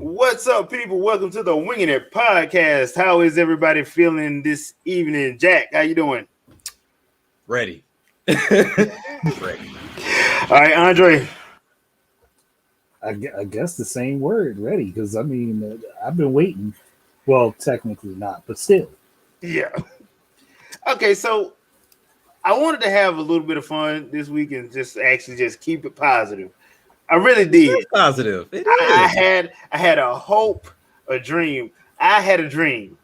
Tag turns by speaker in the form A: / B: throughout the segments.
A: What's up, people? Welcome to the Wingin It podcast. How is everybody feeling this evening? Jack, how you doing?
B: Ready. Ready.
A: All right, Andre.
C: I guess the same word, ready, because I've been waiting. Well, technically not, but still.
A: Yeah. Okay, so I wanted to have a little bit of fun this week and just keep it positive. I really did.
B: It's positive. It is.
A: I had a hope, a dream. I had a dream.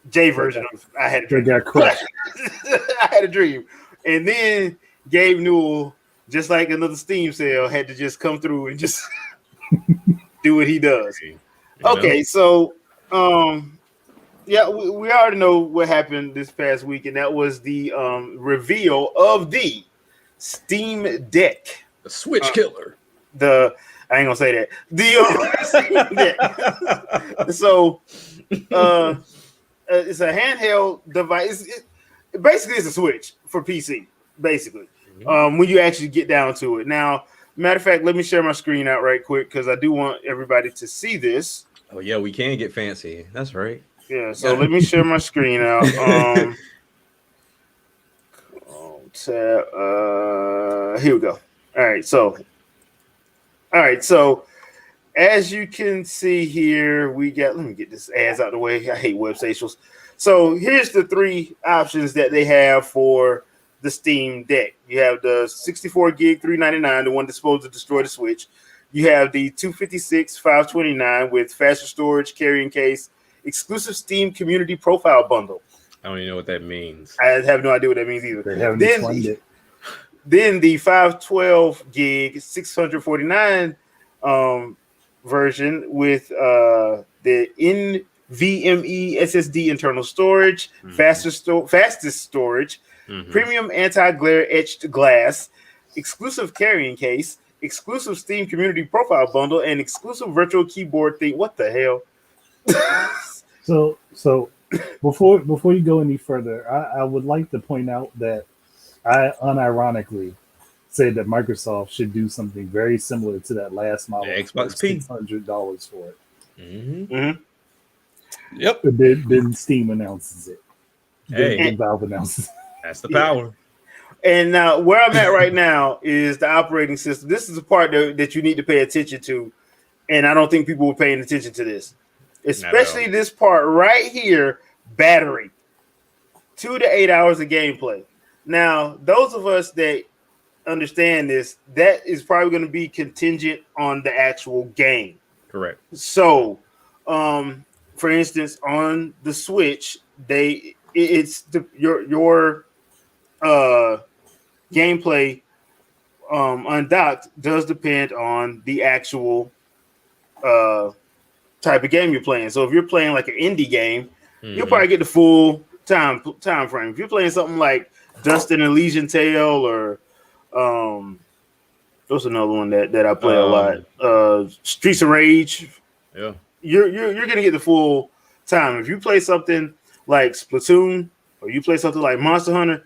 A: J version of I had a dream.
C: Got crushed.
A: I had a dream. And then Gabe Newell, just like another Steam sale, had to just come through and just do what he does. Okay, so yeah, we already know what happened this past week, and that was the reveal of the Steam Deck.
B: The Switch killer.
A: I ain't gonna say that. So it's a handheld device. Basically, it's a Switch for PC. Basically, when you actually get down to it. Now, matter of fact, let me share my screen out right quick because I do want everybody to see this.
B: Oh yeah, we can get fancy. That's right.
A: Yeah. So let me share my screen out. Here we go. All right, so as you can see here, we got, let me get this ads out of the way. I hate web socials. So here's the three options that they have for the Steam Deck. You have the 64 gig $399, the one that's supposed to destroy the Switch. You have the 256 $529 with faster storage, carrying case, exclusive Steam community profile bundle.
B: I don't even know what that means.
A: I have no idea what that means either.
C: They haven't explained it.
A: Then the 512 gig 649 version with the NVMe SSD internal storage, fastest storage, premium anti-glare etched glass, exclusive carrying case, exclusive Steam community profile bundle, and exclusive virtual keyboard thing. What the hell?
C: So before you go any further, I would like to point out that I unironically said that Microsoft should do something very similar to that last model.
B: Xbox P.
C: $600 for it.
B: Yep.
C: But then Steam announces it.
B: Hey.
C: Then Valve announces it.
B: That's the power.
A: And now where I'm at right now is the operating system. This is the part that you need to pay attention to. And I don't think people were paying attention to this. Especially this part right here, battery. 2 to 8 hours of gameplay. Now, those of us that understand this, that is probably going to be contingent on the actual game.
B: Correct.
A: So, for instance, on the Switch, your gameplay undocked does depend on the actual type of game you're playing. So if you're playing like an indie game, you'll probably get the full time frame. If you're playing something like Dustin and Legion Tale, or what's another one that I play a lot, Streets of Rage.
B: Yeah,
A: you're gonna get the full time. If you play something like Splatoon or you play something like Monster Hunter,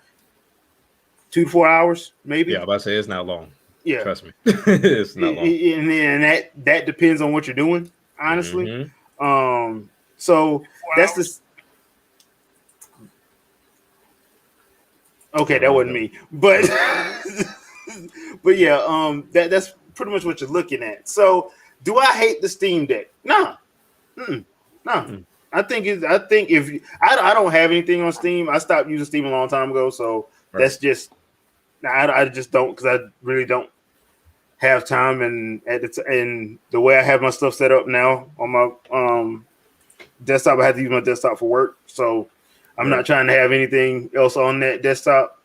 A: 2 to 4 hours maybe.
B: Yeah, I'm about to say it's not long.
A: Yeah,
B: trust me, it's not long.
A: And that depends on what you're doing, honestly. So that's the. Okay, that wasn't me, but yeah, that's pretty much what you're looking at. So, do I hate the Steam Deck? No. I think if I don't have anything on Steam, I stopped using Steam a long time ago. So that's just I just don't, because I really don't have time, and and the way I have my stuff set up now on my desktop, I have to use my desktop for work. So I'm not trying to have anything else on that desktop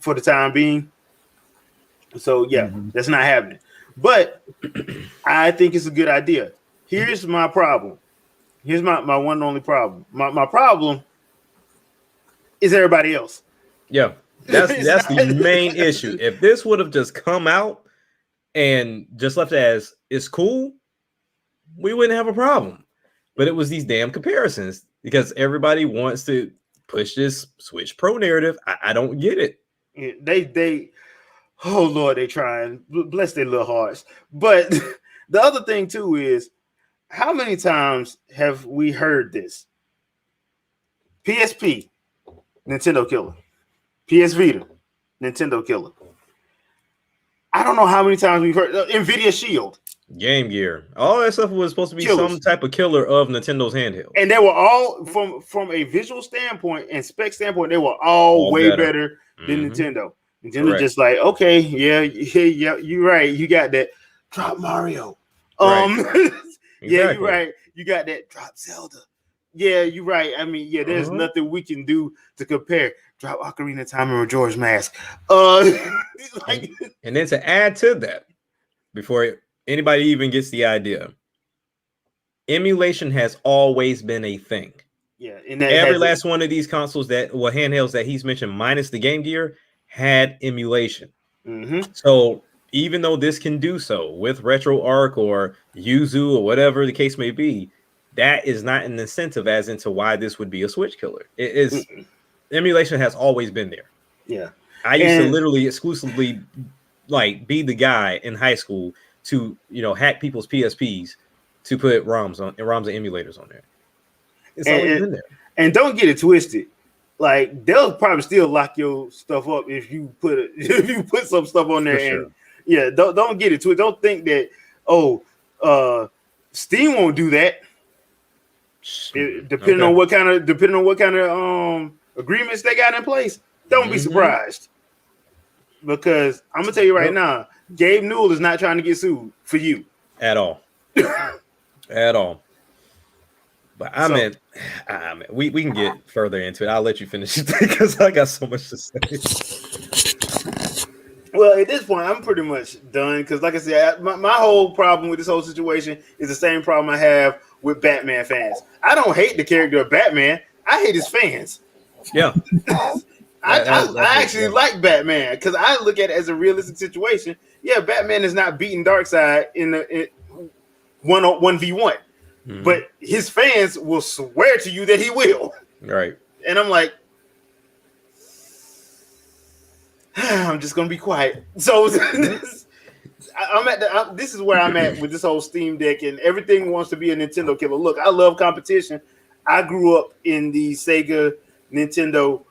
A: for the time being. So yeah, that's not happening. But I think it's a good idea. Here's my problem. Here's my one and only problem. My problem is everybody else.
B: Yeah, that's the main issue. If this would have just come out and just left as it's cool, we wouldn't have a problem. But it was these damn comparisons because everybody wants to push this Switch Pro narrative. I don't get it.
A: They oh Lord, they trying. Bless their little hearts. But The other thing too is, how many times have we heard this? PSP, Nintendo killer. PS Vita, Nintendo killer. I don't know how many times we've heard Nvidia Shield.
B: Game Gear. All that stuff was supposed to be
A: Killers.
B: some type of killer of Nintendo's handheld.
A: And they were all, from a visual standpoint and spec standpoint, they were all way better than Nintendo. Nintendo just like, okay, yeah, you're right. You got that. Drop Mario.
B: Right.
A: Yeah, you're right. You got that. Drop Zelda. Yeah, you're right. I mean, yeah, there's nothing we can do to compare. Drop Ocarina of Time and Majora's Mask.
B: And then to add to that, before anybody even gets the idea, emulation has always been a thing.
A: Yeah, and
B: every last one of these consoles handhelds that he's mentioned, minus the Game Gear, had emulation. So even though this can do so with RetroArch or Yuzu or whatever the case may be, that is not an incentive as into why this would be a Switch killer. It is emulation has always been there.
A: Yeah,
B: I used to literally exclusively like be the guy in high school to hack people's PSPs to put ROMs and emulators on there. It's always been there.
A: And don't get it twisted. Like, they'll probably still lock your stuff up if you put some stuff on there.
B: For
A: and yeah, don't get it twisted. Don't think that Steam won't do that. Depending on what kind of agreements they got in place. Don't be surprised. Because I'm gonna tell you right now, Gabe Newell is not trying to get sued for you.
B: At all. At all. But we can get further into it. I'll let you finish it because I got so much to say.
A: Well, at this point, I'm pretty much done because, like I said, my whole problem with this whole situation is the same problem I have with Batman fans. I don't hate the character of Batman. I hate his fans.
B: Yeah.
A: I actually like Batman because I look at it as a realistic situation. Yeah, Batman is not beating Darkseid in 1v1. But his fans will swear to you that he will.
B: Right.
A: And I'm like, I'm just gonna be quiet. So this is where I'm at with this whole Steam Deck, and everything wants to be a Nintendo killer. Look, I love competition. I grew up in the Sega Nintendo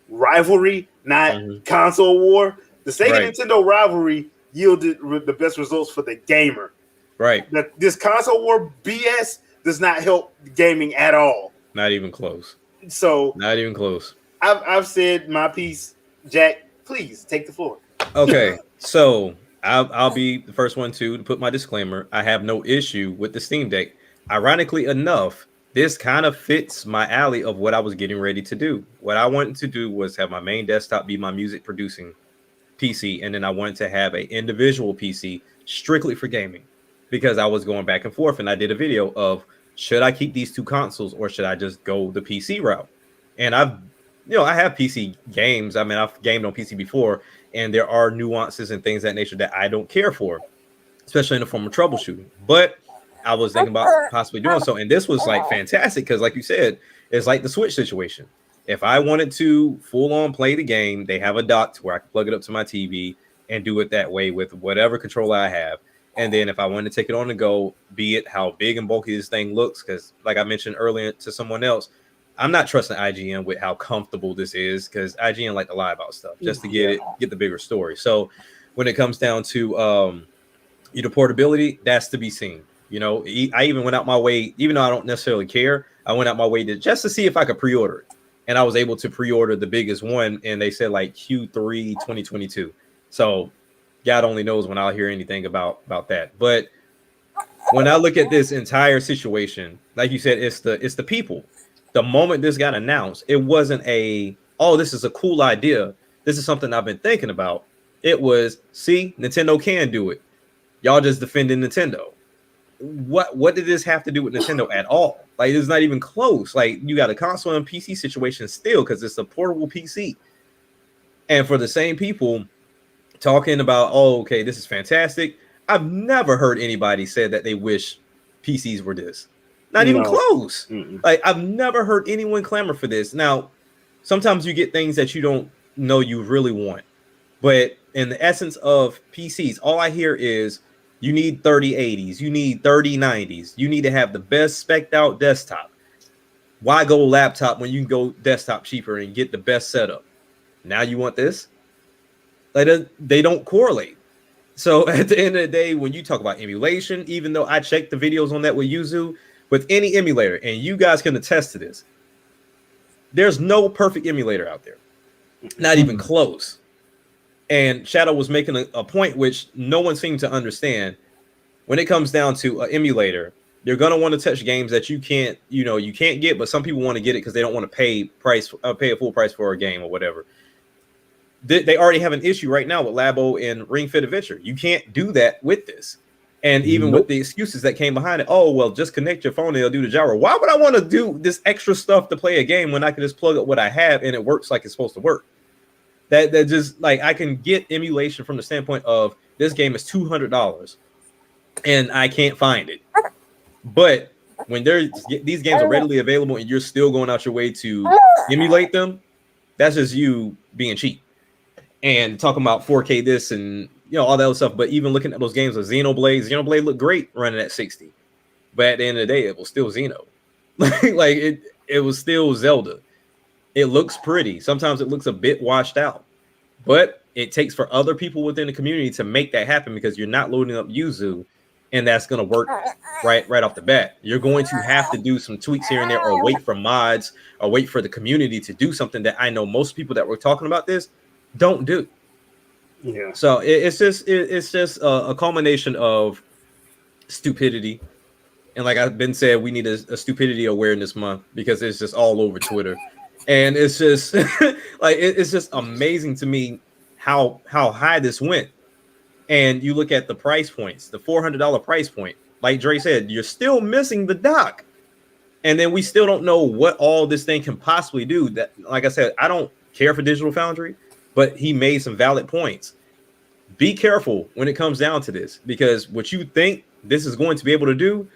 A: rivalry, not console war. The Sega Nintendo rivalry yielded the best results for the gamer.
B: Right.
A: This console war BS does not help gaming at all.
B: Not even close.
A: So
B: not even close.
A: I've said my piece. Jack, please take the floor.
B: Okay, so I'll be the first one to put my disclaimer. I have no issue with the Steam Deck. Ironically enough, this kind of fits my alley of what I was getting ready to do. What I wanted to do was have my main desktop be my music producing PC, and then I wanted to have an individual PC strictly for gaming, because I was going back and forth, and I did a video of should I keep these two consoles or should I just go the PC route? And I have PC games. I mean, I've gamed on PC before, and there are nuances and things of that nature that I don't care for, especially in the form of troubleshooting. But I was thinking about possibly doing so, and this was like fantastic because, like you said, it's like the Switch situation. If I wanted to full on play the game, they have a dock to where I can plug it up to my TV and do it that way with whatever controller I have. And then if I want to take it on the go, be it how big and bulky this thing looks, because like I mentioned earlier to someone else, I'm not trusting IGN with how comfortable this is, because IGN like to lie about stuff just to get the bigger story. So when it comes down to portability, that's to be seen. I even went out my way, even though I don't necessarily care, I went out my way just to see if I could pre-order it. And I was able to pre-order the biggest one, and they said like Q3 2022. So God only knows when I'll hear anything about that. But when I look at this entire situation, like you said, it's the people. The moment this got announced, it wasn't this is a cool idea. This is something I've been thinking about. It was, see, Nintendo can do it. Y'all just defending Nintendo. What did this have to do with Nintendo at all? Like, it's not even close. Like, you got a console and PC situation still because it's a portable PC. And for the same people talking about, okay, this is fantastic. I've never heard anybody say that they wish PCs were this. Not even close. Mm-mm. Like, I've never heard anyone clamor for this. Now, sometimes you get things that you don't know you really want. But in the essence of PCs, all I hear is You need 3080s. You need 3090s. You need to have the best spec'd out desktop. Why go laptop when you can go desktop cheaper and get the best setup? Now you want this? Like, they don't correlate. So at the end of the day, when you talk about emulation, even though I checked the videos on that with Yuzu, with any emulator, and you guys can attest to this, there's no perfect emulator out there. Not even close. And Shadow was making a point which no one seemed to understand. When it comes down to an emulator, you're going to want to touch games that you can't get, but some people want to get it because they don't want to pay a full price for a game or whatever. They already have an issue right now with Labo and Ring Fit Adventure. You can't do that with this. And even with the excuses that came behind it, oh, well, just connect your phone and it'll do the gyro. Why would I want to do this extra stuff to play a game when I can just plug up what I have and it works like it's supposed to work? That just, like, I can get emulation from the standpoint of this game is $200 and I can't find it. But when these games are readily available and you're still going out your way to emulate them, that's just you being cheap. And talking about 4K this and all that other stuff, but even looking at those games of Xenoblade looked great running at 60, but at the end of the day, it was still Xeno. Like it was still Zelda. It looks pretty. Sometimes it looks a bit washed out, but it takes for other people within the community to make that happen because you're not loading up Yuzu, and that's going to work right off the bat. You're going to have to do some tweaks here and there, or wait for mods, or wait for the community to do something that I know most people that were talking about this don't do.
A: Yeah.
B: So it's just a culmination of stupidity, and like I've been said, we need a stupidity awareness month because it's just all over Twitter, and it's just like it's just amazing to me how high this went. And you look at the price points, the $400 price point. Like Dre said, you're still missing the dock, and then we still don't know what all this thing can possibly do. That, like I said, I don't care for Digital Foundry, but he made some valid points. Be careful when it comes down to this, because what you think this is going to be able to do,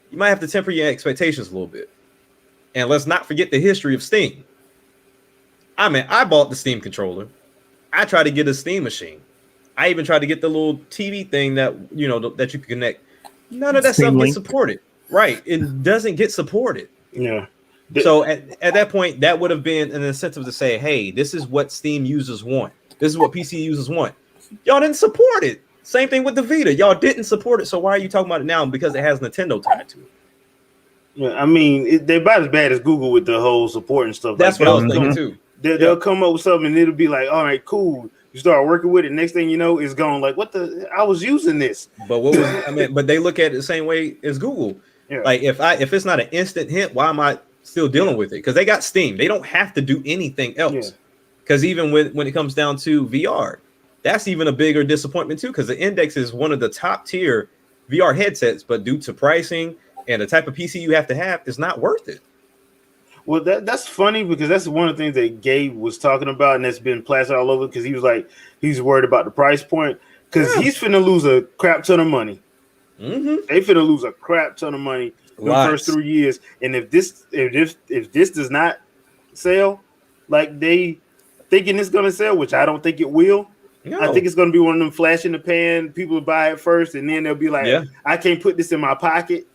B: you might have to temper your expectations a little bit. And let's not forget the history of Steam. I mean, I bought the Steam controller. I tried to get a Steam machine. I even tried to get the little TV thing that that you can connect. None of that
C: Steam
B: stuff
C: Link.
B: gets supported. Right. It doesn't get supported.
A: Yeah.
B: So at that point, that would have been an incentive to say, hey, this is what Steam users want. This is what PC users want. Y'all didn't support it. Same thing with the Vita. Y'all didn't support it. So why are you talking about it now? Because it has Nintendo tied to it.
A: Yeah, I mean, they're about as bad as Google with the whole support and stuff.
B: That's
A: like
B: what
A: that.
B: I was thinking too.
A: They'll come up with something and it'll be like, all right, cool. You start working with it. Next thing you know, it's gone. Like, what the? I was using this.
B: But what was I mean? But they look at it the same way as Google.
A: Yeah.
B: Like if it's not an instant hit, why am I still dealing with it? Because they got Steam. They don't have to do anything else. Because even when it comes down to VR, that's even a bigger disappointment too. Because the Index is one of the top tier VR headsets, but due to pricing and the type of PC you have to have, it's not worth it.
A: Well, that's funny because that's one of the things that Gabe was talking about, and that's been plastered all over. Because he was like, he's worried about the price point because he's finna lose a crap ton of money.
B: Mm-hmm.
A: They finna lose a crap ton of money in the first 3 years, and if this does not sell, like they thinking it's gonna sell, which I don't think it will.
B: No.
A: I think it's gonna be one of them flash in the pan. People will buy it first, and then they'll be like, I can't put this in my pocket.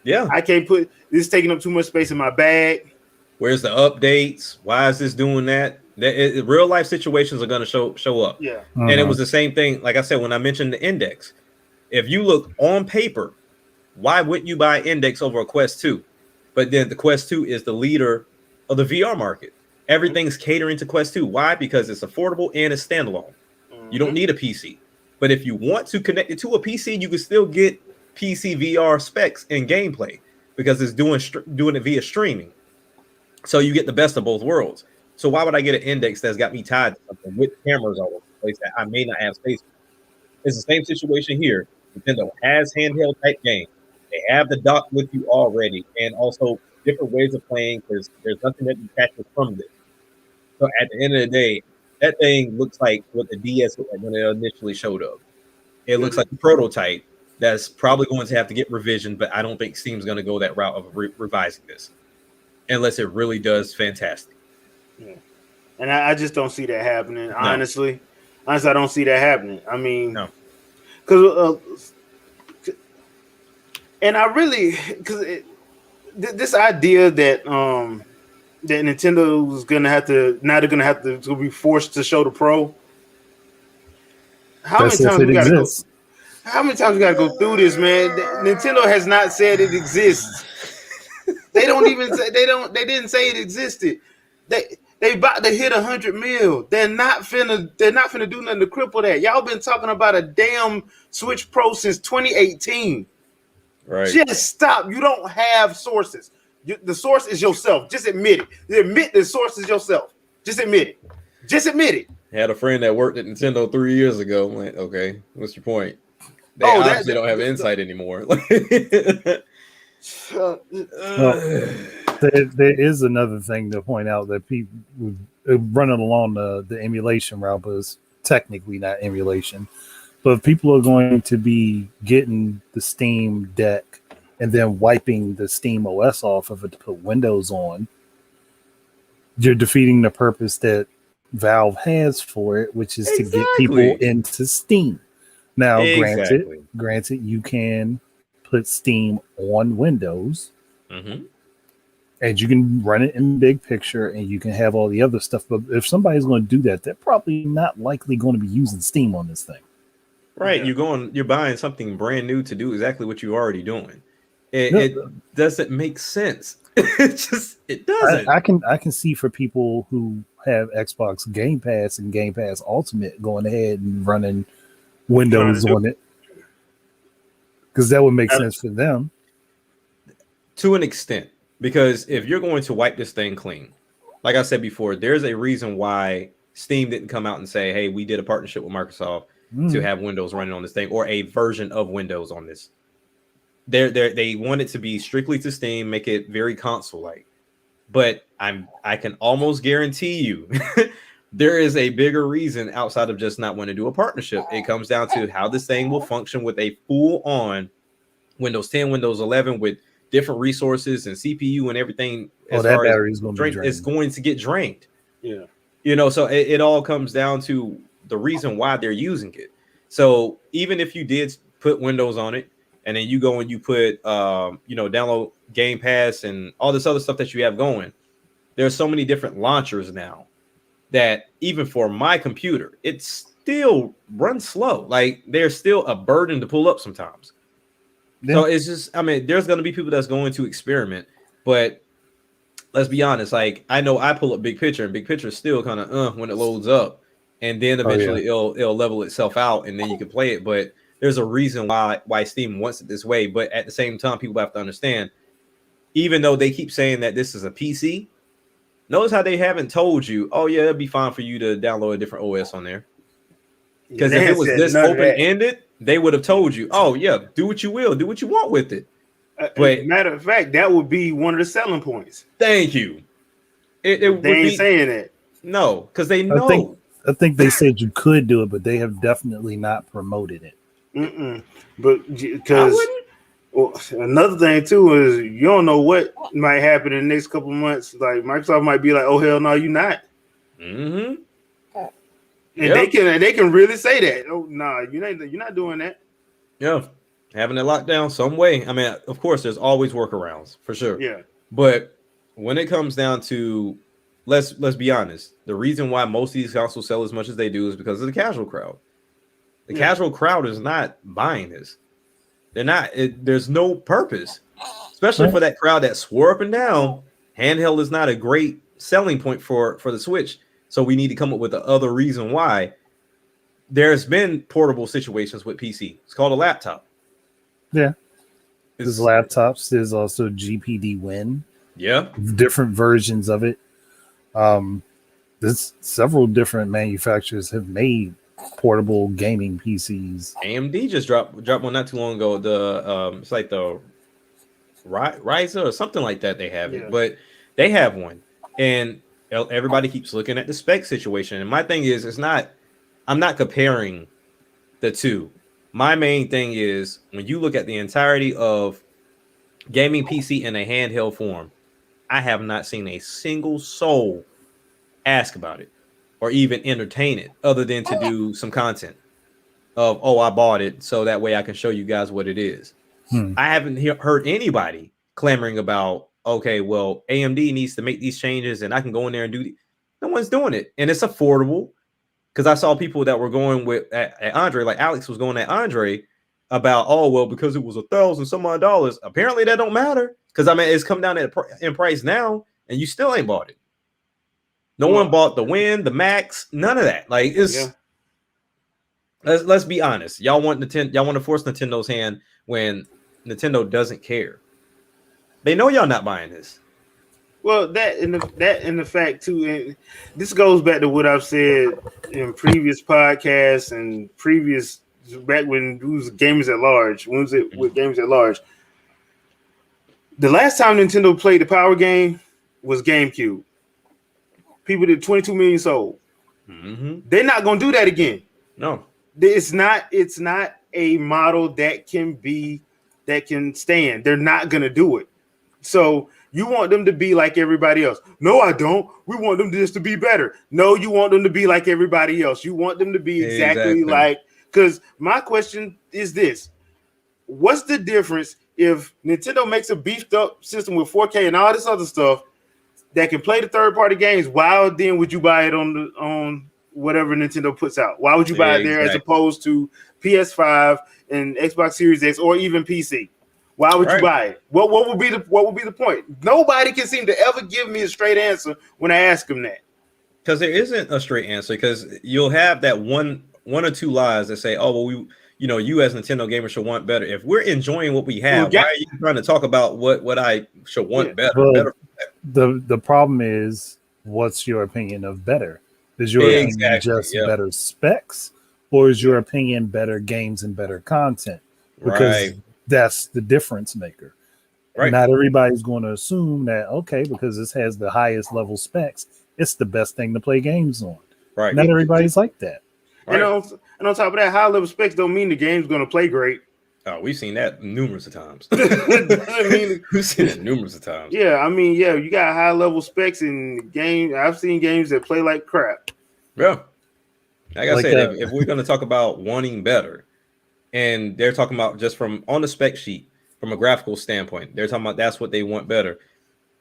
B: Yeah,
A: I can't put this taking up too much space in my bag.
B: Where's the updates? Why is this doing that? Real life situations are going to show up.
A: Yeah.
B: And it was the same thing. Like I said, when I mentioned the Index, if you look on paper, why wouldn't you buy Index over a Quest 2? But then the Quest 2 is the leader of the VR market. Everything's catering to Quest 2. Why? Because it's affordable and it's standalone. You don't need a PC. But if you want to connect it to a PC, you can still get PC VR specs and gameplay because it's doing it via streaming. So you get the best of both worlds. So why would I get an Index that's got me tied to something with cameras all over the place that I may not have space for? It's the same situation here. Nintendo has handheld type games. They have the dock with you already, and also different ways of playing because there's nothing that detaches from this. So at the end of the day, that thing looks like what the DS looked like when it initially showed up. It looks like a prototype that's probably going to have to get revision, but I don't think Steam's going to go that route of revising this. Unless it really does fantastic.
A: Yeah. And I just don't see that happening. No. Honestly, I don't see that happening. I mean,
B: no.
A: Because And I really because this idea that that Nintendo was gonna have to now they're gonna have to be forced to show the Pro. How many
C: That's if
A: times
C: it
A: we gotta go?
C: exists.
A: How many times we gotta go through this, man? Nintendo has not said it exists. They don't even say they didn't say it existed. They about to hit 100 mil. They're not finna do nothing to cripple that. Y'all been talking about a damn Switch Pro since 2018.
B: Right.
A: Just stop. You don't have sources. The source is yourself. Just admit it. Admit the source is yourself. Just admit it. Just admit it.
B: Had a friend that worked at Nintendo 3 years ago. I'm like, okay, what's your point? They
A: Obviously
B: don't have insight anymore.
C: Well, there is another thing to point out that people running along the emulation route, but it's technically not emulation. But if people are going to be getting the Steam Deck and then wiping the Steam OS off of it to put Windows on, you're defeating the purpose that Valve has for it, which is to get people into Steam. Now, granted, you can put Steam on Windows, and you can run it in big picture, and you can have all the other stuff. But if somebody's going to do that, they're probably not likely going to be using Steam on this thing.
B: Right, yeah. You're buying something brand new to do exactly what you're already doing. It doesn't make sense. It doesn't.
C: I can see for people who have Xbox Game Pass and Game Pass Ultimate going ahead and running Windows on it, because that would make sense for them
B: to an extent. Because if you're going to wipe this thing clean, like I said before, there's a reason why Steam didn't come out and say, "Hey, we did a partnership with Microsoft to have Windows running on this thing, or a version of Windows on this." They want it to be strictly to Steam, make it very console-like. But I can almost guarantee you there is a bigger reason outside of just not wanting to do a partnership. It comes down to how this thing will function with a full-on Windows 10, Windows 11 with different resources and CPU and everything.
C: That battery is going to be drained.
B: It's going to get drained.
A: Yeah.
B: So it all comes down to the reason why they're using it. So even if you did put Windows on it, and then you go and you put, download Game Pass and all this other stuff that you have going, there's so many different launchers now that even for my computer, it still runs slow. Like there's still a burden to pull up sometimes. Yeah. So it's just, there's going to be people that's going to experiment, but let's be honest. Like I know I pull up Big Picture, and Big Picture is still kind of when it loads up, and then eventually it'll level itself out, and then you can play it. But there's a reason why Steam wants it this way. But at the same time, people have to understand, even though they keep saying that this is a PC, notice how they haven't told you, oh yeah, it'd be fine for you to download a different OS on there. Because if it was this open-ended, they would have told you, oh yeah, do what you will, do what you want with it.
A: But matter of fact, that would be one of the selling points.
B: Thank you. They
A: ain't saying that.
B: No, because they know.
C: I think they said you could do it, but they have definitely not promoted it.
A: But because another thing too is you don't know what might happen in the next couple of months. Like Microsoft might be like, "Oh hell no, you're not." And they can really say that. Oh no, you're not doing that.
B: Yeah, having it locked down some way. Of course, there's always workarounds for sure.
A: Yeah,
B: but when it comes down to let's be honest, the reason why most of these consoles sell as much as they do is because of the casual crowd. The casual crowd is not buying this. They're not. There's no purpose, especially for that crowd that swore up and down. Handheld is not a great selling point for the Switch. So we need to come up with the other reason why. There's been portable situations with PC. It's called a laptop.
C: Yeah. There's laptops. There's also GPD Win.
B: Yeah.
C: Different versions of it. There's several different manufacturers have made portable gaming PCs.
B: AMD just dropped one not too long ago. The it's like the Ryza or something like that. They have it, but they have one, and everybody keeps looking at the spec situation. And my thing is, I'm not comparing the two. My main thing is when you look at the entirety of gaming PC in a handheld form, I have not seen a single soul ask about it or even entertain it other than to do some content of, oh, I bought it so that way I can show you guys what it is. I haven't heard anybody clamoring about, okay, well, AMD needs to make these changes and I can go in there and do. No one's doing it, and it's affordable. Because I saw people that were going with at Andre, like Alex was going at Andre about, oh well, because it was $1,000 some odd dollars. Apparently that don't matter, because I mean it's come down in price now, and you still ain't bought it. No one bought the Win, the Max, none of that. Like it's let's be honest. Y'all want to force Nintendo's hand when Nintendo doesn't care. They know y'all not buying this.
A: Well, that and the fact too, and this goes back to what I've said in previous podcasts and previous back when it was Gamers at Large. When was it with Gamers at Large? The last time Nintendo played the Power game was GameCube. People did 22 million sold. They're not gonna do that again.
B: No,
A: it's not a model that can stand. They're not gonna do it. So you want them to be like everybody else. No, I don't. We want them just to be better. No, you want them to be like everybody else. You want them to be exactly like, because my question is this. What's the difference if Nintendo makes a beefed up system with 4K and all this other stuff that can play the third-party games? Why then would you buy it on whatever Nintendo puts out? Why would you buy it there as opposed to PS5 and Xbox Series X or even PC? Why would you buy it? What would be the point? Nobody can seem to ever give me a straight answer when I ask them that.
B: Because there isn't a straight answer. Because you'll have that one or two lies that say, "Oh, well, you as Nintendo gamers should want better." If we're enjoying what we have, why are you trying to talk about what I should want better?
C: Well,
B: better?
C: The problem is, what's your opinion of better? Is your opinion just better specs, or is your opinion better games and better content? Because that's the difference maker. Right. Not everybody's going to assume that, okay, because this has the highest level specs, it's the best thing to play games on. Right. Not everybody's like that.
A: Right. And on top of that, high level specs don't mean the game's going to play great.
B: Oh, we've seen that numerous of times. We've seen it numerous of times.
A: Yeah, I mean, you got high level specs in games. I've seen games that play like crap.
B: Yeah. Like I said, if we're going to talk about wanting better, and they're talking about just from on the spec sheet, from a graphical standpoint, they're talking about that's what they want better.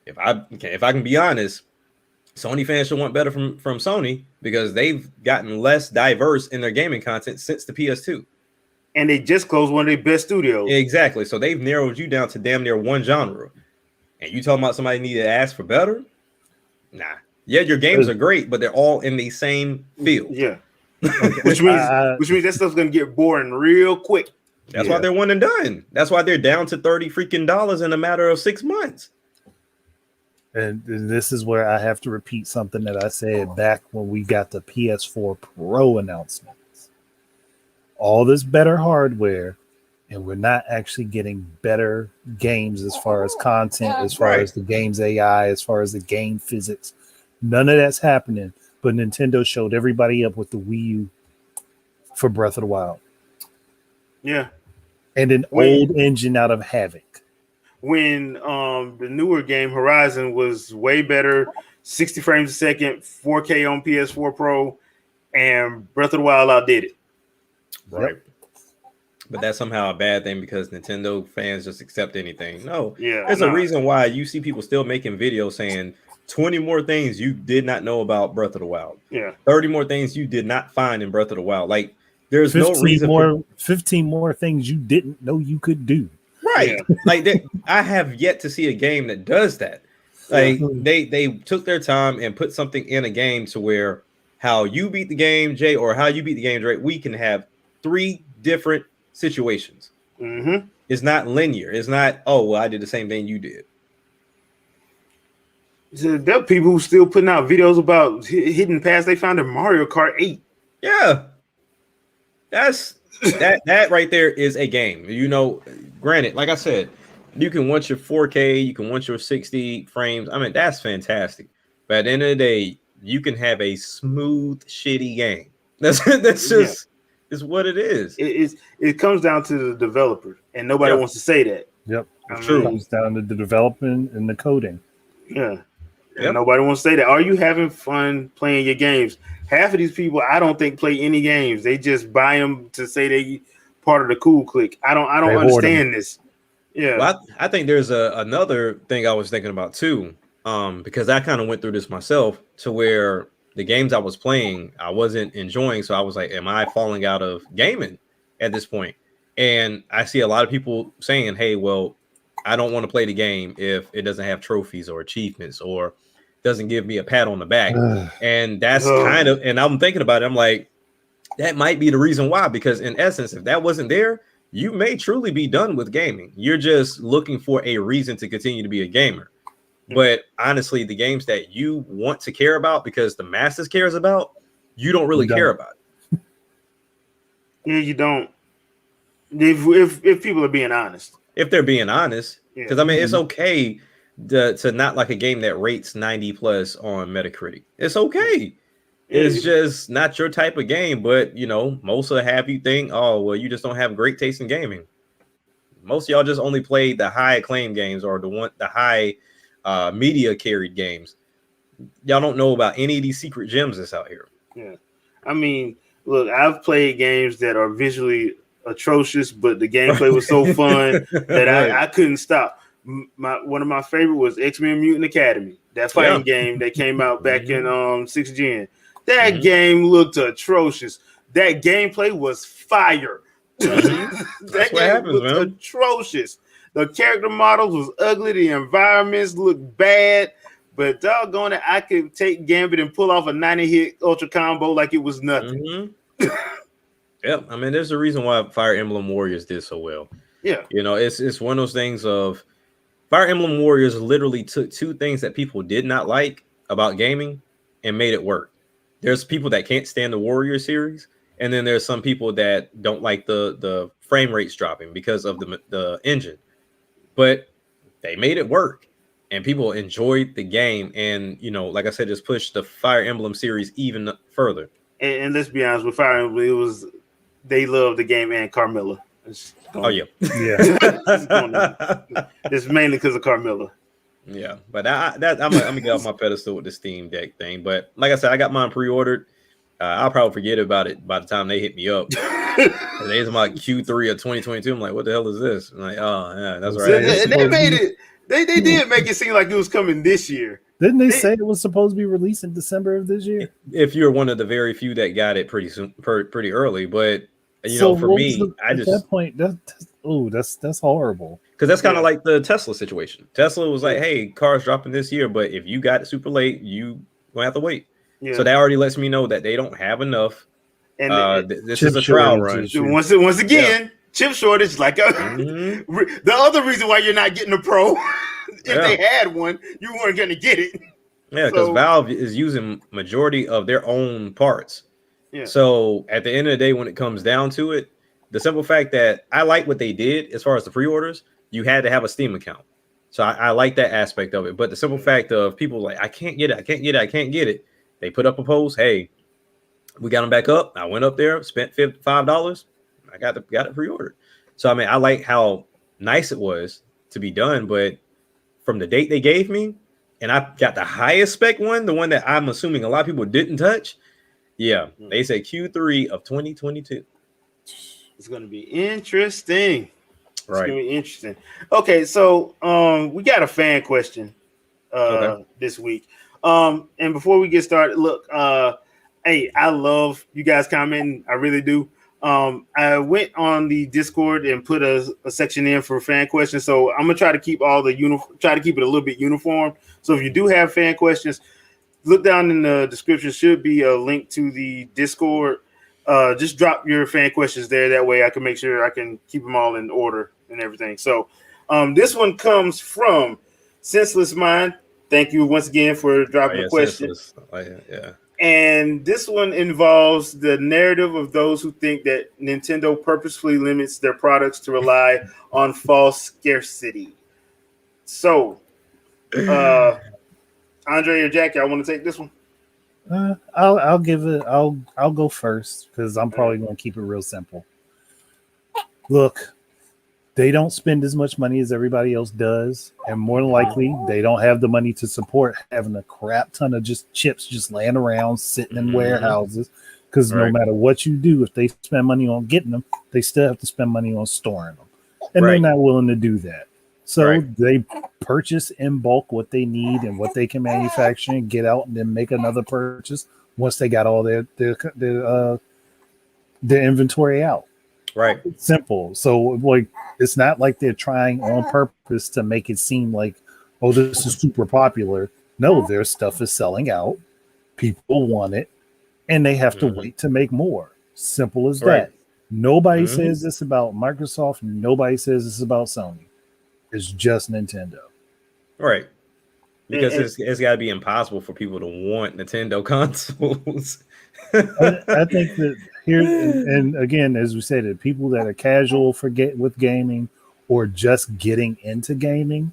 B: If I can be honest, Sony fans should want better from Sony because they've gotten less diverse in their gaming content since the PS2.
A: And they just closed one of their best studios.
B: Exactly. So they've narrowed you down to damn near one genre. And you talking about somebody need to ask for better? Nah. Yeah, your games are great, but they're all in the same field.
A: Yeah. which means that stuff's gonna get boring real quick.
B: That's why they're one and done. That's why they're down to $30 in a matter of 6 months.
C: And this is where I have to repeat something that I said back when we got the PS4 Pro announcements. All this better hardware, and we're not actually getting better games as far as content, as far as the game's AI, as far as the game physics. None of that's happening. But Nintendo showed everybody up with the Wii U for Breath of the Wild.
A: Yeah.
C: And an old engine out of Havoc.
A: When the newer game Horizon was way better, 60 frames a second, 4K on PS4 Pro, and Breath of the Wild outdid it.
B: Right. Yep. But that's somehow a bad thing because Nintendo fans just accept anything. No. Yeah. There's a reason why you see people still making videos saying 20 more things you did not know about Breath of the Wild.
A: Yeah.
B: 30 more things you did not find in Breath of the Wild. Like there's no reason
C: 15 more things you didn't know you could do.
B: Right. Yeah. Like I have yet to see a game that does that. Like they took their time and put something in a game to where how you beat the game, Jay, or how you beat the game, Drake, we can have 3 different situations.
A: Mm-hmm.
B: It's not linear. It's not, oh, well, I did the same thing you did.
A: So there are people who still putting out videos about hidden paths they found in Mario Kart 8.
B: Yeah. That's that right there is a game. Granted, like I said, you can want your 4K, you can want your 60 frames. I mean, that's fantastic. But at the end of the day, you can have a smooth, shitty game. That's just is what it is.
A: It comes down to the developer, and nobody wants to say that.
C: Yep. True. It comes down to the development and the coding.
A: Yeah. And nobody wants to say that. Are you having fun playing your games? Half of these people, I don't think play any games. They just buy them to say they part of the cool clique. I don't understand this. Yeah.
B: Well, I think there's another thing I was thinking about too, because I kind of went through this myself to where the games I was playing, I wasn't enjoying. So I was like, am I falling out of gaming at this point? And I see a lot of people saying, hey, well, I don't want to play the game if it doesn't have trophies or achievements or doesn't give me a pat on the back. And that's kind of, and I'm thinking about it. I'm like, that might be the reason why, because in essence, if that wasn't there, you may truly be done with gaming. You're just looking for a reason to continue to be a gamer. But honestly, the games that you want to care about because the masses cares about, you don't really care about it.
A: Yeah, you don't. If people are being honest.
B: If they're being honest. Because I mean, it's okay to not like a game that rates 90 plus on Metacritic. It's okay. It's just not your type of game, but you know, most will have you think, oh, well, you just don't have great taste in gaming. Most of y'all just only play the high acclaim games or the high media carried games. Y'all don't know about any of these secret gems that's out here.
A: Yeah. I mean, look, I've played games that are visually atrocious, but the gameplay was so fun that I couldn't stop. One of my favorite was X-Men Mutant Academy, that fighting game that came out back in 6th Gen. That game looked atrocious. That gameplay was fire. That game looked atrocious. The character models was ugly. The environments looked bad. But doggone it, I could take Gambit and pull off a 90-hit ultra combo like it was nothing.
B: Yep. I mean, there's a reason why Fire Emblem Warriors did so well.
A: Yeah.
B: You know, it's one of those things of Fire Emblem Warriors literally took two things that people did not like about gaming and made it work. There's people that can't stand the Warrior series, and then there's some people that don't like the frame rates dropping because of the engine. But they made it work, and people enjoyed the game. And you know, like I said, just pushed the Fire Emblem series even further.
A: And let's be honest, with Fire Emblem, they love the game and Carmilla. It's mainly because of Carmilla.
B: Yeah, but I'm gonna get off my pedestal with the Steam Deck thing. But like I said, I got mine pre-ordered. I'll probably forget about it by the time they hit me up. And they like Q3 of 2022. I'm like, what the hell is this? I'm like, oh yeah, that's right.
A: They made it. They did make it seem like it was coming this year.
C: Didn't they say it was supposed to be released in December of this year?
B: If you're one of the very few that got it pretty soon, pretty early, but you know, for me,
C: at that point, that's horrible.
B: Because that's kind of like the Tesla situation. Tesla was like, hey, cars dropping this year, but if you got it super late, you gonna have to wait. Yeah. So that already lets me know that they don't have enough. And this is a trial run.
A: Once again, chip shortage. Like the other reason why you're not getting a Pro, if they had one, you weren't going to get it.
B: Yeah, because Valve is using majority of their own parts. Yeah. So at the end of the day, when it comes down to it, the simple fact that I like what they did as far as the pre-orders, you had to have a Steam account. So I like that aspect of it. But the simple fact of people like, I can't get it. They put up a post, hey, we got them back up. I went up there, spent $5. I got it pre-ordered. So I mean, I like how nice it was to be done, but from the date they gave me, and I got the highest spec one, the one that I'm assuming a lot of people didn't touch. Yeah, they said Q3 of 2022.
A: It's going to be interesting. It's
B: right.
A: going to be interesting. Okay, so we got a fan question this week. And before we get started, look, hey, I love you guys commenting. I really do. I went on the Discord and put a section in for fan questions. So I'm gonna try to keep try to keep it a little bit uniform. So if you do have fan questions, look down in the description. Should be a link to the Discord. Just drop your fan questions there. That way I can make sure I can keep them all in order and everything. So this one comes from Senseless Mind. Thank you once again for dropping a question.
B: Yeah.
A: And this one involves the narrative of those who think that Nintendo purposefully limits their products to rely on false scarcity. So, Andre or Jackie, I want to take this one.
C: I'll give it. I'll go first because I'm probably going to keep it real simple. Look, they don't spend as much money as everybody else does, and more than likely, they don't have the money to support having a crap ton of just chips just laying around, sitting in warehouses. Because no matter what you do, if they spend money on getting them, they still have to spend money on storing them. and they're
B: Right.
C: not willing to do that. So
B: Right.
C: they purchase in bulk what they need and what they can manufacture and get out, and then make another purchase once they got all their inventory out.
B: Right.
C: It's simple. So like, it's not like they're trying on purpose to make it seem like, oh, this is super popular. No, their stuff is selling out. People want it, and they have to
B: Mhm.
C: wait to make more. Simple as
B: Right.
C: that. Nobody
B: Mhm.
C: says this about Microsoft. Nobody says this about Sony. It's just Nintendo.
B: Right. Because
A: And,
B: it's got to be impossible for people to want Nintendo consoles.
C: I think that here, and again, as we said, the people that are casual with gaming or just getting into gaming,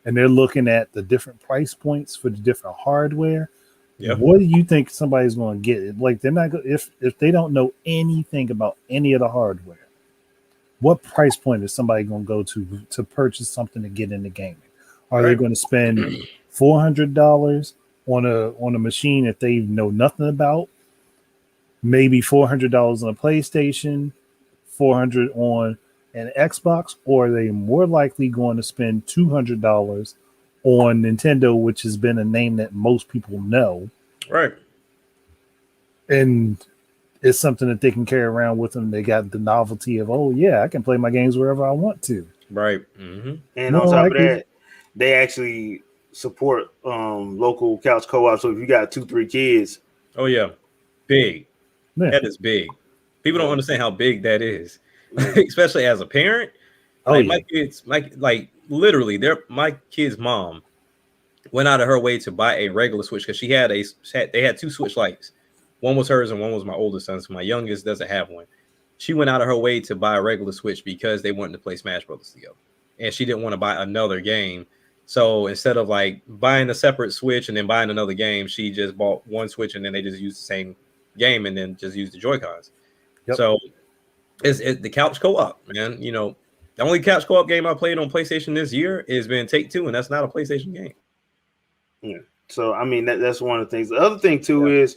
C: and they're looking at the different price points for the different hardware.
B: Yeah.
C: What do you think somebody's going to get? Like, they're not if they don't know anything about any of the hardware. What price point is somebody going to go to purchase something to get into gaming? Are they
B: Right.
C: going to spend $400 on a machine that they know nothing about? Maybe $400 on a PlayStation, 400 on an Xbox, or are they more likely going to spend $200 on Nintendo, which has been a name that most people know,
B: Right.
C: and it's something that they can carry around with them. They got the novelty of, oh yeah, I can play my games wherever I want to.
B: Right. Mm-hmm.
A: and on
C: More
A: top of
C: likely,
A: that, they actually support local couch co-op. So if you got 2-3 kids,
B: Oh yeah. Big.
C: yeah.
B: That is big. People don't
A: Yeah.
B: understand how big that is,
A: Yeah.
B: especially as a parent.
C: Oh
B: Like
C: yeah,
B: my kids, like literally, my kid's mom went out of her way to buy a regular Switch because they had two Switch lights. One was hers and one was my oldest son's. My youngest doesn't have one. She went out of her way to buy a regular Switch because they wanted to play Smash Brothers together, and she didn't want to buy another game. So instead of like buying a separate Switch and then buying another game, she just bought one Switch and then they just used the same game and then just used the Joy-Cons.
C: Yep.
B: So it's the couch co-op, man. You know, the only couch co-op game I played on PlayStation this year has been Take-Two, and that's not a PlayStation game.
A: Yeah. So I mean that's one of the things. The other thing too is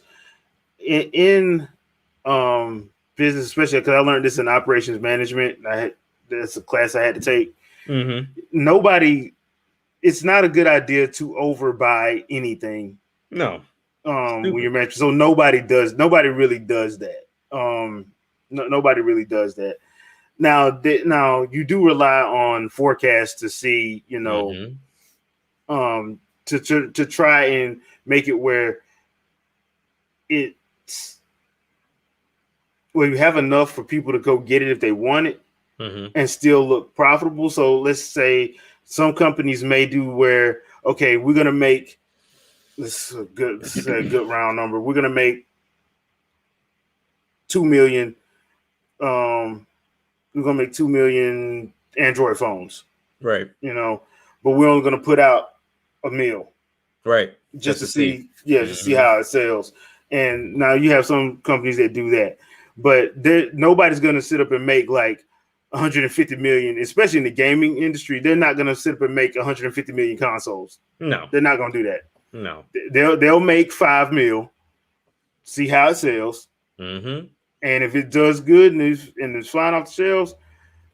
A: in business, especially because I learned this in operations management. That's a class I had to take.
B: Mm-hmm.
A: It's not a good idea to overbuy anything.
B: No.
A: When you're managing. So nobody really does that. Nobody really does that. Now you do rely on forecasts to see, you know,
B: Mm-hmm.
A: to try and make it where you have enough for people to go get it if they want it,
B: Mm-hmm.
A: and still look profitable. So let's say some companies may do where, okay, we're gonna make this is a good round number. We're gonna make 2 million. We're gonna make 2 million Android phones,
B: Right.
A: you know, but we're only gonna put out a mil,
B: Right.
A: just to see, to see how it sells. And now you have some companies that do that, but nobody's gonna sit up and make like 150 million, especially in the gaming industry. They're not gonna sit up and make 150 million consoles.
B: No.
A: They're not gonna do that.
B: No.
A: They'll make 5 mil, see how it sells,
B: Mm-hmm.
A: and if it does good and it's flying off the shelves,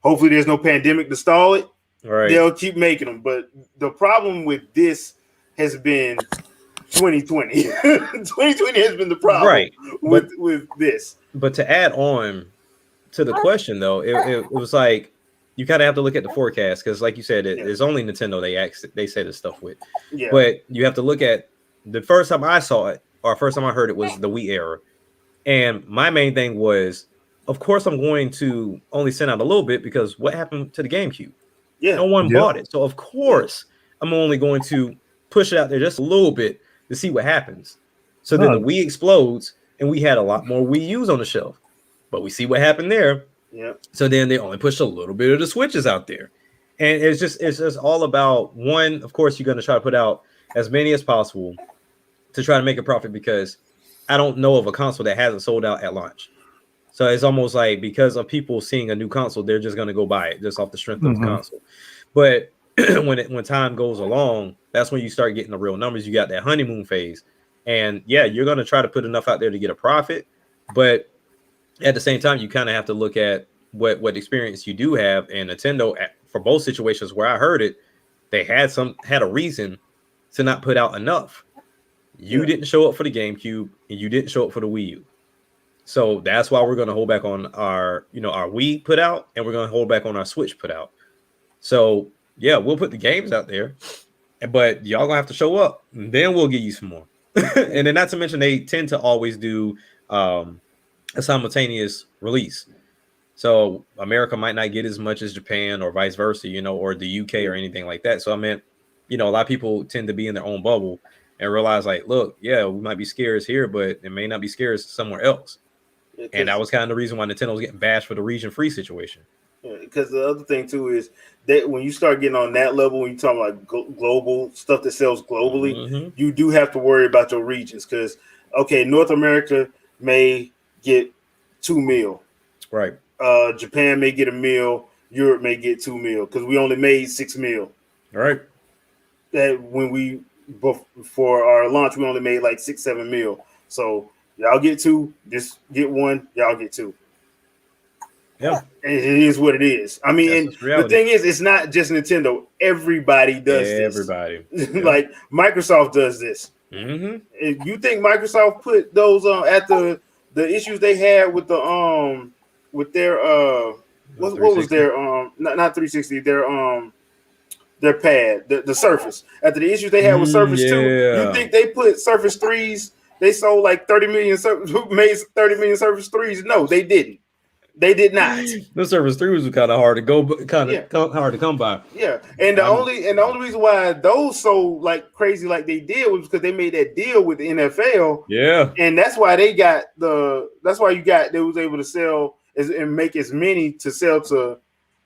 A: hopefully there's no pandemic to stall it.
B: Right.
A: They'll keep making them. But the problem with this has been 2020. 2020 has been the problem,
B: Right.
A: with this.
B: But to add on to the question, though, it was like you kind of have to look at the forecast because, like you said, it's only Nintendo they say this stuff with.
A: Yeah.
B: But you have to look at the first time I saw it or first time I heard it was the Wii era, and my main thing was, of course, I'm going to only send out a little bit because what happened to the GameCube?
A: Yeah.
B: No one bought it, so of course I'm only going to push it out there just a little bit to see what happens. So then the Wii explodes, and we had a lot more Wii U's on the shelf. But we see what happened there.
A: Yeah.
B: So then they only pushed a little bit of the Switches out there. And it's just all about one, of course, you're going to try to put out as many as possible to try to make a profit because I don't know of a console that hasn't sold out at launch. So it's almost like because of people seeing a new console, they're just going to go buy it just off the strength of the console. But when time goes along, that's when you start getting the real numbers. You got that honeymoon phase. And yeah, you're going to try to put enough out there to get a profit. But at the same time, you kind of have to look at what experience you do have. And Nintendo, for both situations where I heard it, they had a reason to not put out enough. You didn't show up for the GameCube, and you didn't show up for the Wii U. So that's why we're going to hold back on our Wii put out, and we're going to hold back on our Switch put out. So yeah, we'll put the games out there, but y'all gonna have to show up, and then we'll give you some more. And then not to mention, they tend to always do a simultaneous release. So America might not get as much as Japan or vice versa, or the UK or anything like that. So I meant, a lot of people tend to be in their own bubble and realize, like, look, yeah, we might be scarce here, but it may not be scarce somewhere else. And that was kind of the reason why Nintendo was getting bashed for the region-free situation.
A: Because the other thing too is that when you start getting on that level, when you talk about global stuff that sells globally, you do have to worry about your regions. Because North America may get 2 mil,
B: right?
A: Japan may get 1 mil, Europe may get 2 mil, because we only made 6 mil.
B: Right.
A: That when we before our launch, we only made like 6-7 mil. So y'all get 2, just get 1, y'all get 2.
B: Yeah,
A: it is what it is. I mean, and the thing is, it's not just Nintendo. Everybody does this.
B: Everybody,
A: like Microsoft does this. If you think Microsoft put those at the issues they had with the with their what was their not 360, their pad, the Surface, after the issues they had with Surface 2, you think they put Surface 3s? They sold like 30 million, made 30 million Surface 3s? No, they didn't. They did not.
B: The Surface 3 was kind of hard to go, hard to come by.
A: Yeah, and the only reason why those sold like crazy like they did was because they made that deal with the NFL.
B: Yeah,
A: and that's why they got they was able to sell and make as many to sell to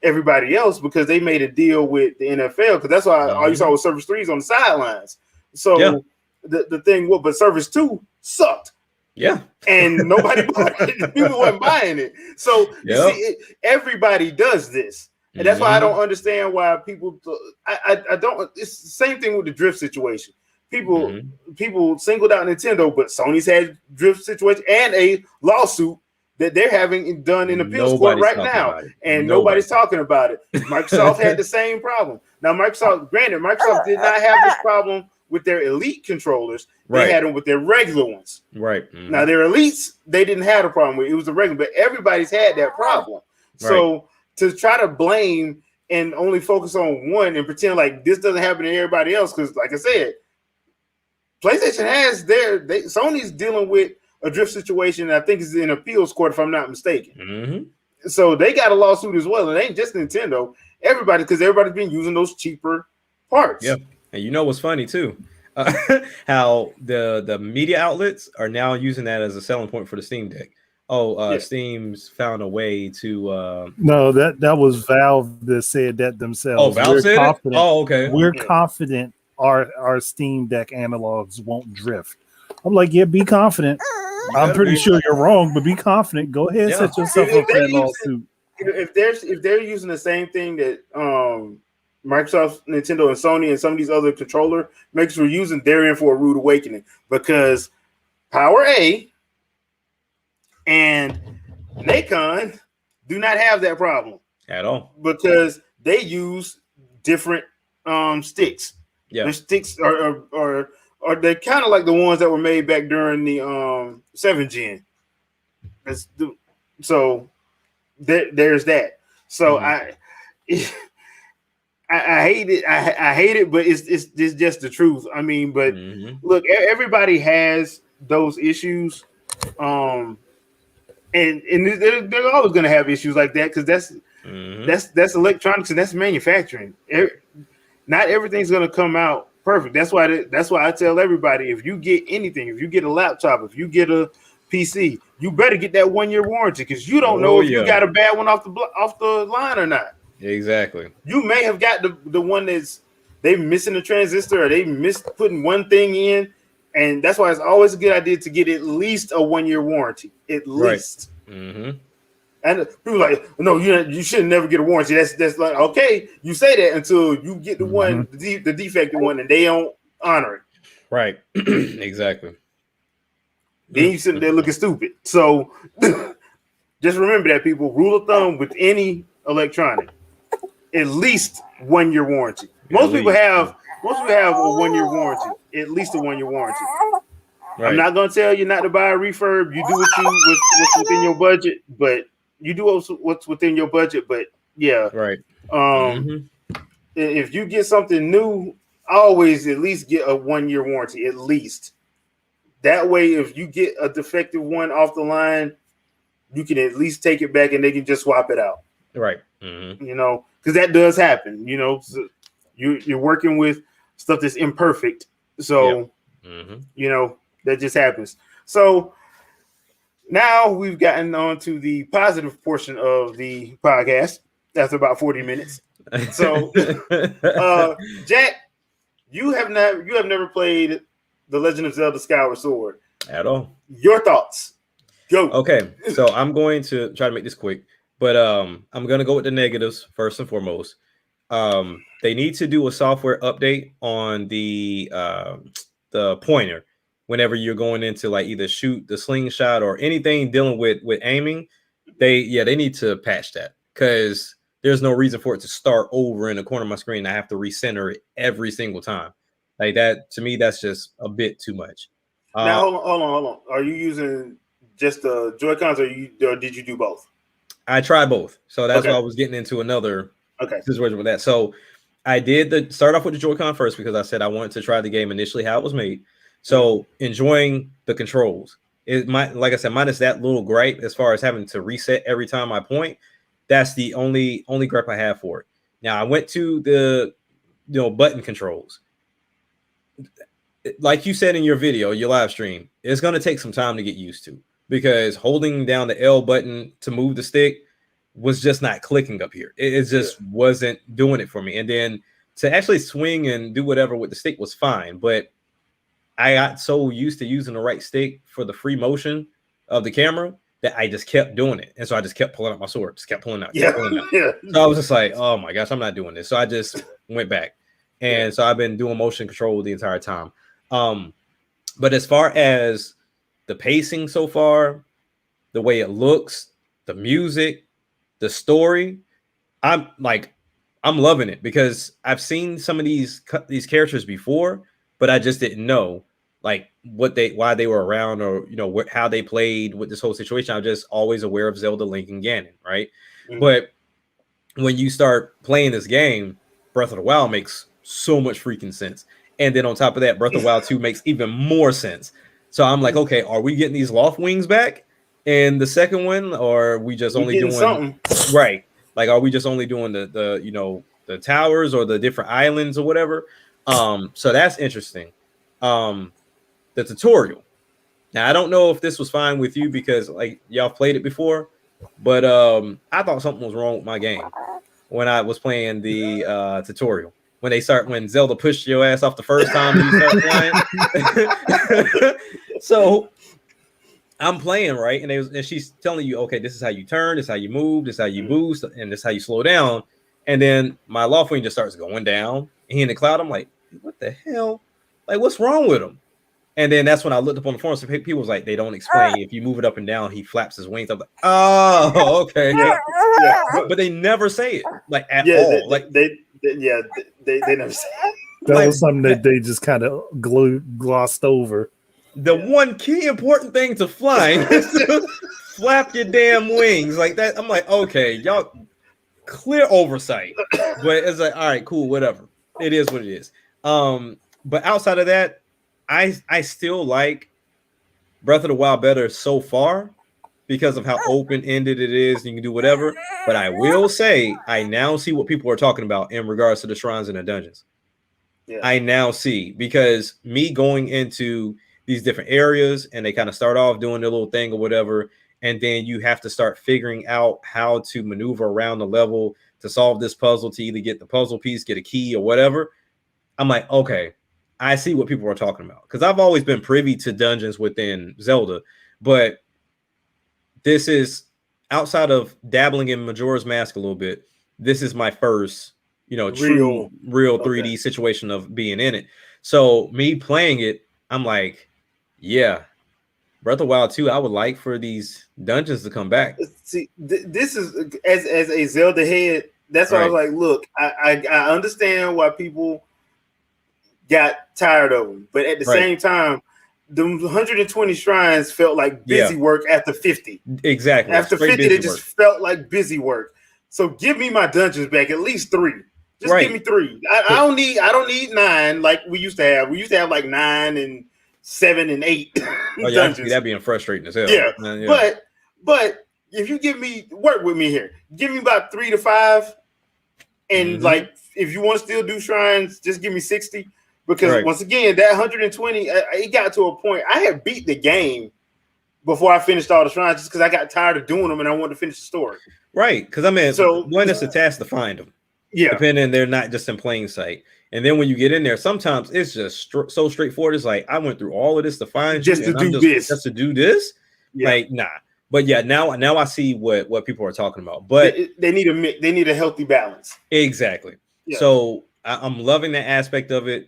A: everybody else, because they made a deal with the NFL. Because that's why all you saw was Surface 3s on the sidelines. So the thing, but Surface 2 sucked.
B: Yeah,
A: and nobody bought it. People weren't buying it. So you see, everybody does this, and that's why I don't understand why people. I don't. It's the same thing with the drift situation. People singled out Nintendo, but Sony's had drift situation and a lawsuit that they're having done in appeals court right now, and nobody's talking about it. Microsoft had the same problem. Now, Microsoft did not have this problem with their elite controllers. They had them with their regular ones.
B: Right.
A: Now, their elites, they didn't have a problem with it. It was the regular, but everybody's had that problem. So to try to blame and only focus on one and pretend like this doesn't happen to everybody else, because like I said, PlayStation has Sony's dealing with a drift situation, and I think it's in appeals court, if I'm not mistaken. So they got a lawsuit as well. It ain't just Nintendo. Everybody, because everybody's been using those cheaper parts.
B: Yeah. And you know what's funny too? How the media outlets are now using that as a selling point for the Steam Deck. Steam's found a way to
C: no, that was Valve that said that themselves.
B: Oh, Valve said it? Oh, okay.
C: We're confident our Steam Deck analogs won't drift. I'm like, yeah, be confident. I'm pretty sure you're wrong, but be confident. Go ahead, set yourself up for that lawsuit.
A: If they're using the same thing that Microsoft, Nintendo, and Sony, and some of these other controller makers were using, they're in for a rude awakening, because Power A and Nacon do not have that problem
B: at all, because
A: they use different sticks. Yeah, the sticks are they kind of like the ones that were made back during the 7th gen. So there's that. So I hate it. I hate it, but it's just the truth. I mean, but look, everybody has those issues, and they're always going to have issues like that, because that's electronics and that's manufacturing. Not everything's going to come out perfect. That's why I tell everybody, if you get anything, if you get a laptop, if you get a PC, you better get that 1-year warranty, because you don't know if you got a bad one off the line or not.
B: Exactly.
A: You may have got the one that's they missing a transistor, or they missed putting one thing in, and that's why it's always a good idea to get at least a 1-year warranty, at least. And people are like, no, you should never get a warranty. That's like, okay, you say that until you get the one, the defective one, and they don't honor it.
B: Right. Exactly.
A: Then you sitting there looking stupid. So Just remember that, people. Rule of thumb with any electronic, at least 1 year warranty. Most people have a 1 year warranty, at least a 1 year warranty. Right. I'm not gonna tell you not to buy a refurb. You do what's within your budget, but you do what's within your budget. But yeah,
B: right.
A: If you get something new, always at least get a 1 year warranty, at least. That way, if you get a defective one off the line, you can at least take it back and they can just swap it out.
B: Right.
A: You know, because that does happen. You know, so you're working with stuff that's imperfect. So, you know, that just happens. So now we've gotten on to the positive portion of the podcast after about 40 minutes. So, Jack, you have never played The Legend of Zelda Skyward Sword
B: at all.
A: Your thoughts? Go.
B: Okay, so I'm going to try to make this quick, but I'm going to go with the negatives first and foremost. They need to do a software update on the pointer whenever you're going into like either shoot the slingshot or anything dealing with aiming. They need to patch that, because there's no reason for it to start over in the corner of my screen. I have to recenter it every single time. Like that, to me, that's just a bit too much.
A: Now, hold on. Are you using just the Joy-Cons, or did you do both?
B: I tried both. So that's why I was getting into another situation with that. So I did start off with the Joy-Con first, because I said I wanted to try the game initially how it was made. So enjoying the controls. Like I said, minus that little gripe as far as having to reset every time I point. That's the only gripe I have for it. Now I went to the button controls. Like you said in your video, your live stream, it's going to take some time to get used to, because holding down the L button to move the stick was just not clicking up here. It just wasn't doing it for me. And then to actually swing and do whatever with the stick was fine, but I got so used to using the right stick for the free motion of the camera that I just kept doing it. And so I just kept pulling out my sword, just kept pulling out. So I was just like, oh my gosh, I'm not doing this. So I just went back. And so I've been doing motion control the entire time. But as far as the pacing so far, the way it looks, the music, the story, I'm loving it, because I've seen some of these characters before, but I just didn't know like why they were around, or how they played with this whole situation. I'm just always aware of Zelda, Link, and Ganon, right? But when you start playing this game, Breath of the Wild makes so much freaking sense. And then on top of that, Breath of the Wild 2 makes even more sense. So I'm like, okay, are we getting these loft wings back in the second one, or are we just only doing something? Right? Like, are we just only doing the towers or the different islands or whatever? So that's interesting. The tutorial. Now I don't know if this was fine with you, because like y'all played it before, but I thought something was wrong with my game when I was playing the tutorial. When Zelda pushed your ass off the first time you start playing. So I'm playing, right? And she's telling you, okay, this is how you turn, this is how you move, this is how you boost, and this is how you slow down. And then my loft wing just starts going down. And in the cloud, I'm like, what the hell? Like, what's wrong with him? And then that's when I looked up on the forums, and people was like, they don't explain. If you move it up and down, he flaps his wings. I'm like, oh, okay. But they never say it, like, at all.
A: They never say it.
C: That was something that they just kind of glossed over.
B: The one key important thing to flying is to flap your damn wings like that. I'm like, okay, y'all, clear oversight. But it's like, all right, cool, whatever. It is what it is. But outside of that, I still like Breath of the Wild better so far, because of how open-ended it is. You can do whatever. But I will say, I now see what people are talking about in regards to the shrines and the dungeons. Yeah. I now see, because me going into these different areas, and they kind of start off doing their little thing or whatever, and then you have to start figuring out how to maneuver around the level to solve this puzzle, to either get the puzzle piece, get a key, or whatever. I'm like, okay, I see what people are talking about, because I've always been privy to dungeons within Zelda, but this is, outside of dabbling in Majora's Mask a little bit, this is my first, true, real 3D situation of being in it. So me playing it, I'm like, yeah, Breath of the Wild 2, I would like for these dungeons to come back.
A: See, this is as a Zelda head. That's why I was like, look, I understand why people got tired of them, but at the same time, the 120 shrines felt like busy work after 50.
B: Exactly.
A: After 50, they just felt like busy work. So give me my dungeons back, at least 3. Just give me 3. I don't need 9 like we used to have. We used to have like 9 and 7 and 8 dungeons.
B: That being frustrating as hell.
A: Yeah. But if you work with me here, give me about 3 to 5, and like if you want to still do shrines, just give me 60. Because once again, that 120, it got to a point. I had beat the game before I finished all the shrines, just because I got tired of doing them and I wanted to finish the story.
B: Right, because I mean, one is a task to find them. Yeah, depending, they're not just in plain sight. And then when you get in there, sometimes it's just so straightforward. It's like, I went through all of this to find
A: just
B: you,
A: to do this,
B: just to do this. Yeah. Like, nah. But yeah, now I see what people are talking about. But
A: they need a healthy balance.
B: Exactly. Yeah. So I'm loving that aspect of it.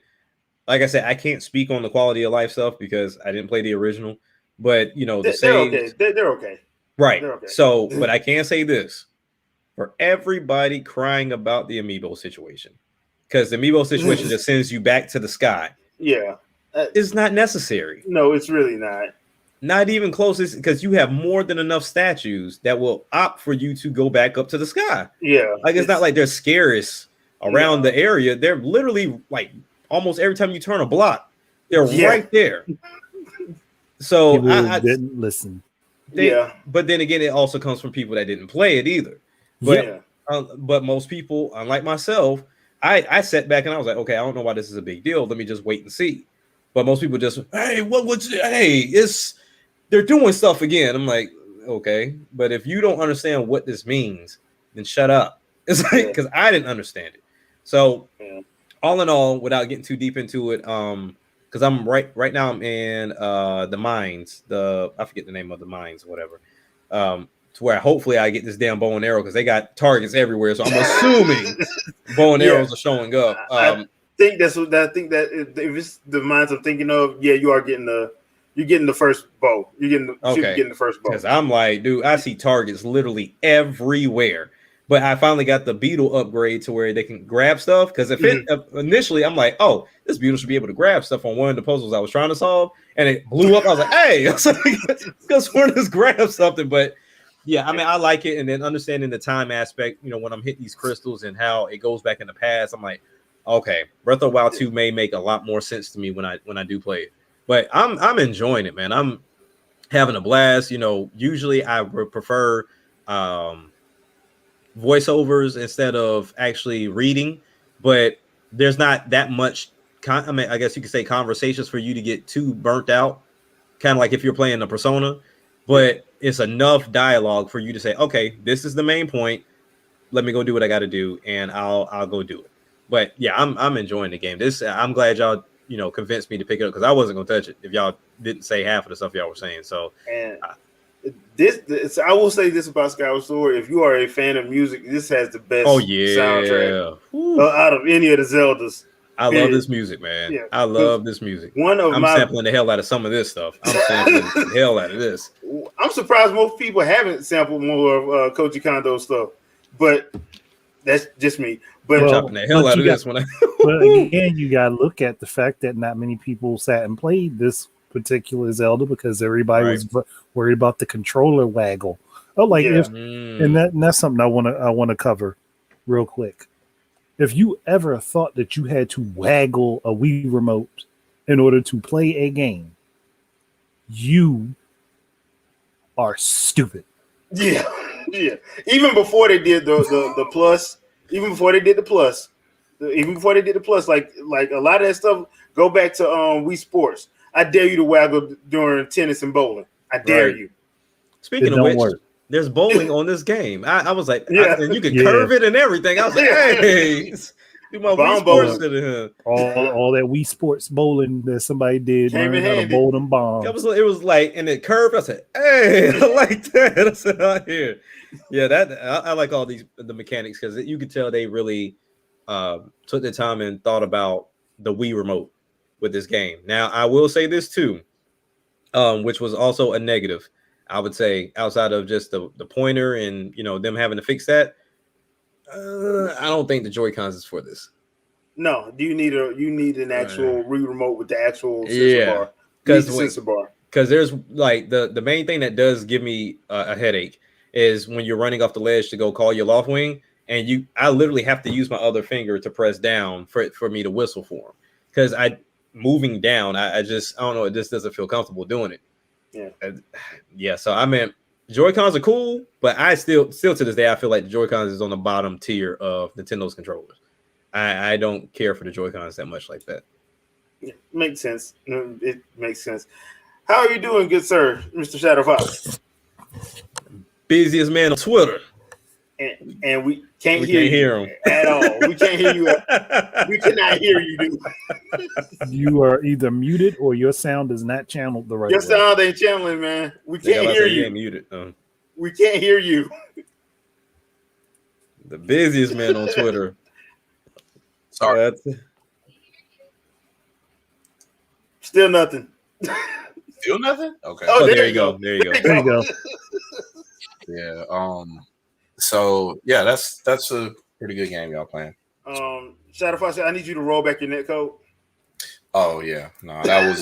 B: Like I said, I can't speak on the quality of life stuff because I didn't play the original. But you know,
A: they're okay. They're okay.
B: Right. They're okay. So, but I can say this for everybody crying about the amiibo situation, because the amiibo situation just sends you back to the sky.
A: Yeah.
B: It's not necessary.
A: No, it's really not.
B: Not even close, because you have more than enough statues that will opt for you to go back up to the sky.
A: Yeah.
B: Like, it's not like they're scarce around the area. They're literally like almost every time you turn a block, they're right there. So
C: I didn't listen.
B: But then again, it also comes from people that didn't play it either. But but most people, unlike myself, I sat back and I was like, okay, I don't know why this is a big deal. Let me just wait and see. But most people just, they're doing stuff again. I'm like, okay, but if you don't understand what this means, then shut up. It's like, because I didn't understand it. So all in all, without getting too deep into it, because I'm right now I'm in the mines, I forget the name of the mines, whatever. To where hopefully I get this damn bow and arrow, because they got targets everywhere. So I'm assuming bow and arrows are showing up.
A: I think that if it's the mines I'm thinking of, you're getting the first bow. You're getting the first bow.
B: Because I'm like, dude, I see targets literally everywhere. But I finally got the beetle upgrade to where they can grab stuff. Because initially I'm like, oh, this beetle should be able to grab stuff on one of the puzzles I was trying to solve, and it blew up. I was like, hey, let's just grab something. But yeah, I mean, I like it. And then understanding the time aspect, you know, when I'm hitting these crystals and how it goes back in the past, I'm like, okay, Breath of the Wild 2 may make a lot more sense to me when I do play it. But I'm enjoying it, man. I'm having a blast. You know, usually I would prefer voiceovers instead of actually reading, but there's not that much. I mean, I guess you could say conversations for you to get too burnt out, kind of like if you're playing a Persona. But it's enough dialogue for you to say, okay, this is the main point. Let me go do what I got to do, and I'll go do it. But yeah, I'm enjoying the game. I'm glad y'all convinced me to pick it up, because I wasn't gonna touch it if y'all didn't say half of the stuff y'all were saying. So
A: I will say this about Skyward Sword: if you are a fan of music, this has the best soundtrack out of any of the Zeldas.
B: I love this music, man. Yeah, I love this music. I'm sampling the hell out of some of this stuff. I'm sampling the hell out of this.
A: I'm surprised most people haven't sampled more of Koji Kondo's stuff, but that's just me. But
B: I'm chopping the hell out of this one.
C: But again, you got to look at the fact that not many people sat and played this particular Zelda because everybody was worried about the controller waggle. And that's something I want to cover real quick. If you ever thought that you had to waggle a Wii remote in order to play a game, you are stupid.
A: Yeah. Even before they did the plus, even before they did the plus, like a lot of that stuff, go back to Wii Sports. I dare you to waggle during tennis and bowling. I dare you.
B: Speaking of which, there's bowling on this game. I was like, and you can curve it and everything. I was like, hey, do my Wii Sports
C: all that Wii Sports bowling that somebody did, learn how to bowl them bombs.
B: It was like, and it curved. I said, hey, I like that. I said, out here. Yeah, I like all the mechanics, because you could tell they really took the time and thought about the Wii remote with this game. Now, I will say this too. which was also a negative. I would say outside of just the pointer and them having to fix that. I don't think the Joy-Cons is for this.
A: No, do you need an actual remote with the actual sensor bar?
B: Because there's like the main thing that does give me a headache is when you're running off the ledge to go call your loft wing, and I literally have to use my other finger to press down for me to whistle for him, because moving down, I don't know, it just doesn't feel comfortable doing it. Yeah. So I mean, Joy-Cons are cool, but I still to this day I feel like the Joy-Cons is on the bottom tier of Nintendo's controllers. I don't care for the Joy-Cons that much like that.
A: Yeah, makes sense. It makes sense. How are you doing, good sir, Mr. Shadow Fox?
B: Busiest man on Twitter.
A: And we can't hear him at all. We can't hear you. We cannot hear you, dude.
C: You are either muted or your sound is not channeled the right way.
A: Your sound ain't channeling, man. We can't hear you.
B: Ain't muted.
A: We can't hear you.
B: The busiest man on Twitter.
D: Sorry.
A: Still nothing.
D: Still nothing? Okay.
B: Oh, there you go. There you go.
C: There you go.
D: Yeah. So yeah, that's a pretty good game y'all playing.
A: Shadow Fox, I need you to roll back your netcode.
D: Oh yeah, no, that was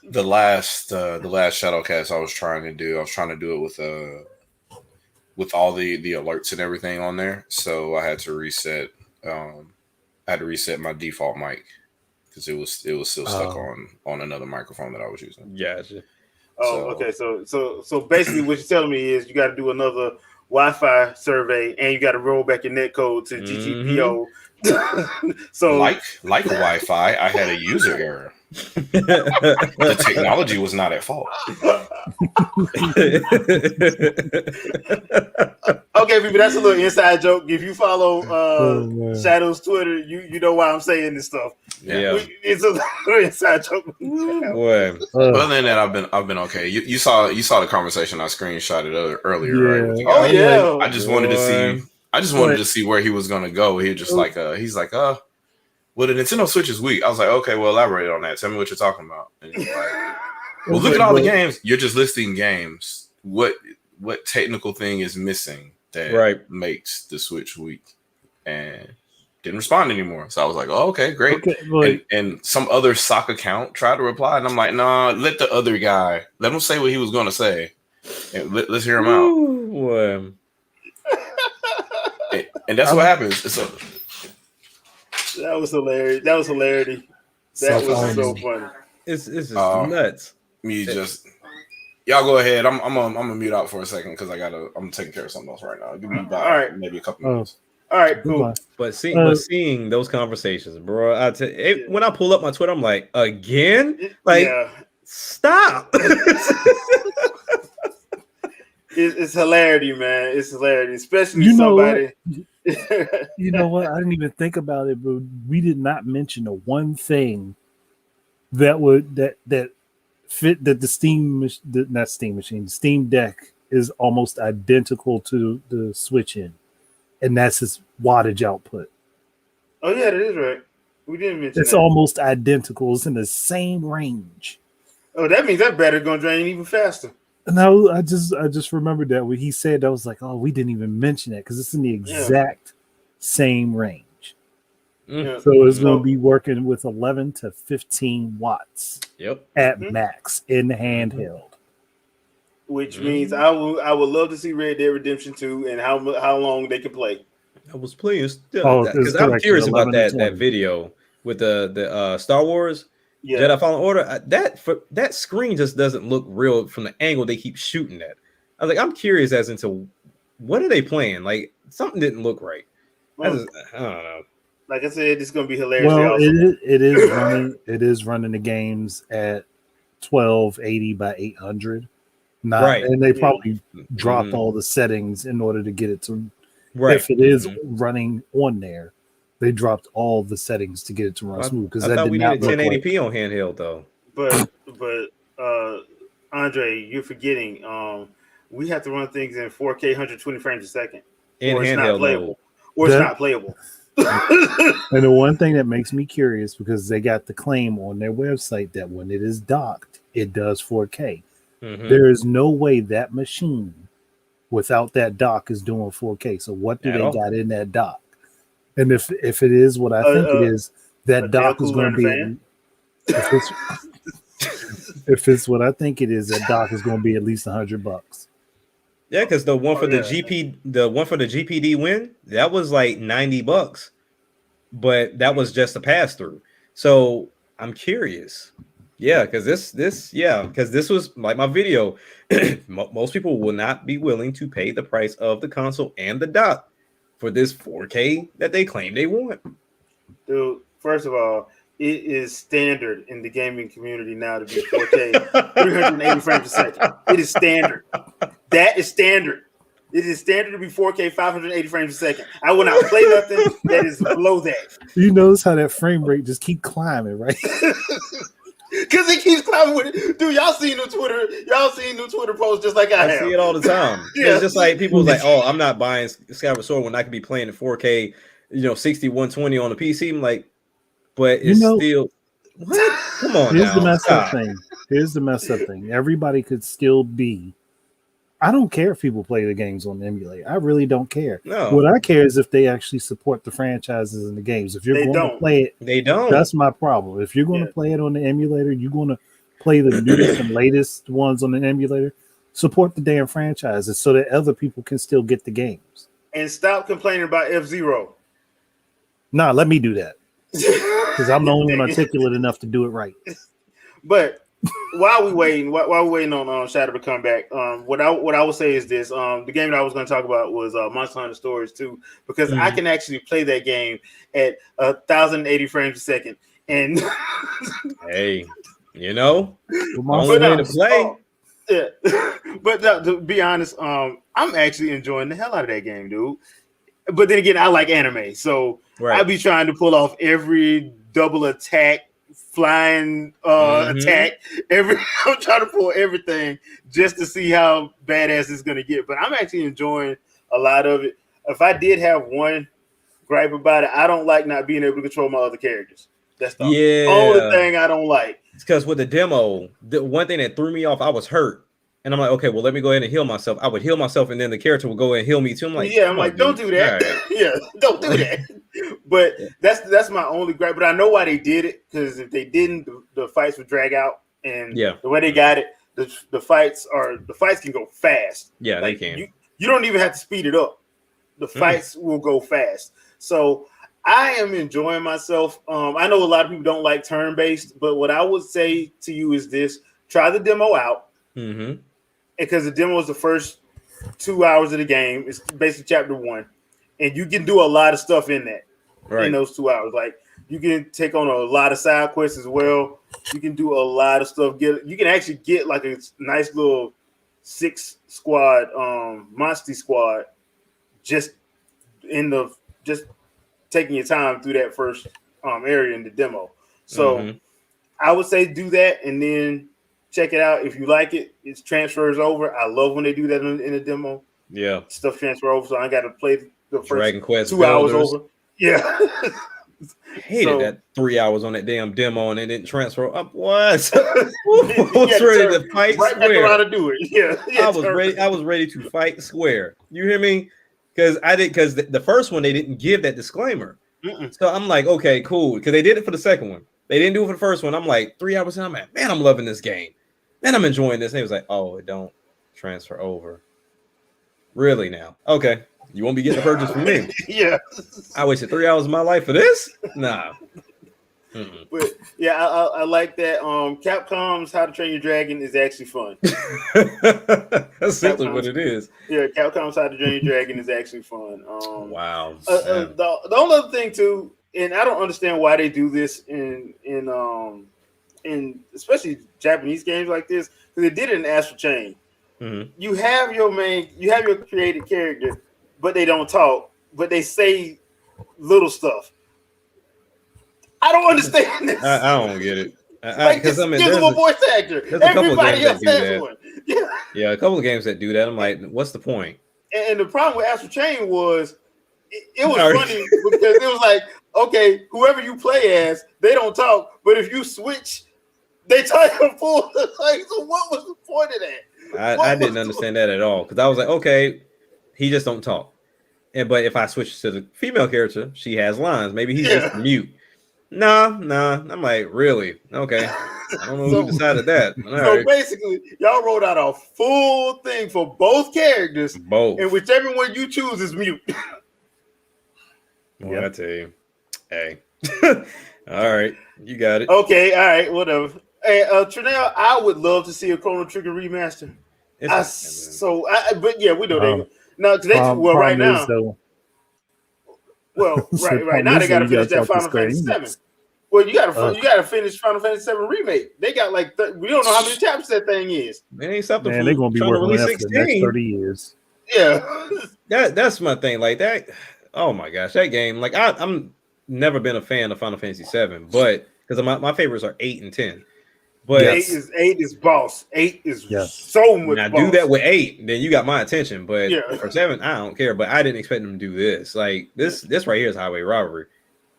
D: the last Shadowcast I was trying to do. I was trying to do it with all the alerts and everything on there. So I had to reset. I had to reset my default mic because it was still stuck on another microphone that I was using.
B: Gotcha.
A: Okay. So basically, what you're telling me is you got to do another Wi-Fi survey, and you got to roll back your netcode to GGPO. So,
D: like Wi-Fi, I had a user error. The technology was not at fault.
A: Okay, people, that's a little inside joke. If you follow Shadow's Twitter, you know why I'm saying this stuff.
D: Yeah.
A: It's a little inside joke.
D: Other than that, I've been okay. You saw the conversation I screenshotted earlier, right?
A: Oh yeah.
D: I just wanted to see where he was gonna go. He just he's like, well, the Nintendo Switch is weak. I was like, okay, well, elaborate on that. Tell me what you're talking about. And he's like, well, look at all the games. You're just listing games. What technical thing is missing that makes the Switch weak? And didn't respond anymore. So I was like, oh, okay, great. Okay, and some other sock account tried to reply, and I'm like, nah, let the other guy, let him say what he was going to say. And let's hear him out. And that's what happens.
A: That was hilarious. That was hilarity. That was so funny.
B: It's just nuts.
D: Y'all go ahead. I'm gonna mute out for a second because I'm taking care of something else right now. Give me about maybe a couple minutes.
A: All right, cool.
B: But seeing those conversations, bro, when I pull up my Twitter, I'm like, again, like, stop.
A: It's hilarity, man. It's hilarity, especially somebody.
C: You know what? I didn't even think about it, but we did not mention the one thing that fit that the Steam Deck is almost identical to the Switch in, and that's its wattage output.
A: Oh yeah, that is right. We didn't mention
C: it's almost identical. It's in the same range.
A: Oh, that means that battery gonna drain even faster.
C: No, I just remembered that when he said that, I was like, oh, we didn't even mention it because it's in the exact same range.
A: Yeah.
C: So it's going to be working with 11 to 15 watts.
B: Yep.
C: At max in the handheld.
A: Which means I would love to see Red Dead Redemption 2 and how long they can play.
B: I was playing still because I'm curious about that video with the Star Wars. Yeah. Jedi Fallen Order, that screen just doesn't look real from the angle they keep shooting at. I was like, I'm curious as into what are they playing? Like something didn't look right. I don't know.
A: Like I said, it's gonna be hilarious.
C: Well, it is running the games at 1280 by 800. And they probably dropped all the settings in order to get it to. Right. If it is running on there. They dropped all the settings to get it to run smooth because
B: I thought we needed 1080p on handheld though.
A: But Andre, you're forgetting. We have to run things in 4K, 120 frames a second, or it's not playable. It's not playable.
C: And the one thing that makes me curious because they got the claim on their website that when it is docked, it does 4K.
B: Mhm.
C: There is no way that machine without that dock is doing 4K. So what do
B: At
C: they
B: all.
C: got in that dock? And if it is what I think it is,
A: a
C: that
A: tail
C: dock is
A: cooler
C: going to
A: and
C: be if it's what I think it is, that dock is going to be at least $100.
B: Yeah, because the one for the
A: yeah.
B: the one for the GPD win, that was like $90, but that was just a pass through. So I'm curious. Yeah, because because this was like my video. Most people will not be willing to pay the price of the console and the dock for this 4K that they claim they want.
A: Dude, first of all, it is standard in the gaming community now to be 4K, 380 frames a second. It is standard. That is standard. It is standard to be 4K, 580 frames a second. I will not play nothing that is below that.
C: You notice how that frame rate just keep climbing, right?
A: Because it keeps climbing with it. Dude, y'all seen new Twitter posts just like I have.
B: See it all the time.
A: Yeah.
B: It's just like people was like, oh, I'm not buying Skyward Sword when I could be playing in 4K, 60, 120 on the PC. I'm like, but it's still what? Come on
C: Here's
B: now.
C: the messed up thing. Here's the messed up thing. Everybody could still be. I don't care if people play the games on the emulator. I really don't care.
B: No.
C: What I care is if they actually support the franchises and the games. If you're going to play it,
B: they don't.
C: That's my problem. If you're going to play it on the emulator, you're going to play the newest and latest ones on the emulator. Support the damn franchises so that other people can still get the games.
A: And stop complaining about F-Zero.
C: Nah, let me do that. Because I'm the only one articulate enough to do it right.
A: But while we're waiting on Shadow to come back, what I will say is this: the game that I was going to talk about was Monster Hunter Stories 2, because I can actually play that game at 1,080 frames a second. And
B: hey, only way to play.
A: Yeah, but to be honest, I'm actually enjoying the hell out of that game, dude. But then again, I like anime, so I be trying to pull off every double attack, flying attack. I'm trying to pull everything just to see how badass it's gonna get. But I'm actually enjoying a lot of it. If I did have one gripe about it, I don't like not being able to control my other characters. That's the only thing I don't like.
B: It's because with the demo, the one thing that threw me off, I was hurt. And I'm like, okay, well, let me go ahead and heal myself. I would heal myself, and then the character would go and heal me too. I'm like,
A: don't do that. Right. Yeah, don't do that. But that's my only gripe. But I know why they did it, because if they didn't, the fights would drag out. And the way they got it, the fights can go fast.
B: Yeah, like, they can.
A: You don't even have to speed it up. The fights will go fast. So I am enjoying myself. I know a lot of people don't like turn-based, but what I would say to you is this: try the demo out.
B: Mm-hmm.
A: Because the demo is the first 2 hours of the game. It's basically chapter 1. And you can do a lot of stuff in that, in those 2 hours. Like, you can take on a lot of side quests as well. You can do a lot of stuff. You can actually get like a nice little 6 squad, Monster Squad, just taking your time through that first area in the demo. So I would say do that, and then check it out. If you like it, it transfers over. I love when they do that in a demo.
B: Yeah.
A: Stuff transfer over, so I got to play the first
B: Dragon Quest
A: 2 hours over. Yeah.
B: I hated that 3 hours on that damn demo, and it didn't transfer up. What? I was ready to fight
A: right
B: square.
A: Back around to do it. Yeah.
B: I was ready. I was ready to fight square. You hear me? Because the first one they didn't give that disclaimer. So I'm like, okay, cool. Because they did it for the second one. They didn't do it for the first one. I'm like 3 hours in. I'm like, man, I'm loving this game. Man, I'm enjoying this. And he was like, oh, it don't transfer over. Really now? Okay. You won't be getting a purchase from me.
A: Yeah.
B: I wasted 3 hours of my life for this? Nah.
A: But yeah, I like that. Capcom's How to Train Your Dragon is actually fun.
B: That's simply what it is.
A: Yeah, Capcom's How to Train Your Dragon is actually fun.
B: Wow.
A: The only other thing too, and I don't understand why they do this in especially Japanese games like this, because they did it in Astral Chain. You have your created character, but they don't talk, but they say little stuff. I don't understand this.
B: I don't get it.
A: Because give them a voice actor.
B: There's a couple of games that do that.
A: One.
B: Yeah, a couple of games that do that. I'm like, what's the point?
A: And the problem with Astral Chain was it was funny because it was like, okay, whoever you play as, they don't talk, but if you switch They taught him full. Like, so what was the point of that?
B: I didn't understand that at all because I was like, okay, he just don't talk. But if I switch to the female character, she has lines. Maybe he's just mute. Nah. I'm like, really? Okay. I don't know who decided that.
A: So basically, y'all wrote out a full thing for both characters.
B: Both.
A: And whichever one you choose is mute.
B: Well, I tell you. Hey. All right. You got it.
A: Okay. All right. Whatever. Hey, Trinell, I would love to see a Chrono Trigger remaster. But yeah, we know they. No, right now. Right now they got to finish that Final Fantasy VII. Well, you got to finish Final Fantasy VII remake. They got like we don't know how many chapters that thing is.
B: It ain't something.
C: Man, they're gonna be working on that for the next 30 years.
A: Yeah,
B: that's my thing. Like that. Oh my gosh, that game. Like I'm never been a fan of Final Fantasy VII, but because my favorites are 8 and 10. But
A: 8 is boss. 8 is so much.
B: Now do that with 8, then you got my attention. But for 7, I don't care. But I didn't expect them to do this. Like this right here is highway robbery.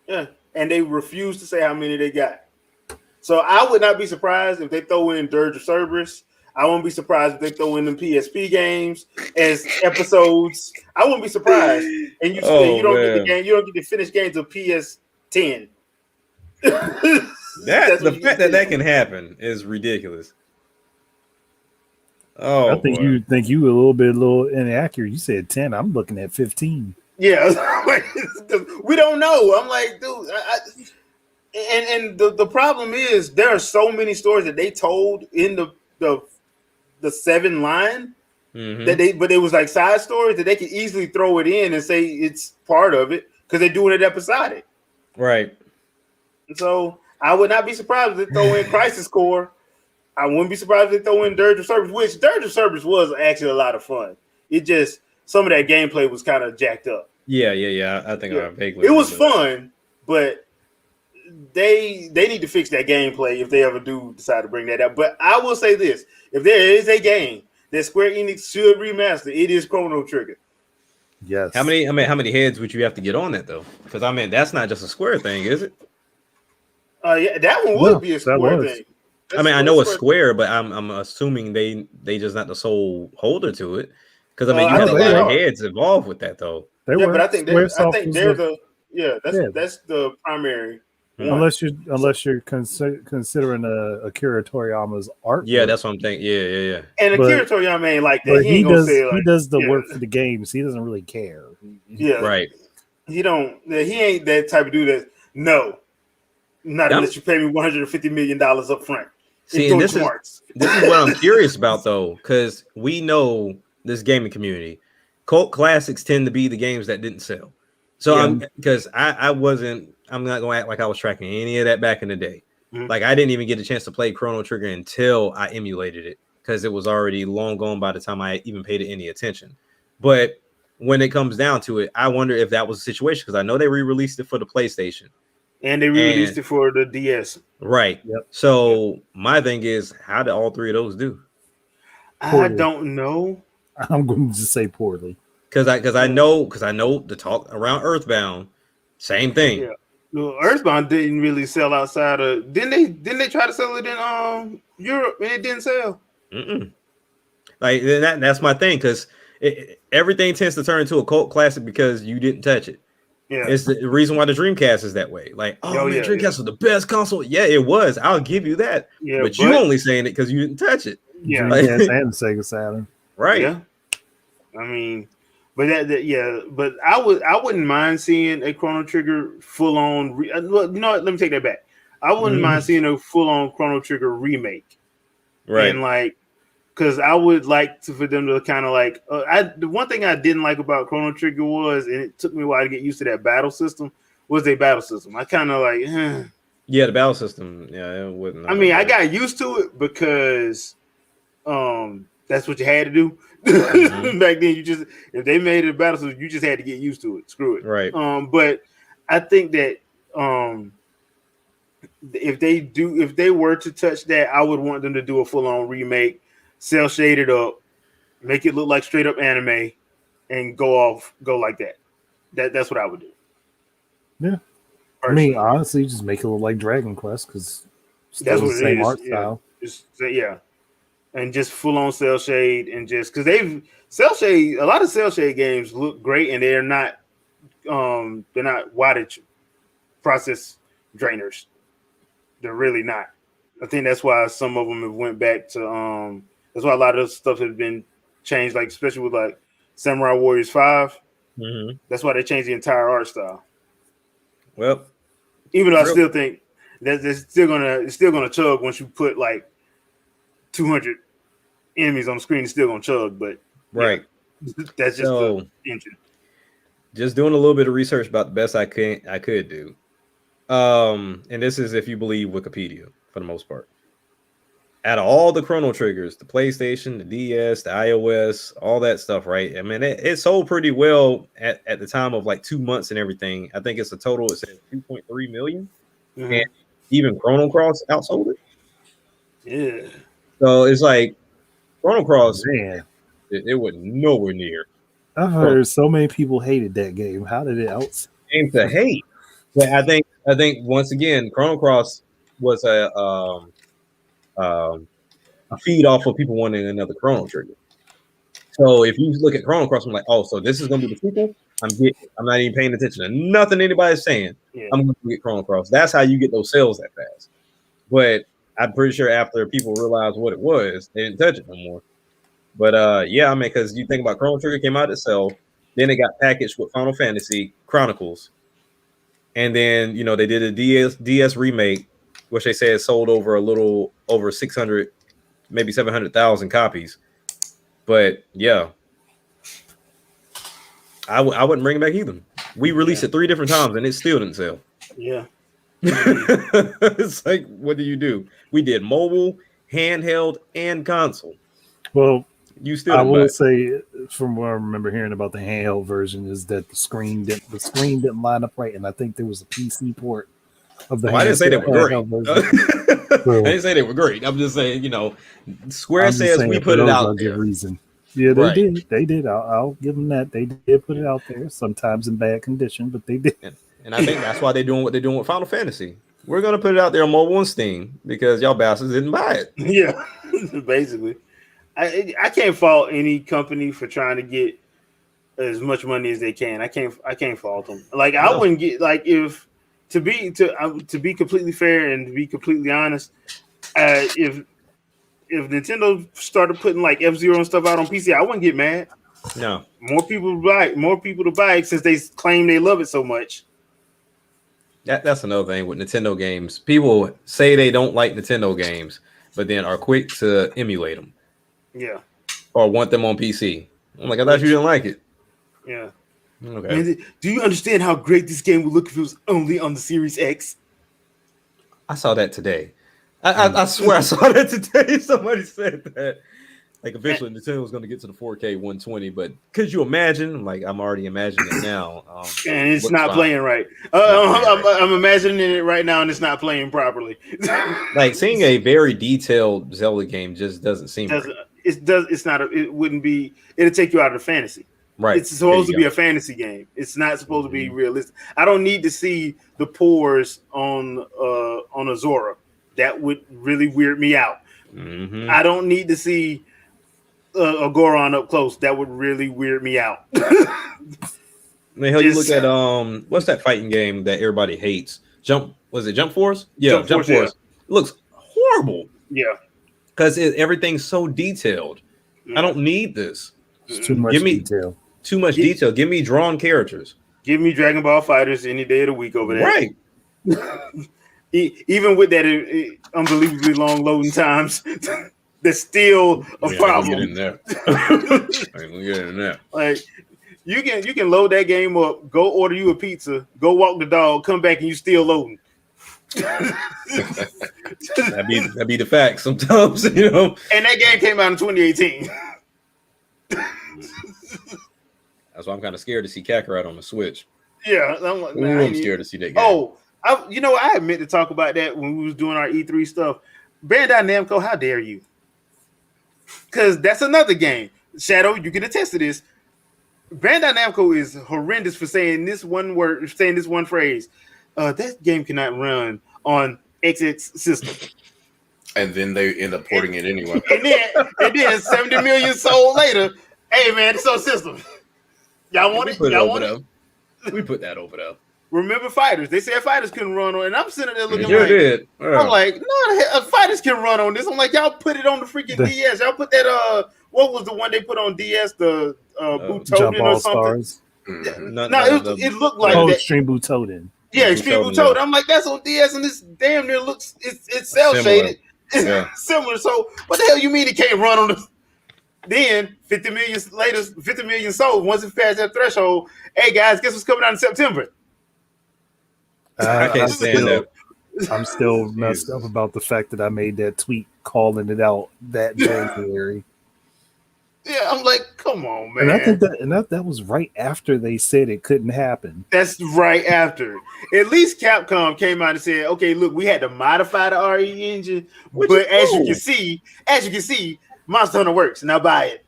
A: Yeah, and they refuse to say how many they got. So I would not be surprised if they throw in Dirge of Cerberus. I won't be surprised if they throw in them PSP games as episodes. I won't be surprised. And you don't get the game. You don't get the finished games of PS10.
B: The fact that can happen is ridiculous. Oh,
C: I think you think you were a little inaccurate. You said 10. I'm looking at 15.
A: Yeah, we don't know. I'm like, dude, and the problem is there are so many stories that they told in the 7 line but it was like side stories that they could easily throw it in and say it's part of it because they're doing it episodic.
B: Right.
A: And so I would not be surprised if they throw in Crisis Core. I wouldn't be surprised if they throw in Dirge of Cerberus, which Dirge of Cerberus was actually a lot of fun. It just some of that gameplay was kind of jacked up.
B: Yeah. I think I vaguely.
A: It was fun, but they need to fix that gameplay if they ever do decide to bring that up. But I will say this: if there is a game that Square Enix should remaster, it is Chrono Trigger.
C: Yes.
B: How many heads would you have to get on that though? Because that's not just a Square thing, is it?
A: Yeah, that one would be a Square thing.
B: I know it's Square, but I'm assuming they just not the sole holder to it. Because you had a lot of heads involved with that though.
A: But I think they're that's the primary.
C: Unless you're considering Akira Toriyama's art.
B: Yeah, that's what I'm thinking. Yeah.
A: And Akira Toriyama ain't like that.
C: He does the work for the games. He doesn't really care.
B: Right.
A: He ain't that type of dude that not unless you pay me $150 million up front.
B: See, and this is what I'm curious about though, because we know this gaming community, cult classics tend to be the games that didn't sell. So I'm not going to act like I was tracking any of that back in the day. Mm-hmm. Like I didn't even get a chance to play Chrono Trigger until I emulated it because it was already long gone by the time I even paid it any attention. But when it comes down to it, I wonder if that was a situation because I know they re-released it for the PlayStation.
A: And they re-released it for the DS.
B: Right. Yep. So my thing is, how did all three of those do?
A: Poorly. I don't know.
C: I'm going to just say poorly.
B: Because I know the talk around Earthbound, same thing.
A: Yeah. No, Earthbound didn't really sell outside of. Didn't they try to sell it in Europe and it didn't sell?
B: Mm-mm. Like that's my thing because everything tends to turn into a cult classic because you didn't touch it. Yeah, it's the reason why the Dreamcast is that way. Like, Dreamcast was the best console. Yeah, it was. I'll give you that. Yeah, but you only saying it because you didn't touch it.
C: Yeah, and Sega Saturn.
B: Right.
A: Yeah. I mean, but but I wouldn't mind seeing a Chrono Trigger full on. You know what? Let me take that back. I wouldn't mind seeing a full on Chrono Trigger remake. Right. And like, because I would like for them to kind of like the one thing I didn't like about Chrono Trigger was, and it took me a while to get used to that battle system, was their battle system. I kind of like,
B: yeah, the battle system. Yeah, it wouldn't.
A: I mean, I got used to it because that's what you had to do. Back then, if they made it a battle system, you just had to get used to it. Screw it.
B: Right.
A: But I think that if they were to touch that, I would want them to do a full on remake. Cell shaded up, make it look like straight up anime, and go like that. That's what I would do.
C: Yeah, personally. I mean, honestly, just make it look like Dragon Quest because Still
A: That's
C: the
A: what
C: same
A: it is.
C: art
A: Yeah.
C: style.
A: Yeah. And just full on cell shade and just because cell shade, a lot of cell shade games look great and they're not wattage process drainers. They're really not. I think that's why some of them have went back to that's why a lot of stuff has been changed, like especially with like Samurai Warriors 5.
B: Mm-hmm.
A: That's why they changed the entire art style.
B: Well,
A: Even though I still think that it's still gonna chug once you put like 200 enemies on the screen. It's still gonna chug, but
B: right.
A: yeah, that's just the engine.
B: Just doing a little bit of research about the best I could do. And this is if you believe Wikipedia for the most part. Out of all the Chrono Triggers, the PlayStation, the DS, the iOS, all that stuff, right? I mean, it sold pretty well at the time of like 2 months and everything. I think it's a total, it says 2.3 million.
A: Mm-hmm.
B: And even Chrono Cross outsold it.
A: Yeah.
B: So it's like Chrono Cross,
C: Man,
B: it was nowhere near.
C: I've heard so many people hated that game. How did it out?
B: Game to hate. But I think once again, Chrono Cross was a feed off of people wanting another Chrono Trigger. So if you look at Chrono Cross, I'm like, oh, so this is gonna be the sequel. I'm not even paying attention to nothing anybody's saying.
A: Yeah.
B: I'm gonna get Chrono Cross. That's how you get those sales that fast. But I'm pretty sure after people realized what it was, they didn't touch it no more. But yeah, I mean, because you think about Chrono Trigger came out itself, then it got packaged with Final Fantasy Chronicles, and then they did a DS remake, which they said sold over a little over 600, maybe 700,000 copies. But yeah, I wouldn't bring it back either. We released it 3 different times and it still didn't sell.
A: Yeah.
B: It's like, what do you do? We did mobile, handheld, and console.
C: Well,
B: you still.
C: I will say, from what I remember hearing about the handheld version, is that the screen didn't line up right, and I think there was a PC port of the.
B: I didn't say they were great. I didn't say they were great. I'm just saying, Square says we put it out there.
C: Reason. Yeah, they did. They did. I'll give them that. They did put it out there, sometimes in bad condition, but they did.
B: And I think that's why they're doing what they're doing with Final Fantasy. We're gonna put it out there on mobile and Steam because y'all bastards didn't buy it.
A: Yeah, basically. I can't fault any company for trying to get as much money as they can. I can't fault them. Like I wouldn't get like if to be completely fair and to be completely honest, if Nintendo started putting like F-Zero and stuff out on PC, I wouldn't get mad.
B: No,
A: more people to buy it since they claim they love it so much.
B: That's another thing with Nintendo games. People say they don't like Nintendo games, but then are quick to emulate them.
A: Yeah.
B: Or want them on PC. I'm like, I thought you didn't like it.
A: Yeah.
B: Okay.
A: Man, do you understand how great this game would look if it was only on the Series X?
B: I saw that today. I swear I saw that today. Somebody said that. Like, eventually Nintendo was going to get to the 4K 120, but could you imagine? Like, I'm already imagining it now.
A: And it's not playing right. I'm imagining it right now, and it's not playing properly.
B: Like, seeing a very detailed Zelda game just doesn't seem right.
A: It wouldn't be. It'll take you out of the fantasy.
B: Right.
A: It's supposed to be a fantasy game. It's not supposed to be realistic. I don't need to see the pores on Azora. That would really weird me out.
B: Mm-hmm.
A: I don't need to see a Goron up close. That would really weird me out.
B: The hell, you look at what's that fighting game that everybody hates? Jump Force? Yeah, Jump Force. Yeah. It looks horrible.
A: Yeah,
B: because everything's so detailed. Yeah. I don't need this.
C: It's too much detail.
B: Too much detail. Give me drawn characters.
A: Give me Dragon Ball Fighters any day of the week over there.
B: Right.
A: Even with that unbelievably long loading times. That's still a problem.
D: Get in there. Get in there.
A: Like you can load that game up, go order you a pizza, go walk the dog, come back and you still loading.
B: That'd be the fact sometimes, And
A: that game came out in 2018.
B: That's why I'm kind of scared to see Kakarot on the Switch.
A: Yeah,
B: I'm scared to see that game.
A: Oh, I admit to talk about that when we was doing our E3 stuff. Bandai Namco, how dare you? Because that's another game. Shadow, you can attest to this. Bandai Namco is horrendous for saying this one word, saying this one phrase. That game cannot run on XX system.
D: And then they end up porting it anyway.
A: And then 70 million sold later. Hey man, it's our system. Y'all want it? Y'all want it?
B: We put that over there.
A: Remember fighters? They said fighters couldn't run on, and I'm sitting there looking
B: Sure did. Yeah.
A: I'm like, no, fighters can run on this. I'm like, y'all put it on the freaking DS. Y'all put that. What was the one they put on DS? The Butoden or something? It looked like that.
C: Extreme Butoden.
A: Yeah, Extreme Butoden. I'm like, that's on DS, and this damn near looks it's cell shaded. It's similar. So what the hell you mean it can't run on the? Then 50 million later, 50 million sold. Once it passed that threshold, hey guys, guess what's coming out in September?
B: I can't stand that.
C: I'm still messed up about the fact that I made that tweet calling it out that January.
A: Yeah, I'm like, come on, man.
C: And I think that was right after they said it couldn't happen.
A: That's right after. At least Capcom came out and said, "Okay, look, we had to modify the RE engine, but as you can see, Monster Hunter works. Now buy it."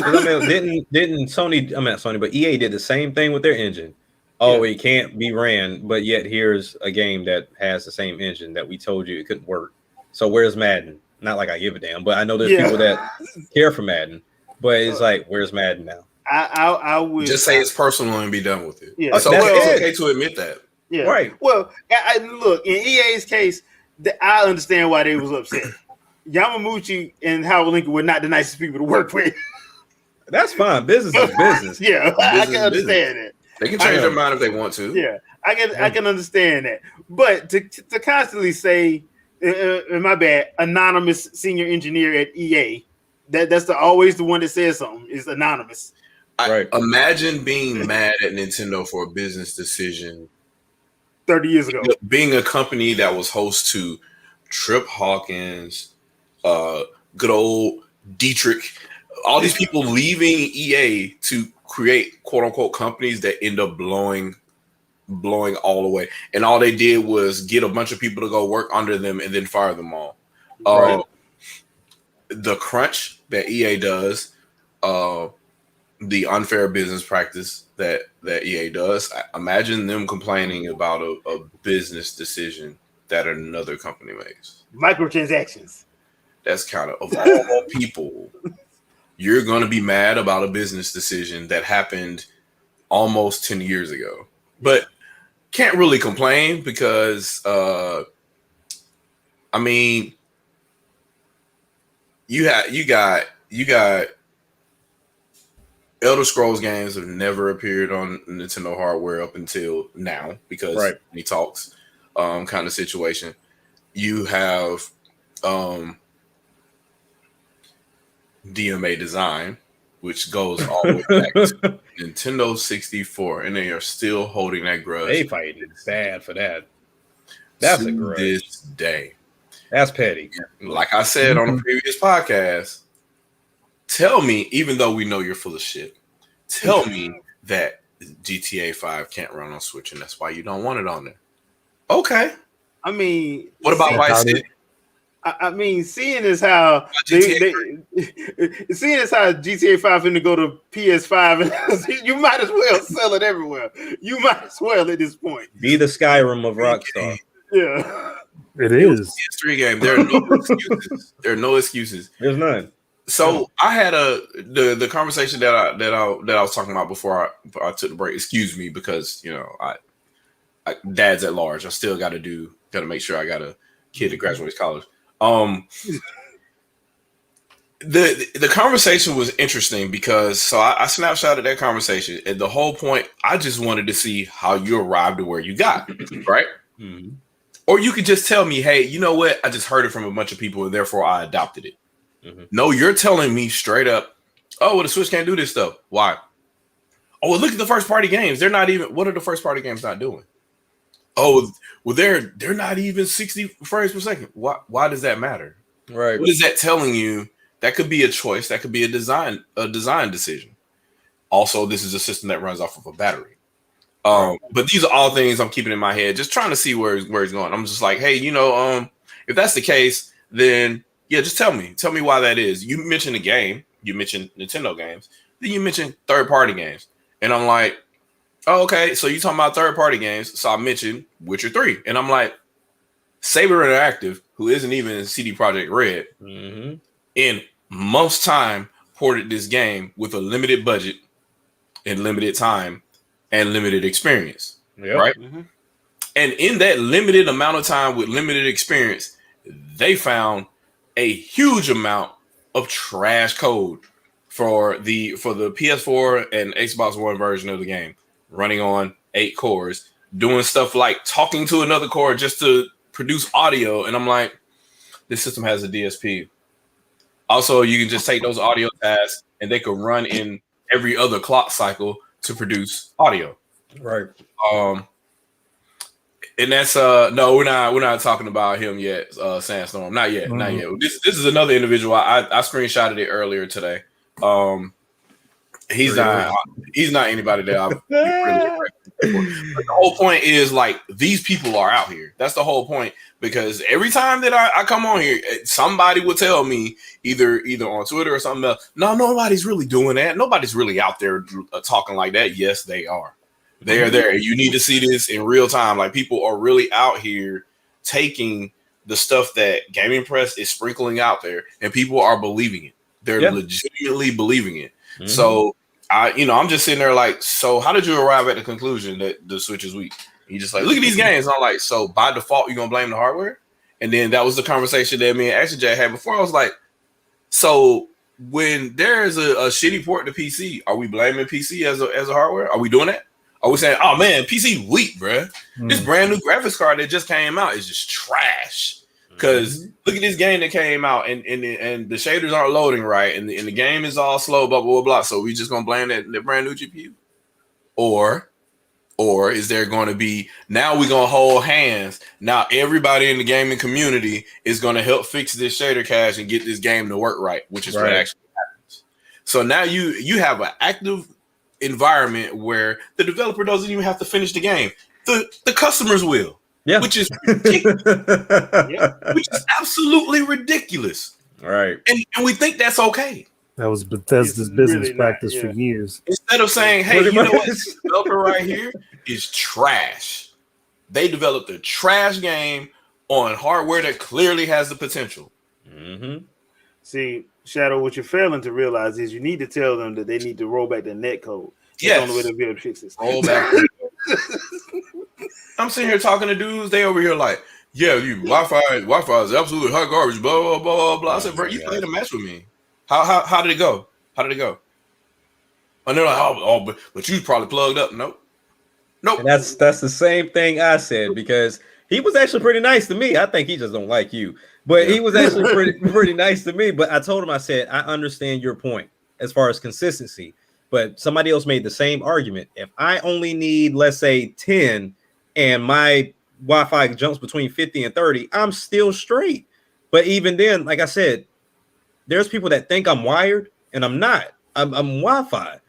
B: I mean, didn't Sony? I'm not Sony, but EA did the same thing with their engine. Oh, it can't be ran, but yet here's a game that has the same engine that we told you it couldn't work. So where's Madden? Not like I give a damn, but I know there's people that care for Madden. But it's like, where's Madden now?
A: I would
D: just say it's personal and be done with it.
A: Yeah,
D: so it's okay to admit that.
A: Yeah,
B: right.
A: Well, look, in EA's case, I understand why they was upset. Yamamuchi and Howard Lincoln were not the nicest people to work with.
B: That's fine. Business is business.
A: Yeah, I can understand it.
D: They can change their mind if they want to.
A: Yeah, I can understand that. But to constantly say, my bad, anonymous senior engineer at EA, that's always the one that says something is anonymous.
B: Right.
D: Imagine being mad at Nintendo for a business decision
A: 30 years ago.
D: Being a company that was host to Trip Hawkins, good old Dietrich, all these people leaving EA to create quote unquote companies that end up blowing all away. And all they did was get a bunch of people to go work under them and then fire them all. Right. The crunch that EA does, the unfair business practice that EA does, imagine them complaining about a business decision that another company makes.
A: Microtransactions.
D: That's kind of all people. You're going to be mad about a business decision that happened almost 10 years ago, but can't really complain because, I mean, you got Elder Scrolls games have never appeared on Nintendo hardware up until now because he talks kind of situation. You have DMA Design, which goes all the way back to Nintendo 64, and they are still holding that grudge.
B: They fighting bad for that. That's a grudge.
D: This day.
B: That's petty.
D: Like I said on a previous podcast, tell me, even though we know you're full of shit, tell me that GTA 5 can't run on Switch, and that's why you don't want it on there. Okay.
A: I mean,
D: what about Vice City?
A: I mean, seeing as how seeing as how GTA 5 finna go to PS5, you might as well sell it everywhere. You might as well at this point.
B: Be the Skyrim of Rockstar.
A: Yeah,
C: it is.
D: PS3 game. There are no excuses. There are no excuses.
B: There's none.
D: So I had the conversation that I was talking about before I took the break. Excuse me, because I dad's at large. I still got to make sure I got a kid that graduates college. The conversation was interesting because I snapshotted that conversation, and the whole point, I just wanted to see how you arrived to where you got, right? Mm-hmm. Or you could just tell me, hey, you know what? I just heard it from a bunch of people, and therefore I adopted it. Mm-hmm. No, you're telling me straight up, oh, well, the Switch can't do this stuff. Why? Oh, well, look at the first party games. They're not even. What are the first party games not doing? Oh, well, they're not even 60 frames per second. Why does that matter?
B: Right.
D: What is that telling you? That could be a choice. That could be a design decision. Also, this is a system that runs off of a battery. But these are all things I'm keeping in my head, just trying to see where it's going. I'm just like, hey, if that's the case, then yeah, just tell me why that is. You mentioned a game, you mentioned Nintendo games, then you mentioned third-party games, and I'm like, oh, okay, so you talking about third-party games? So I mentioned Witcher 3, and I'm like, Saber Interactive, who isn't even CD Projekt Red, in months' time ported this game with a limited budget and limited time and limited experience. Right? Mm-hmm. And in that limited amount of time with limited experience, they found a huge amount of trash code for the PS4 and Xbox One version of the game, running on 8 cores, doing stuff like talking to another core just to produce audio. And I'm like, this system has a DSP. Also, you can just take those audio tasks and they could run in every other clock cycle to produce audio.
B: Right.
D: And that's no, we're not talking about him yet, Sandstorm. Not yet, not yet. This is another individual. I screenshotted it earlier today. He's not anybody that I've really but the whole point is like these people are out here. That's the whole point, because every time that I come on here, somebody will tell me either on Twitter or something else, no, nobody's really doing that. Nobody's really out there talking like that. Yes, they are. They are there. You need to see this in real time. Like, people are really out here taking the stuff that Gaming Press is sprinkling out there, and people are believing it. They're legitimately believing it. So I'm just sitting there like, so how did you arrive at the conclusion that the Switch is weak? You just like, look at these games. And I'm like, so by default, you're gonna blame the hardware? And then that was the conversation that me and Action Jack had before. I was like, so when there's a shitty port to PC, are we blaming PC as a hardware? Are we doing that? Are we saying, oh man, PC weak, bro? This brand new graphics card that just came out is just trash. Because look at this game that came out and the shaders aren't loading right, and the game is all slow, blah, blah, blah, blah. So we just gonna blame that brand new GPU? Or is there going to be, now we're going to hold hands. Now everybody in the gaming community is going to help fix this shader cache and get this game to work right, which is what actually happens. So now you have an active environment where the developer doesn't even have to finish the game. The customers will. Yeah. Which is ridiculous. Which is absolutely ridiculous.
B: Right.
D: And we think that's okay.
C: That was Bethesda's business practice for years.
D: Instead of saying, hey, you know what, this developer right here is trash. They developed a trash game on hardware that clearly has the potential.
A: See, Shadow, what you're failing to realize is you need to tell them that they need to roll back the net code. That's the only way to be able to fix this.
D: Roll back. I'm sitting here talking to dudes. They over here like, yeah, Wi-Fi is absolutely hot garbage, blah, blah, blah, blah. I said, bro, you played a match with me. How did it go? How did it go? And they're like, but you probably plugged up. Nope.
B: And that's the same thing I said, because he was actually pretty nice to me. I think he just don't like you, but he was actually pretty nice to me. But I told him, I said, I understand your point as far as consistency, but somebody else made the same argument. If I only need, let's say 10 and my Wi-Fi jumps between 50 and 30, I'm still straight. But even then, like I said, there's people that think I'm wired and I'm not. I'm Wi-Fi.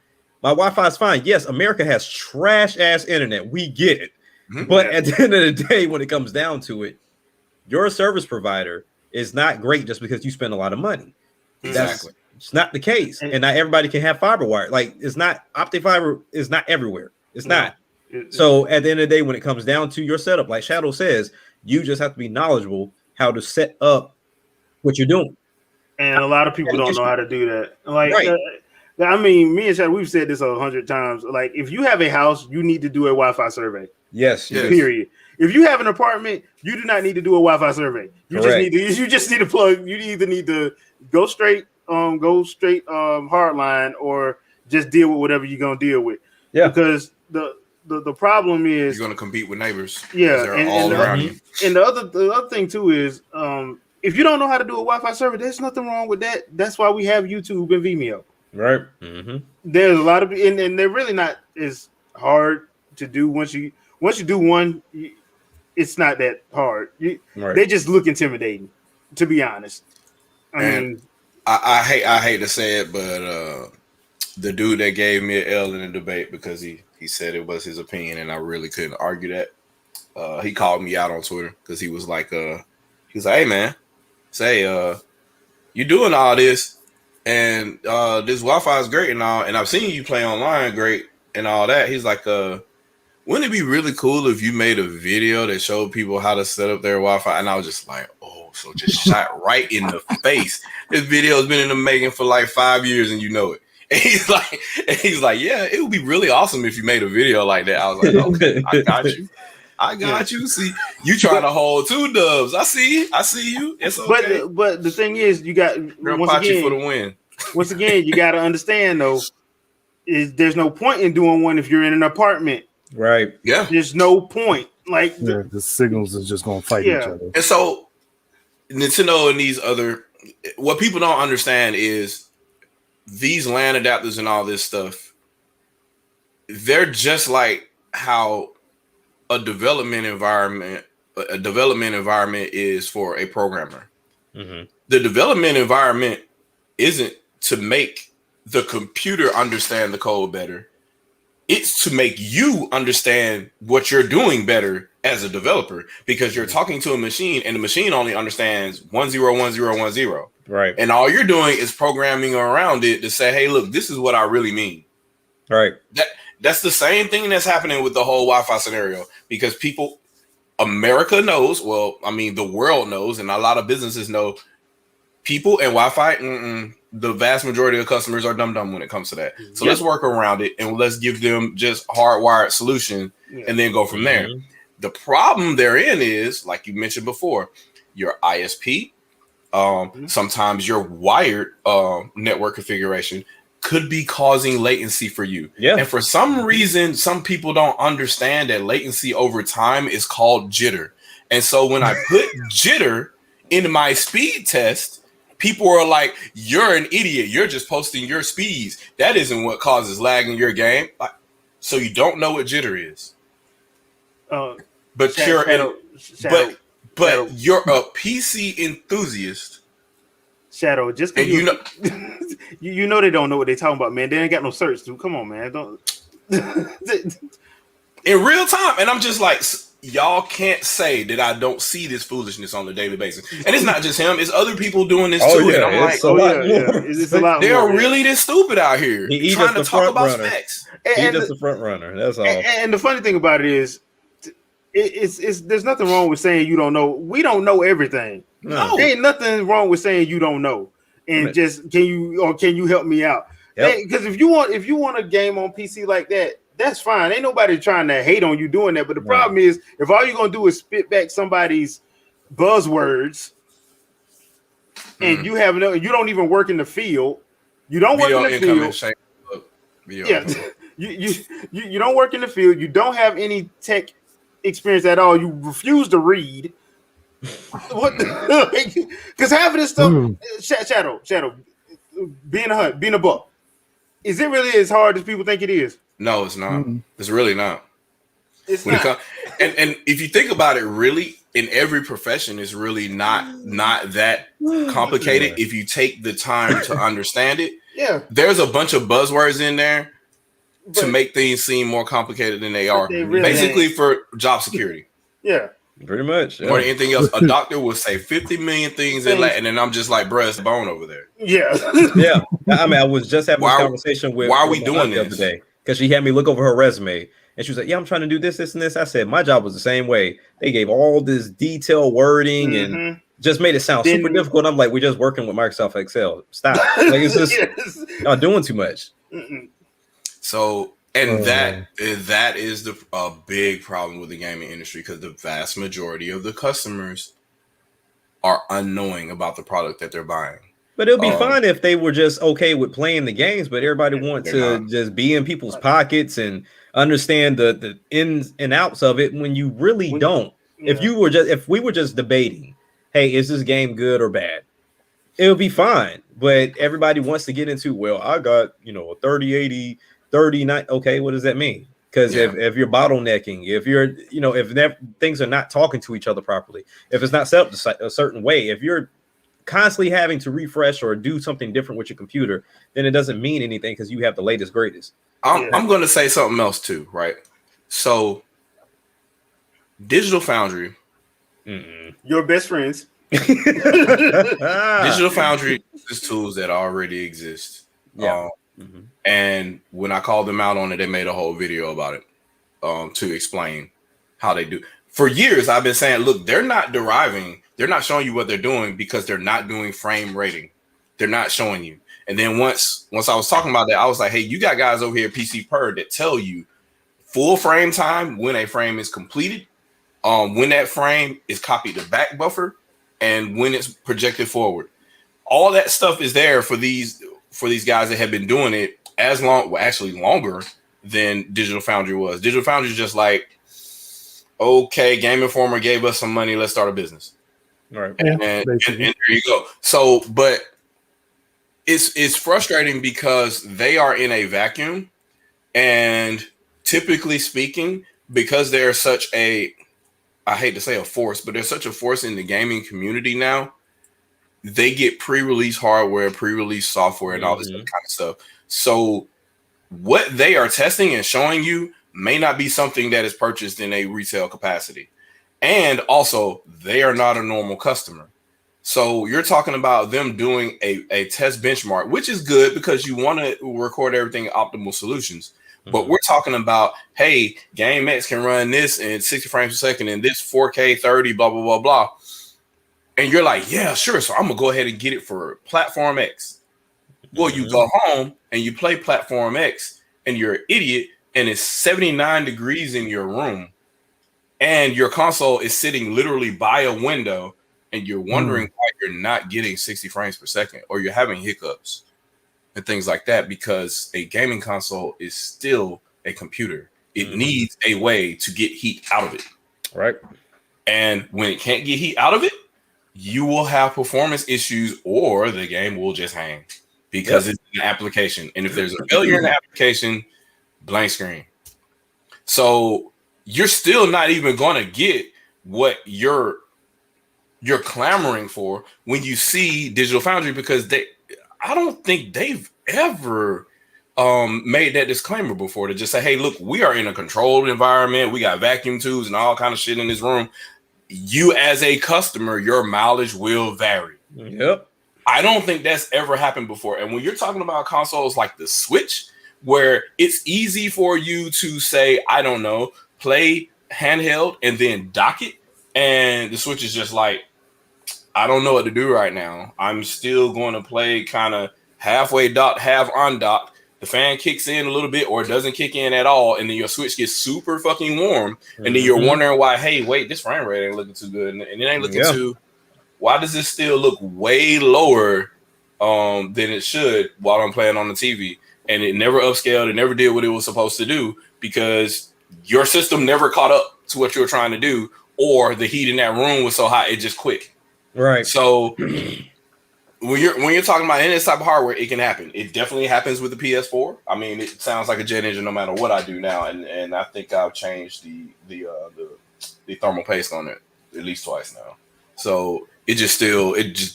B: My Wi-Fi is fine. Yes, America has trash ass internet. We get it. But at the end of the day, when it comes down to it, your service provider is not great just because you spend a lot of money.
D: Exactly.
B: It's not the case. And not everybody can have fiber wire. Like, it's not, optic fiber is not everywhere. It's not. So at the end of the day, when it comes down to your setup, like Shadow says, you just have to be knowledgeable how to set up what you're doing.
A: And a lot of people don't know how to do that. Like, I mean, me and Shadow, we've said this 100 times. Like, if you have a house, you need to do a Wi-Fi survey.
B: Yes.
A: Period. If you have an apartment, you do not need to do a Wi-Fi survey. You just need to plug. You either need to go straight hardline, or just deal with whatever you're gonna deal with. Yeah. Because the problem is
D: you're gonna compete with neighbors.
A: Yeah,
D: they're all around you.
A: And the other thing too is if you don't know how to do a Wi-Fi server, there's nothing wrong with that. That's why we have YouTube and Vimeo.
B: Right.
A: There's a lot of and they're really not as hard to do once you do one. It's not that hard. They just look intimidating, to be honest.
D: I hate to say it, but the dude that gave me an L in the debate because he said it was his opinion and I really couldn't argue that. He called me out on Twitter because he was like, hey man, you doing all this and this Wi-Fi is great and all, and I've seen you play online great and all that. He's like, Wouldn't it be really cool if you made a video that showed people how to set up their Wi-Fi? And I was just like, oh, so just shot right in the face. This video has been in the making for like 5 years, and you know it. And he's like, yeah, it would be really awesome if you made a video like that. I was like, okay, I got you. See, you trying to hold 2 dubs. I see you. It's okay.
A: But the thing is, you got
D: Pachi for the win.
A: Once again, you got to understand though, is there's no point in doing one if you're in an apartment.
B: Right.
D: Yeah.
A: There's no point. Like
C: the signals is just gonna fight each other.
D: And so Nintendo and these other, what people don't understand is these LAN adapters and all this stuff, they're just like how a development environment is for a programmer.
B: Mm-hmm.
D: The development environment isn't to make the computer understand the code better. It's to make you understand what you're doing better as a developer, because you're talking to a machine and the machine only understands 101010.
B: Right.
D: And all you're doing is programming around it to say, hey, look, this is what I really mean.
B: Right.
D: That's the same thing that's happening with the whole Wi-Fi scenario, because America knows, well, I mean, the world knows, and a lot of businesses know, people and Wi-Fi, the vast majority of customers are dumb when it comes to that. So let's work around it and let's give them just hardwired solution and then go from there. The problem therein is, like you mentioned before, your ISP, sometimes your wired network configuration could be causing latency for you.
B: Yeah.
D: And for some reason, some people don't understand that latency over time is called jitter. And so when I put jitter in my speed test, people are like, you're an idiot. You're just posting your speeds. That isn't what causes lag in your game. So you don't know what jitter is. But you're a PC enthusiast.
A: Shadow, just and you know, you know they don't know what they're talking about, man. They ain't got no search, dude. Come on, man. Don't
D: in real time. And I'm just like, y'all can't say that I don't see this foolishness on a daily basis. And it's not just him; it's other people doing this too.
B: Yeah,
D: and I'm like,
A: it's a lot.
D: They are really this stupid out here trying to talk about specs.
B: He's just the front runner. That's all.
A: And the funny thing about it is, it's there's nothing wrong with saying you don't know. We don't know everything.
D: No,
A: there ain't nothing wrong with saying you don't know. And just can you help me out? Because if you want a game on PC like that, that's fine. Ain't nobody trying to hate on you doing that. But the problem is, if all you're gonna do is spit back somebody's buzzwords, and you don't even work in the field, you don't work in the field. You don't work in the field. You don't have any tech experience at all. You refuse to read. What? Because half of this stuff, Shadow, being a buck, is it really as hard as people think it is?
D: No, it's not. It's really not. It's not. And if you think about it, really, in every profession, it's really not that complicated if you take the time to understand it.
A: Yeah.
D: There's a bunch of buzzwords in there to make things seem more complicated than they are.
A: Really
D: basically for job security.
A: Yeah.
B: Pretty much.
D: More than anything else, a doctor will say 50 million things in Latin, and I'm just like, bruh, it's the bone over there.
A: Yeah.
B: Yeah. I mean, I was just having a conversation with.
D: Why are we doing this
B: the other day? Because she had me look over her resume, and she was like, "Yeah, I'm trying to do this, and this." I said, "My job was the same way. They gave all this detailed wording and just made it sound super difficult." I'm like, "We're just working with Microsoft Excel. Stop! Like it's just y'all doing too much."
D: So. And that is a big problem with the gaming industry, because the vast majority of the customers are unknowing about the product that they're buying.
B: But it'll be fine if they were just okay with playing the games, but everybody wants to just be in people's pockets and understand the ins and outs of it when you really don't. Yeah. If we were just debating, hey, is this game good or bad? It'll be fine. But everybody wants to get into, well, I got, a 3080 39. Okay, what does that mean? Because if you're bottlenecking, if you're, if things are not talking to each other properly, if it's not set up a certain way, if you're constantly having to refresh or do something different with your computer, then it doesn't mean anything because you have the latest, greatest.
D: I'm going to say something else too, right? So, Digital Foundry,
A: your best friends.
D: Digital Foundry is tools that already exist.
B: Yeah.
D: And when I called them out on it, they made a whole video about it. to explain how they do. For years, I've been saying, look, they're not showing you what they're doing because they're not doing frame rating. They're not showing you. And then once I was talking about that, I was like, hey, you got guys over here at PC Per that tell you full frame time when a frame is completed, when that frame is copied to back buffer, and when it's projected forward. All that stuff is there for these guys that have been doing it as long, well, actually longer than Digital Foundry was. Digital Foundry is just like, okay, Game Informer gave us some money, let's start a business.
B: All right.
D: And there you go. So, but it's frustrating because they are in a vacuum, and typically speaking, because they're such a, I hate to say a force, but they're such a force in the gaming community now, they get pre-release hardware, pre-release software, and all this kind of stuff. So what they are testing and showing you may not be something that is purchased in a retail capacity. And also, they are not a normal customer. So you're talking about them doing a test benchmark, which is good because you want to record everything in optimal solutions. But we're talking about, hey, Game X can run this in 60 frames per second and this 4K 30, blah, blah, blah, blah. And you're like, yeah, sure. So I'm going to go ahead and get it for Platform X. Well, you go home and you play Platform X and you're an idiot and it's 79 degrees in your room and your console is sitting literally by a window and you're wondering why you're not getting 60 frames per second or you're having hiccups and things like that, because a gaming console is still a computer. It needs a way to get heat out of it.
B: Right.
D: And when it can't get heat out of it, you will have performance issues or the game will just hang because it's an application. And if there's a failure in the application, blank screen. So you're still not even going to get what you're clamoring for when you see Digital Foundry, because I don't think they've ever made that disclaimer before to just say, hey, look, we are in a controlled environment. We got vacuum tubes and all kind of shit in this room. You as a customer, your mileage will vary.
B: Yep.
D: I don't think that's ever happened before. And when you're talking about consoles like the Switch, where it's easy for you to say, I don't know, play handheld and then dock it. And the Switch is just like, I don't know what to do right now. I'm still going to play kind of halfway docked, half undocked. The fan kicks in a little bit or it doesn't kick in at all. And then your Switch gets super fucking warm. And then you're wondering why, hey, wait, this frame rate ain't looking too good. And it ain't looking too, why does this still look way lower than it should while I'm playing on the TV? And it never upscaled. It never did what it was supposed to do because your system never caught up to what you were trying to do, or the heat in that room was so hot it just quit.
B: Right.
D: So when you're talking about any type of hardware, it can happen. It definitely happens with the PS4. I mean, it sounds like a jet engine no matter what I do now, and I think I've changed the thermal paste on it at least twice now. So it just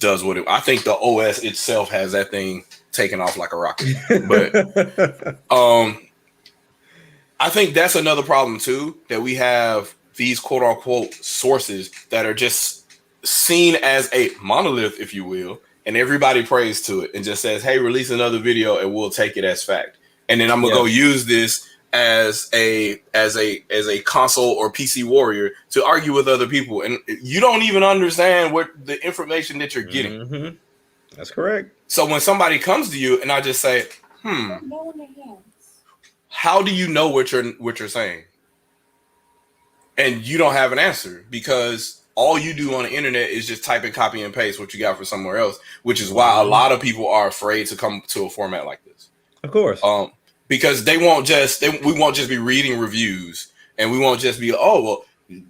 D: does what it. I think the OS itself has that thing taking off like a rocket. But I think that's another problem too, that we have these quote unquote sources that are just seen as a monolith, if you will, and everybody prays to it and just says, hey, release another video and we'll take it as fact. And then I'm gonna go use this as a console or PC warrior to argue with other people. And you don't even understand what the information that you're getting.
B: That's correct.
D: So when somebody comes to you and I just say, how do you know what you're saying? And you don't have an answer because all you do on the internet is just type and copy and paste what you got for somewhere else, which is why a lot of people are afraid to come to a format like this.
B: Of course.
D: Because we won't just be reading reviews and we won't just be, oh, well,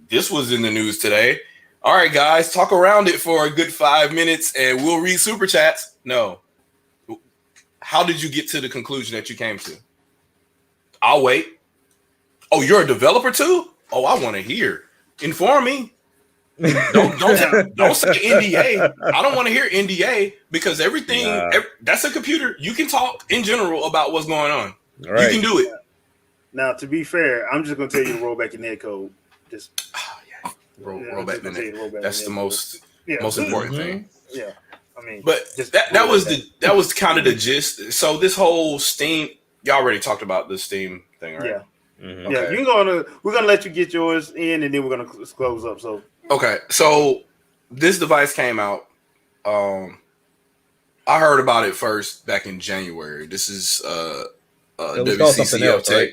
D: this was in the news today. All right, guys, talk around it for a good 5 minutes and we'll read super chats. No. How did you get to the conclusion that you came to? I'll wait. Oh, you're a developer too? Oh, I want to hear. Inform me. Don't say NDA. I don't want to hear NDA because everything that's a computer. You can talk in general about what's going on. Right. You can do it.
A: Now, to be fair, I'm just going to tell you to roll back your net code. Just
D: roll back the net. That's the most important thing.
A: Yeah, I mean,
D: but that was kind of the gist. So this whole Steam, y'all already talked about the Steam thing, right?
B: Mm-hmm.
A: Yeah, we're gonna let you get yours in, and then we're gonna close up. So
D: Okay, so this device came out. I heard about it first back in January. This is
B: It was called something
D: WCCF
B: else,
D: Tech.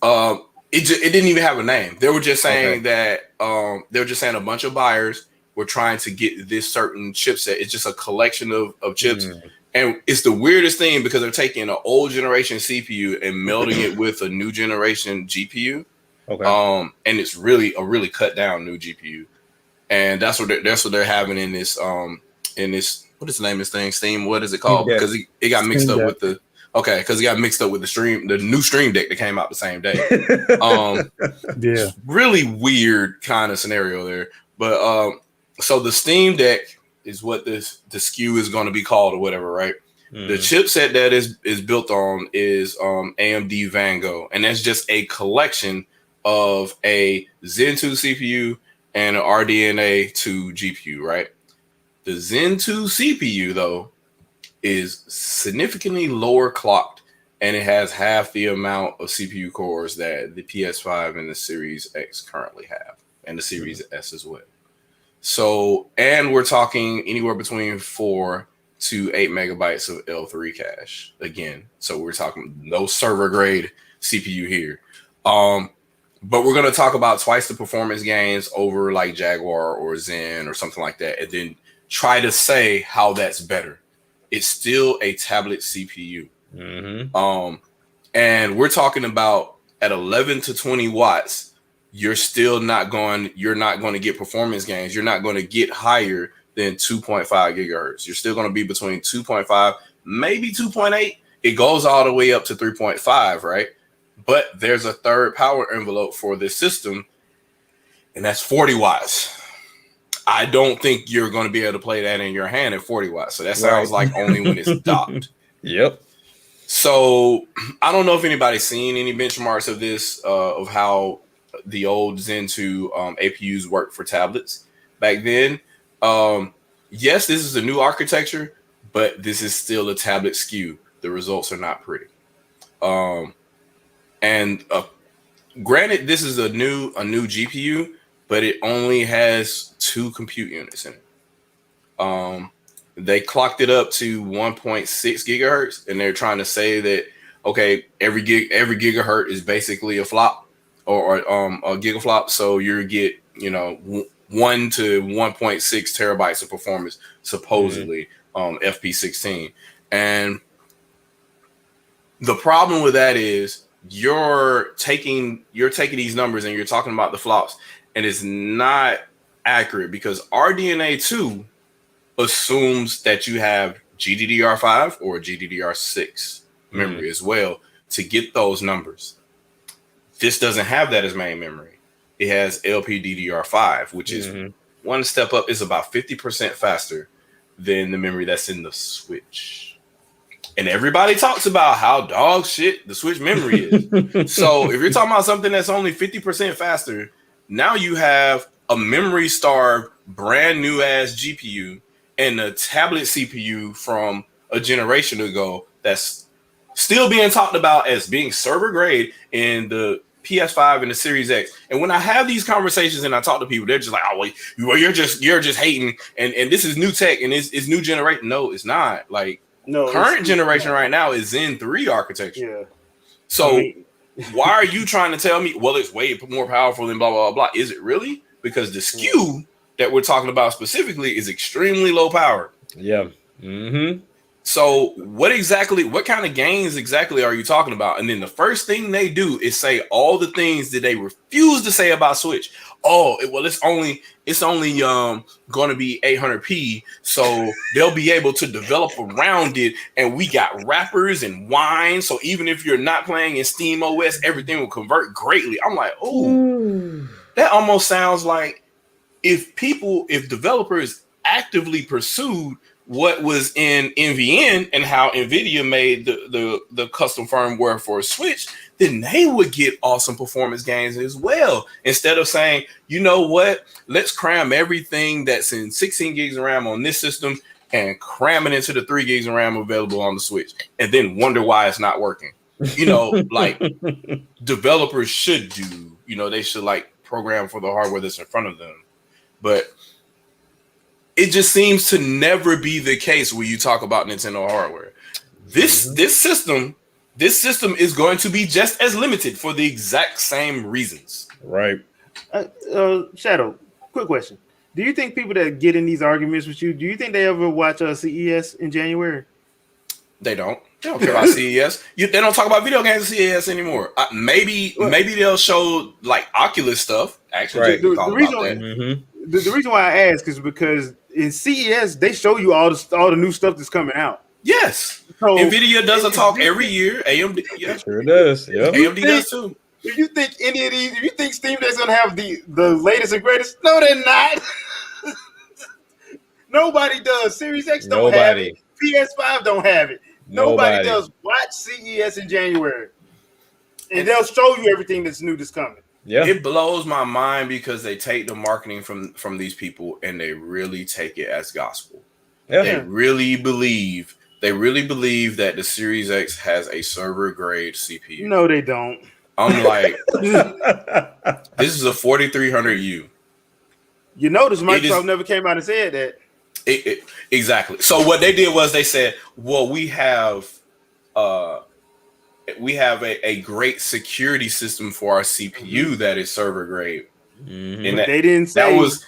B: right?
D: It didn't even have a name. They were just saying that they were just saying a bunch of buyers were trying to get this certain chipset. It's just a collection of chips. And it's the weirdest thing because they're taking an old generation CPU and melding it with a new generation GPU.
B: Okay.
D: And it's really a really cut down new GPU. And that's what they're having in this what is the name of this thing? Steam, what is it called? Because it got mixed up with the because it got mixed up with the new Stream Deck that came out the same day.
C: Yeah,
D: really weird kind of scenario there. But so the Steam Deck is what the SKU is going to be called or whatever, right? The chipset that is built on is AMD Vango, and that's just a collection of a Zen 2 CPU and an RDNA 2 GPU, right? The Zen 2 CPU, though, is significantly lower clocked, and it has half the amount of CPU cores that the PS5 and the Series X currently have, and the Series S as well. So, and we're talking anywhere between 4 to 8 megabytes of L3 cache again. So we're talking no server grade CPU here. But we're going to talk about twice the performance gains over like Jaguar or Zen or something like that, and then try to say how that's better. It's still a tablet CPU. And we're talking about at 11 to 20 watts, you're not going to get performance gains. You're not going to get higher than 2.5 gigahertz. You're still going to be between 2.5, maybe 2.8. It goes all the way up to 3.5, right? But there's a third power envelope for this system, and that's 40 watts. I don't think you're going to be able to play that in your hand at 40 watts. So that sounds like only when it's docked.
B: Yep.
D: So I don't know if anybody's seen any benchmarks of this, of how the old Zen 2 APUs work for tablets back then. Yes, this is a new architecture, but this is still a tablet SKU. The results are not pretty. And granted, this is a new GPU, but it only has 2 compute units in it. They clocked it up to 1.6 gigahertz, and they're trying to say that okay, every gigahertz is basically a flop or a gigaflop. So you get 1 to 1.6 terabytes of performance supposedly FP16, and the problem with that is you're taking these numbers and you're talking about the flops, and it's not accurate because RDNA 2 assumes that you have GDDR5 or GDDR6 memory as well to get those numbers. This doesn't have that as main memory. It has LPDDR5, which is one step up. It's about 50% faster than the memory that's in the Switch. And everybody talks about how dog shit the Switch memory is. So if you're talking about something that's only 50% faster, now you have a memory starved, brand new ass GPU and a tablet CPU from a generation ago that's still being talked about as being server grade in the PS5 and the Series X. And when I have these conversations and I talk to people, they're just like, "Oh, well, you're just hating, and this is new tech and it's new generation." No, it's not. Like current generation right now is Zen 3 architecture. Yeah. So why are you trying to tell me? Well, it's way more powerful than blah blah blah. Is it really? Because the SKU that we're talking about specifically is extremely low power.
B: Yeah.
D: So what kind of gains exactly are you talking about? And then the first thing they do is say all the things that they refuse to say about Switch. Oh, well, it's only going to be 800p, so they'll be able to develop around it. And we got wrappers and wine, so even if you're not playing in Steam OS, everything will convert greatly. I'm like, oh, that almost sounds like if developers actively pursued what was in NVN and how NVIDIA made the custom firmware for a Switch, then they would get awesome performance gains as well. Instead of saying, you know what, let's cram everything that's in 16 gigs of RAM on this system and cram it into the 3 gigs of RAM available on the Switch, and then wonder why it's not working. like developers should do. They should like program for the hardware that's in front of them. But it just seems to never be the case when you talk about Nintendo hardware. This system is going to be just as limited for the exact same reasons.
B: Right.
A: Shadow, quick question. Do you think people that get in these arguments with you, do you think they ever watch CES in January?
D: They don't. They don't care about CES. They don't talk about video games at CES anymore. Maybe they'll show like Oculus stuff. Actually,
A: right. The reason why I ask is because in CES they show you all the new stuff that's coming out.
D: Yes. So Nvidia does a talk every year. AMD,
B: sure does. Yeah.
D: AMD does too.
A: If you think any of these, if you think Steam Deck's gonna have the latest and greatest, no, they're not. Nobody does. Series X don't have it. PS5 don't have it. Nobody does. Watch CES in January, and they'll show you everything that's new that's coming.
D: Yeah, it blows my mind because they take the marketing from these people and they really take it as gospel. Yeah. They really believe that the Series X has a server grade CPU.
A: No, they don't.
D: I'm like, this is a 4300U.
A: You notice Microsoft never came out and said that.
D: Exactly. So what they did was they said, well, we have a great security system for our CPU that is server grade.
A: Mm-hmm. And they didn't say
D: that was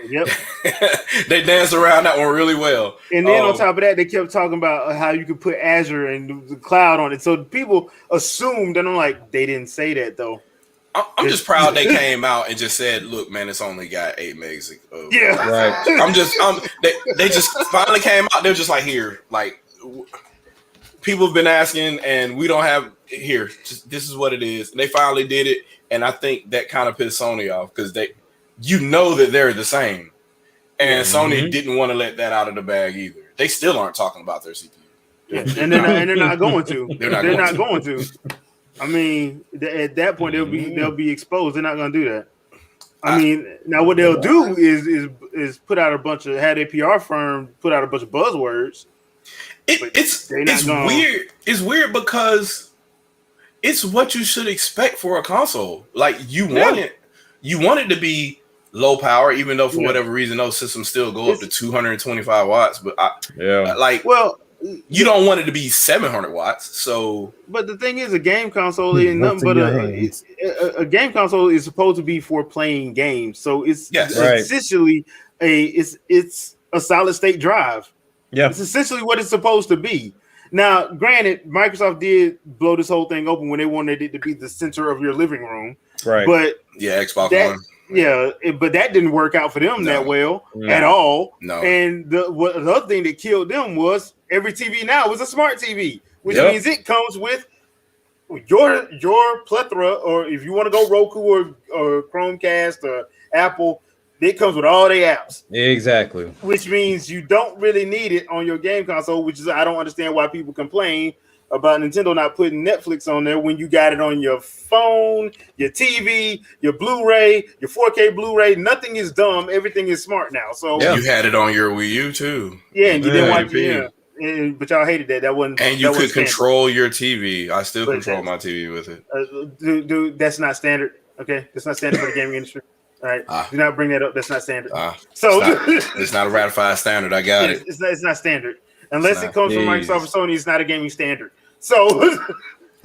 D: Yep. They danced around that one really well.
A: And then on top of that, they kept talking about how you could put Azure and the cloud on it. So people assumed, and I'm like, they didn't say that though.
D: I'm just proud they came out and just said, "Look, man, it's only got 8 megs."
B: Right.
D: They just finally came out. They're just like, here, like people have been asking, and we don't have here. Just this is what it is. And they finally did it, and I think that kind of pissed Sony off because that they're the same, and Sony didn't want to let that out of the bag either. They still aren't talking about their CPU.
A: Yeah, and they're not going to. They're not going to. I mean, at that point they'll be exposed. They're not going to do that. I mean, now what they'll do is put out have their PR firm put out a bunch of buzzwords.
D: It's weird. It's weird because it's what you should expect for a console. Like you want it to be low power, even though for whatever reason those systems still go up to 225 watts. But you don't want it to be 700 watts. So,
A: but the thing is, a game console is nothing but a game console is supposed to be for playing games. So it's essentially it's a solid state drive.
B: Yeah,
A: it's essentially what it's supposed to be. Now, granted, Microsoft did blow this whole thing open when they wanted it to be the center of your living room.
B: Right.
A: But
D: Xbox One.
A: Yeah, but that didn't work out for them that well at all.
D: No.
A: And the other thing that killed them was every TV now is a smart TV, which means it comes with your plethora, or if you want to go Roku or Chromecast or Apple, it comes with all the apps.
B: Exactly.
A: Which means you don't really need it on your game console, which is I don't understand why people complain about Nintendo not putting Netflix on there when you got it on your phone, your TV, your Blu-ray, your 4K Blu-ray. Nothing is dumb. Everything is smart now. So
D: you had it on your Wii U too.
A: Yeah, and you didn't watch it. But y'all hated that. That wasn't.
D: And you could control your TV. I still control my TV with it.
A: Dude, that's not standard. Okay, that's not standard for the gaming industry. All right, do not bring that up. That's not standard.
D: It's not a ratified standard. I got it.
A: It's not standard unless it comes from Microsoft or Sony. It's not a gaming standard. So,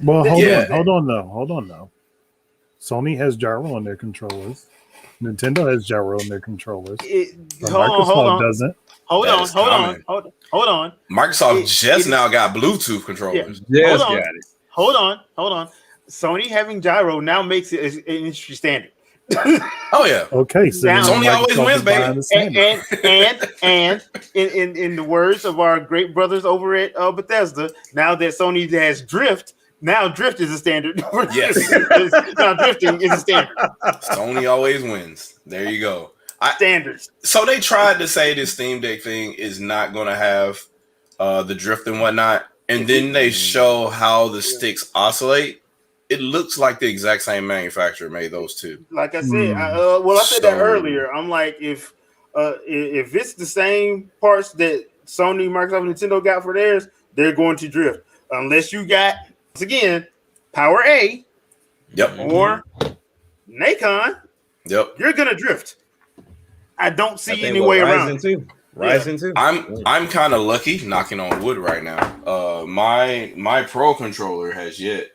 C: well, hold on though. Sony has gyro on their controllers. Nintendo has gyro on their controllers. Microsoft doesn't.
A: Hold on.
D: Microsoft now got Bluetooth controllers.
B: Yeah.
A: Hold on. Sony having gyro now makes it an industry standard.
D: Oh yeah.
C: Okay. So
D: Sony always wins, baby.
A: And in the words of our great brothers over at Bethesda, now that Sony has drift, now drift is a standard.
D: Yes.
A: Now drifting is a standard.
D: Sony always wins. There you go.
A: Standards.
D: So they tried to say this Steam Deck thing is not going to have the drift and whatnot, and then they show how the sticks oscillate. It looks like the exact same manufacturer made those two.
A: Like I said, I said that earlier. I'm like, if it's the same parts that Sony, Microsoft, and Nintendo got for theirs, they're going to drift. Unless you got again, Power A
D: Yep.
A: or Nacon,
D: Yep.
A: you're gonna drift. I don't see any
B: what,
A: way
B: Ryzen
A: around it.
B: too. Ryzen too.
D: I'm kind of lucky, knocking on wood right now. My Pro controller has yet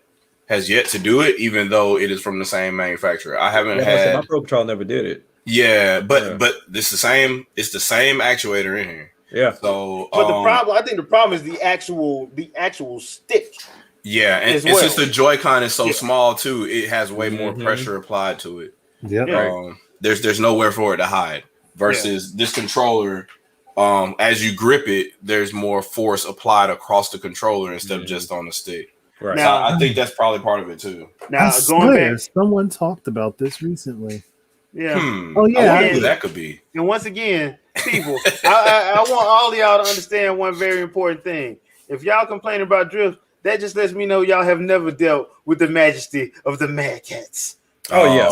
D: to do it, even though it is from the same manufacturer. I haven't had.
B: My Pro controller never did it.
D: Yeah, but it's the same. It's the same actuator in here.
B: Yeah.
D: So,
A: but I think the problem is the actual stick.
D: Yeah, and since the Joy-Con is so small too, it has way more pressure applied to it.
C: Yeah.
D: There's nowhere for it to hide. Versus this controller, as you grip it, there's more force applied across the controller instead of just on the stick.
B: Right.
D: Now, I think that's probably part of it too.
A: Now, going back,
C: someone talked about this recently.
A: Yeah.
C: Oh yeah.
D: I wonder who that could be.
A: And once again, people, I want all of y'all to understand one very important thing. If y'all complain about drift, that just lets me know y'all have never dealt with the majesty of the Mad Cats.
B: Oh yeah,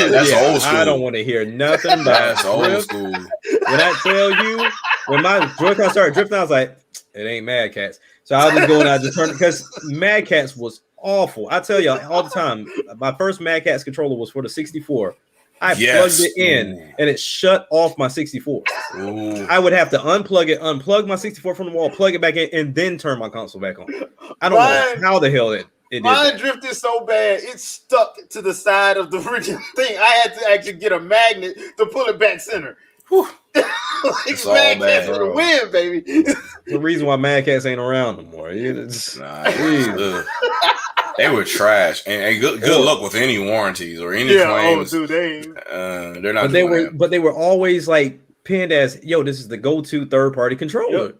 D: that's old school.
B: I don't want to hear nothing about
D: that's old school.
B: When I tell you, when my Joy-Con started drifting, I was like, it ain't Mad Cats. So I was just going out to turn because Mad Cats was awful. I tell y'all all the time, my first Mad Cats controller was for the 64. I plugged it in and it shut off my 64.
D: Ooh.
B: I would have to unplug my 64 from the wall, plug it back in, and then turn my console back on. I don't know how the hell it did.
A: Mine drifted so bad it stuck to the side of the freaking thing. I had to actually get a magnet to pull it back center.
D: It's all bad,
A: for the win, baby.
B: The reason why Mad Cats ain't around no more.
D: They were trash, and good luck with any warranties or any claims.
A: Oh, dude,
D: they're not.
B: But they were always like pinned as, yo, this is the go-to third-party controller.
D: Yep.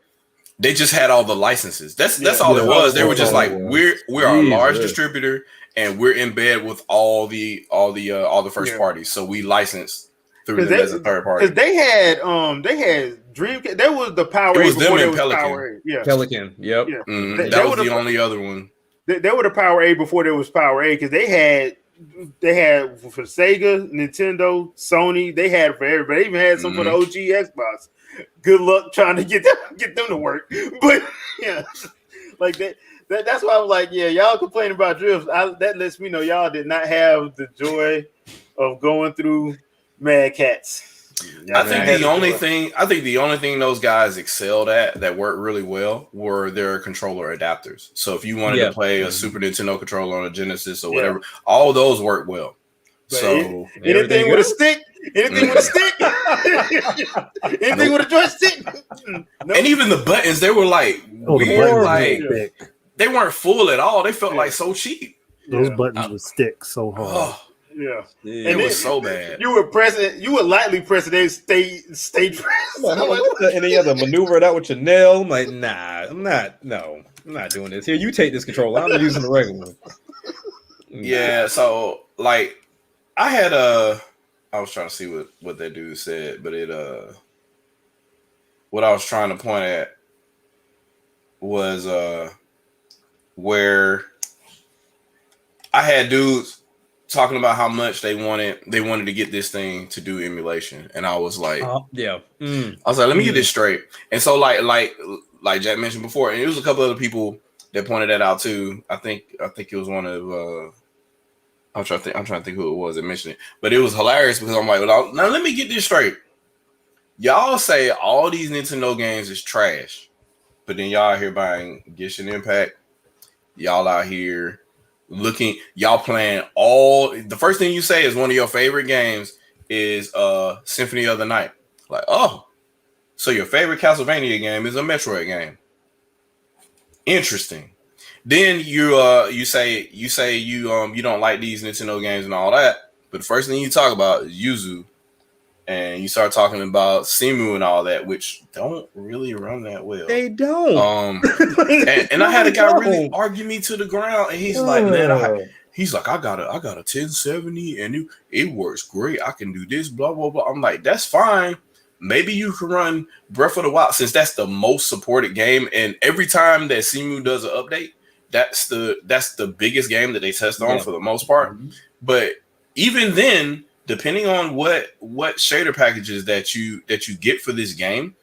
D: They just had all the licenses. That's all it was. They were just like, we're a large distributor, and we're in bed with all the first parties, so we license through them as a third party.
A: Because they had Dreamcast. There was the Power.
D: It was them and
A: Pelican.
D: Pelican.
A: Yeah,
B: Pelican. Yep.
A: Yeah.
D: That was the only other one.
A: They were the Power A before there was Power A because they had for Sega, Nintendo, Sony. They had for everybody. They even had some for the OG Xbox. Good luck trying to get them to work. But yeah, like that. That's why I was like, yeah, y'all complaining about drifts. That lets me know y'all did not have the joy of going through Mad Cats.
D: I think the only thing those guys excelled at that worked really well were their controller adapters. So if you wanted to play a Super Nintendo controller on a Genesis or whatever, all those work well.
A: But
D: so
A: anything with a stick, anything with a joystick,
D: and even the buttons, they were like weird, like they weren't full at all. They felt like so cheap.
C: Those buttons would stick so hard.
A: Yeah,
D: and it was so bad.
A: You would lightly press it. They stay pressed.
B: And then you have to maneuver it out with your nail. I'm like, nah, I'm not doing this. Here, you take this controller. I'm using the regular one.
D: Yeah, so like I was trying to see what that dude said, but what I was trying to point at was where I had dudes talking about how much they wanted to get this thing to do emulation, and I was like, I was like, let me get this straight. And so like Jack mentioned before, and it was a couple other people that pointed that out too. I think it was one of I'm trying to think who it was that mentioned it, but it was hilarious because I'm like, well, now let me get this straight. Y'all say all these Nintendo games is trash, but then y'all out here buying Genshin Impact. Y'all out here y'all playing the first thing you say is one of your favorite games is Symphony of the Night. Like, oh, so your favorite Castlevania game is a Metroid game. Interesting. Then you say you don't like these Nintendo games and all that, but the first thing you talk about is Yuzu, and you start talking about Simu and all that, which don't really run that well.
B: They don't.
D: And I had a guy really argue me to the ground, and he's like, man, I got a 1070, and it works great. I can do this, blah blah blah. I'm like, that's fine. Maybe you can run Breath of the Wild since that's the most supported game, and every time that Simu does an update, that's the biggest game that they test on for the most part. Mm-hmm. But even then, depending on what shader packages that you get for this game,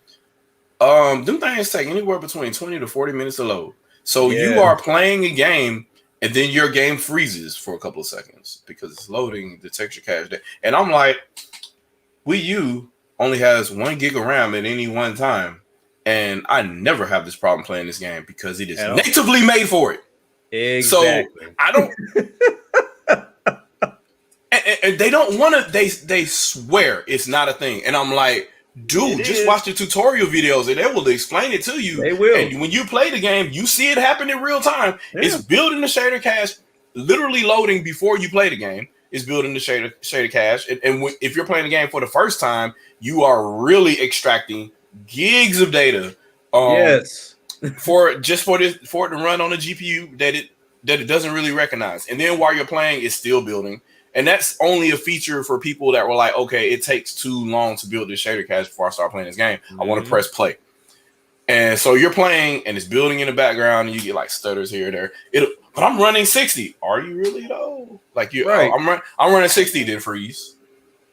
D: them things take anywhere between 20 to 40 minutes to load. So you are playing a game, and then your game freezes for a couple of seconds because it's loading the texture cache. And I'm like, Wii U only has 1 gig of RAM at any one time, and I never have this problem playing this game because it is natively made for it.
B: Exactly.
D: So I don't. and they don't want to. They swear it's not a thing, and I'm like, dude, just watch the tutorial videos, and they will explain it to you.
B: They will.
D: And when you play the game, you see it happen in real time. Yeah. It's building the shader cache, literally loading before you play the game. It's building the shader cache, and if you're playing the game for the first time, you are really extracting gigs of data.
B: Yes.
D: for it to run on a GPU that it doesn't really recognize, and then while you're playing, it's still building. And that's only a feature for people that were like, okay, it takes too long to build this shader cache before I start playing this game. I want to press play. And so you're playing and it's building in the background and you get like stutters here or there. But I'm running 60. Are you really though? Like right. I'm running 60, then freeze.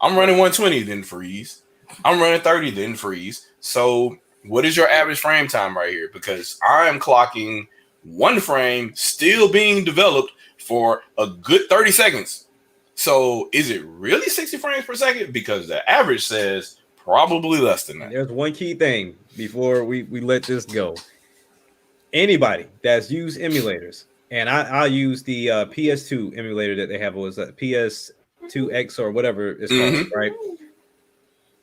D: I'm running 120, then freeze. I'm running 30, then freeze. So what is your average frame time right here? Because I am clocking 1 frame still being developed for a good 30 seconds. So is it really 60 frames per second? Because the average says probably less than that.
B: There's one key thing before we let this go. Anybody that's used emulators, and I'll use the PS2 emulator that they have, was that PS2X or whatever it's called, right?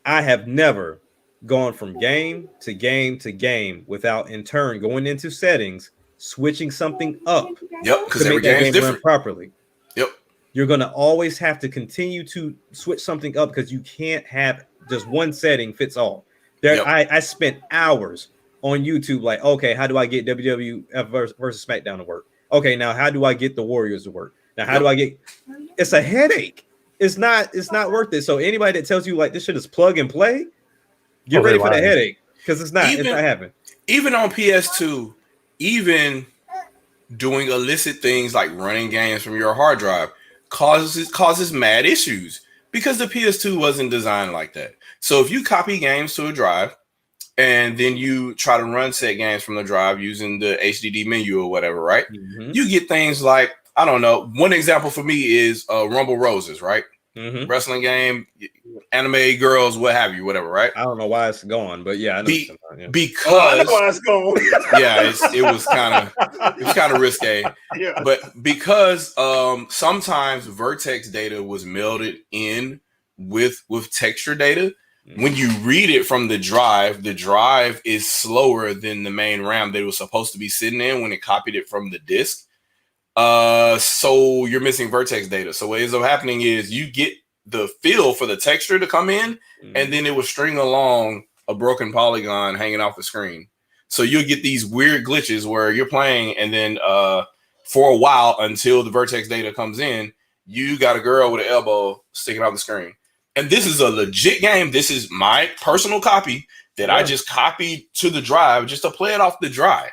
B: I have never gone from game to game to game without in turn going into settings, switching something up.
D: Yep, because every game is different.
B: Run properly.
D: Yep.
B: You're going to always have to continue to switch something up because you can't have just one setting fits all. I spent hours on YouTube like, okay, how do I get WWF versus SmackDown to work? Okay, now how do I get the Warriors to work? Now how do I get? It's a headache. It's not worth it. So anybody that tells you like this shit is plug and play, get ready for the headache because it's not happening.
D: Even on PS2, even doing illicit things like running games from your hard drive causes mad issues because the PS2 wasn't designed like that. So if you copy games to a drive and then you try to run said games from the drive using the HDD menu or whatever, right? You get things like, I don't know. One example for me is Rumble Roses, right? Wrestling game, anime girls, what have you, whatever, right?
B: I don't know why it's gone, but yeah, I know
D: because
A: I know why it's gone.
D: Yeah, it was kind of risque. Yeah. But because sometimes vertex data was melded in with texture data. When you read it from the drive is slower than the main RAM that it was supposed to be sitting in when it copied it from the disk. So you're missing vertex data. So what ends up happening is you get the feel for the texture to come in, and then it will string along a broken polygon hanging off the screen. So you'll get these weird glitches where you're playing, and then for a while until the vertex data comes in, you got a girl with an elbow sticking out the screen. And this is a legit game. This is my personal copy that I just copied to the drive just to play it off the drive.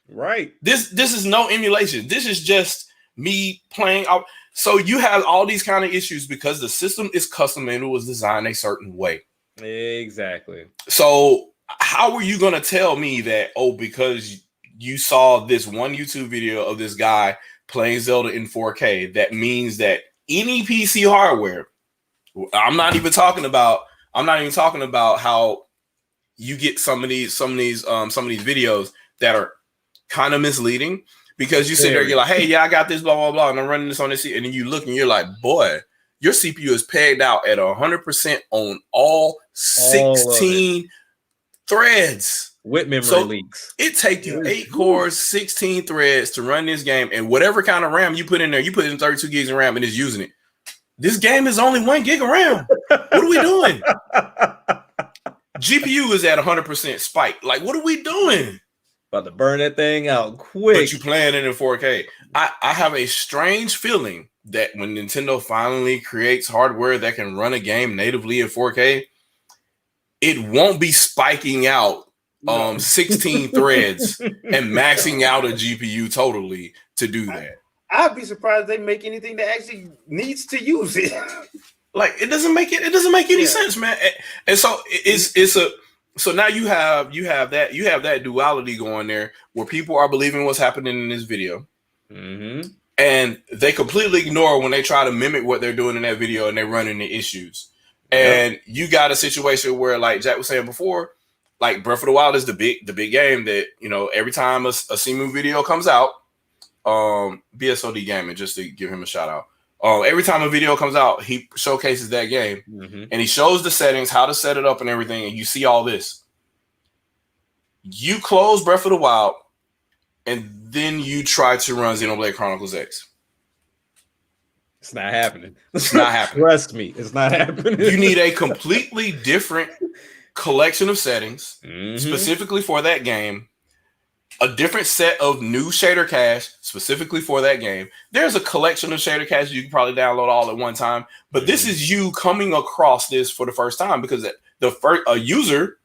B: Right.
D: This is no emulation. This is just me playing out. So you have all these kind of issues because the system is custom and it was designed a certain way.
B: Exactly.
D: So how are you going to tell me that, because you saw this one YouTube video of this guy playing Zelda in 4K, that means that any PC hardware, I'm not even talking about how you get some of these videos that are kind of misleading, because you sit there, you're like, hey, yeah, I got this, blah, blah, blah, and I'm running this on this, and then you look and you're like, boy, your CPU is pegged out at 100% on all 16 threads.
B: With memory leaks.
D: It takes you 8 cores, 16 threads to run this game, and whatever kind of RAM you put in there, you put in 32 gigs of RAM and it's using it. This game is only 1 gig of RAM. What are we doing? GPU is at 100% spike. Like, what are we doing?
B: About to burn that thing out quick.
D: But you playing it in 4K. I have a strange feeling that when Nintendo finally creates hardware that can run a game natively in 4K, it won't be spiking out 16 threads and maxing out a GPU totally to do that.
A: I'd be surprised if they make anything that actually needs to use it.
D: Like, it doesn't make any sense, man. And so so now you have that duality going there where people are believing what's happening in this video. and they completely ignore when they try to mimic what they're doing in that video, and they run into issues. And you got a situation where, like Jack was saying before, like Breath of the Wild is the big game that, you know, every time a Simu video comes out, BSOD Gaming, just to give him a shout out. Every time a video comes out, he showcases that game, and he shows the settings, how to set it up and everything, and you see all this. You close Breath of the Wild, and then you try to run Xenoblade Chronicles X.
B: It's not happening.
D: It's not happening.
B: Trust me, it's not happening.
D: You need a completely different collection of settings specifically for that game, a different set of new shader cache specifically for that game. There's a collection of shader caches you can probably download all at one time, but this is you coming across this for the first time, because a user,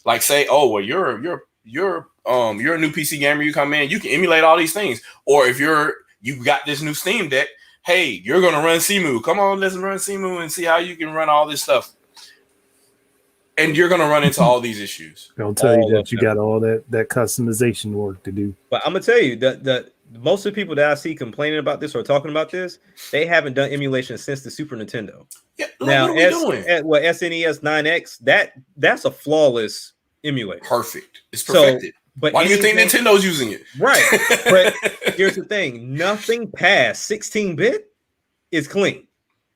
D: like, say, oh, well, you're a new PC gamer, you come in, you can emulate all these things. Or if you got this new Steam Deck, hey, you're gonna run Simu. Come on, let's run Simu and see how you can run all this stuff. And you're gonna run into all these issues.
C: They'll tell you that you got all that customization work to do.
B: But I'm gonna tell you that most of the people that I see complaining about this or talking about this, they haven't done emulation since the Super Nintendo.
D: Yeah,
B: now,
D: what are we doing?
B: SNES 9X, that's a flawless emulator.
D: Perfect. It's perfected.
B: But
D: why do you think Nintendo's using it?
B: Right. But here's the thing: nothing past 16-bit is clean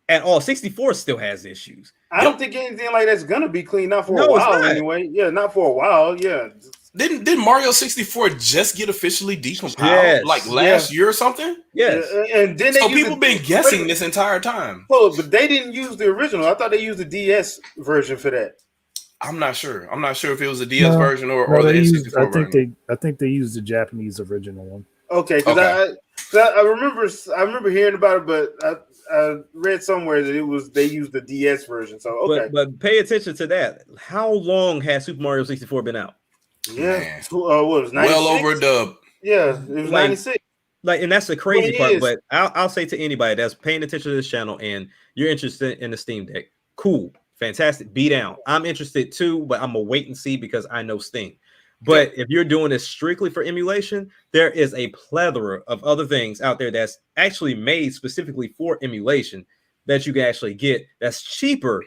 B: at all. 64 still has issues.
A: I don't think anything like that's gonna be clean, not for a while anyway. Yeah, not for a while. Yeah.
D: Didn't Mario 64 just get officially decompiled like last year or something?
B: Yes.
A: And then
D: people been guessing this entire time.
A: Well, but they didn't use the original. I thought they used the DS version for that.
D: I'm not sure. I'm not sure if it was the DS version or the N64 version.
C: I think they used the Japanese original one.
A: Okay, because I remember hearing about it, but I read somewhere that they used the DS version. So okay,
B: but pay attention to that. How long has Super Mario 64 been out?
A: Yeah, what was 96?
D: Well over a dub.
A: Yeah, it was 96.
B: And that's the crazy part. But I'll say to anybody that's paying attention to this channel and you're interested in the Steam Deck, cool. Fantastic. Be down. I'm interested too, but I'm gonna wait and see because I know Steam. But if you're doing this strictly for emulation, there is a plethora of other things out there that's actually made specifically for emulation that you can actually get that's cheaper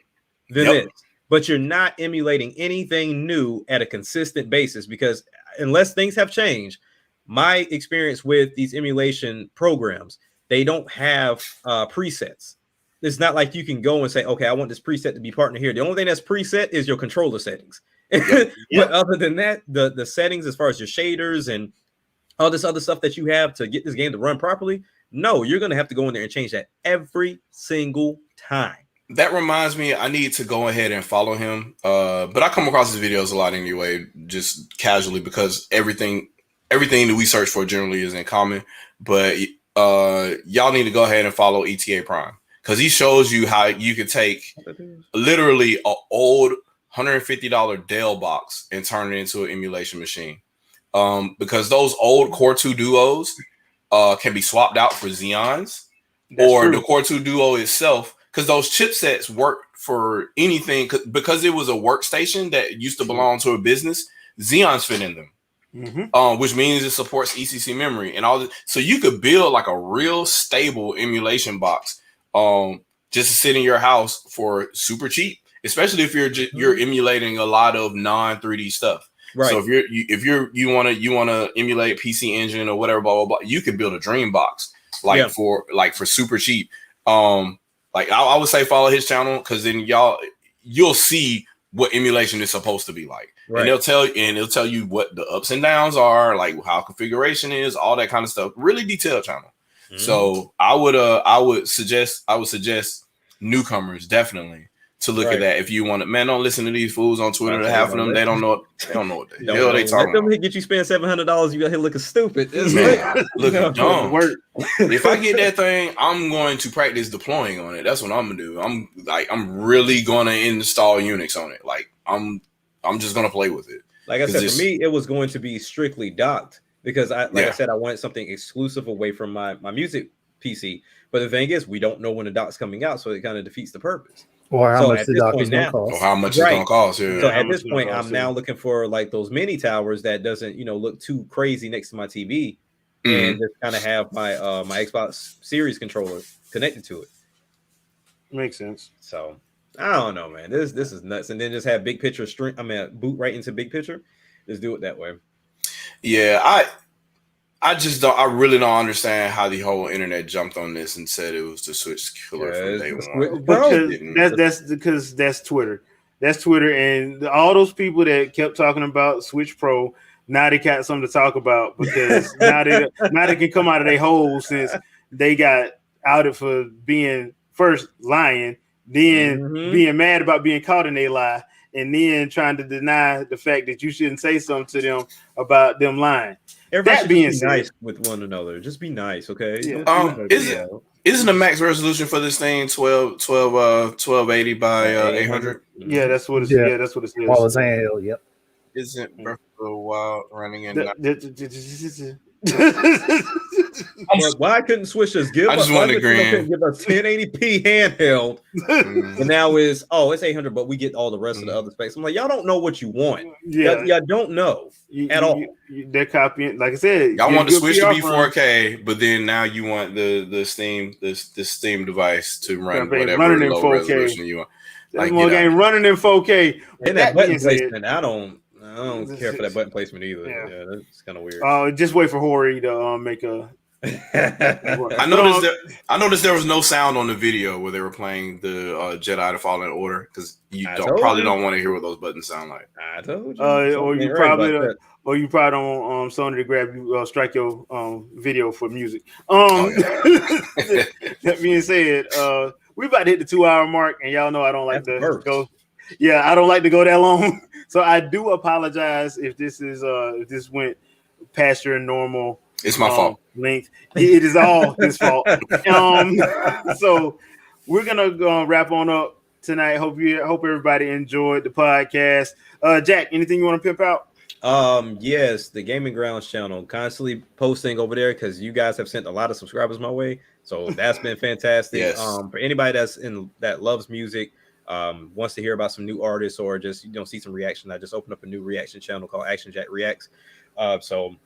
B: than this. But you're not emulating anything new at a consistent basis, because unless things have changed, my experience with these emulation programs, they don't have presets. It's not like you can go and say, okay, I want this preset to be partner here. The only thing that's preset is your controller settings. But other than that, the settings as far as your shaders and all this other stuff that you have to get this game to run properly, no, you're going to have to go in there and change that every single time.
D: That reminds me, I need to go ahead and follow him. But I come across his videos a lot anyway, just casually, because everything that we search for generally is in common. But y'all need to go ahead and follow ETA Prime, because he shows you how you can take literally an old $150 Dell box and turn it into an emulation machine. Because those old Core 2 Duos can be swapped out for Xeons. That's or true. The Core 2 Duo itself, because those chipsets work for anything. Because it was a workstation that used to belong to a business, Xeons fit in them. Which means it supports ECC memory and all that. So you could build like a real stable emulation box just to sit in your house for super cheap, especially if you're emulating a lot of non 3D stuff. Right. So if you want to emulate PC Engine or whatever, blah blah blah, you can build a dream box for super cheap. Like I would say follow his channel, because then you'll see what emulation is supposed to be like. Right. And it'll tell you what the ups and downs are, like how configuration is, all that kind of stuff. Really detailed channel. So I would suggest newcomers definitely to look at that. If you want to, man, don't listen to these fools on Twitter. Half of them, they don't know what the hell they talking about.
B: Let them get you spend $700. You got here looking stupid.
D: Looking dumb. If I get that thing, I'm going to practice deploying on it. That's what I'm gonna do. I'm really gonna install Unix on it. Like I'm just gonna play with it.
B: Like I said, for me, it was going to be strictly docked, because I said, I wanted something exclusive away from my music PC. But the thing is, we don't know when the dock's coming out, so it kind of defeats the purpose.
C: Or how much the dock is going to cost.
D: Or how much it's going to cost. Yeah.
B: So at this point, I'm now looking for like those mini towers that doesn't, look too crazy next to my TV. and just kind of have my my Xbox Series controller connected to it.
A: Makes sense.
B: So I don't know, man. This is nuts. And then just have big picture stream. I mean, boot right into big picture. Just do it that way.
D: Yeah, I just don't. I really don't understand how the whole internet jumped on this and said it was the Switch killer from day one.
A: Because that's Twitter. That's Twitter, and all those people that kept talking about Switch Pro. Now they got something to talk about because now they can come out of their hole since they got outed for being first lying, then being mad about being caught in a lie, and then trying to deny the fact that you shouldn't say something to them about them lying.
B: Everybody should be nice with one another. Just be nice, okay?
D: Yeah. Isn't the max resolution for this thing 1280 by 800?
A: Yeah, that's what it is. Yeah, that's what it is.
C: All is handheld. Yep.
D: Isn't Breath of the Wild running in?
B: Why couldn't Switch just give?
D: I just want to
B: give us 1080p handheld, and now it's 800, but we get all the rest of the other specs. I'm like, y'all don't know what you want. Yeah, y'all don't know at all.
A: They're copying, like I said.
D: Y'all want the Switch to be 4K, but then now you want the Steam Steam device to run whatever low 4K. Resolution you want.
A: Like, more game running in 4K.
B: And that button placement, I don't care for that button placement either. Yeah, that's kind of weird.
A: Just wait for Hori to make a.
D: I noticed there was no sound on the video where they were playing the Jedi: The Fallen Order because you probably don't want to hear what those buttons sound like.
B: I told you.
A: Or you probably don't Sony to grab you, strike your video for music. That being said, we about to hit the 2-hour mark, and y'all know I don't like to go. Yeah, I don't like to go that long, so I do apologize if this went past your normal.
D: It's my fault.
A: Length. It is all his fault. So we're gonna wrap on up tonight. Hope everybody enjoyed the podcast. Jack, anything you want to pimp out?
B: Yes, the Gaming Grounds channel, constantly posting over there because you guys have sent a lot of subscribers my way, so that's been fantastic.
D: Yes.
B: For anybody that loves music, wants to hear about some new artists or just see some reaction, I just opened up a new reaction channel called Action Jack Reacts. So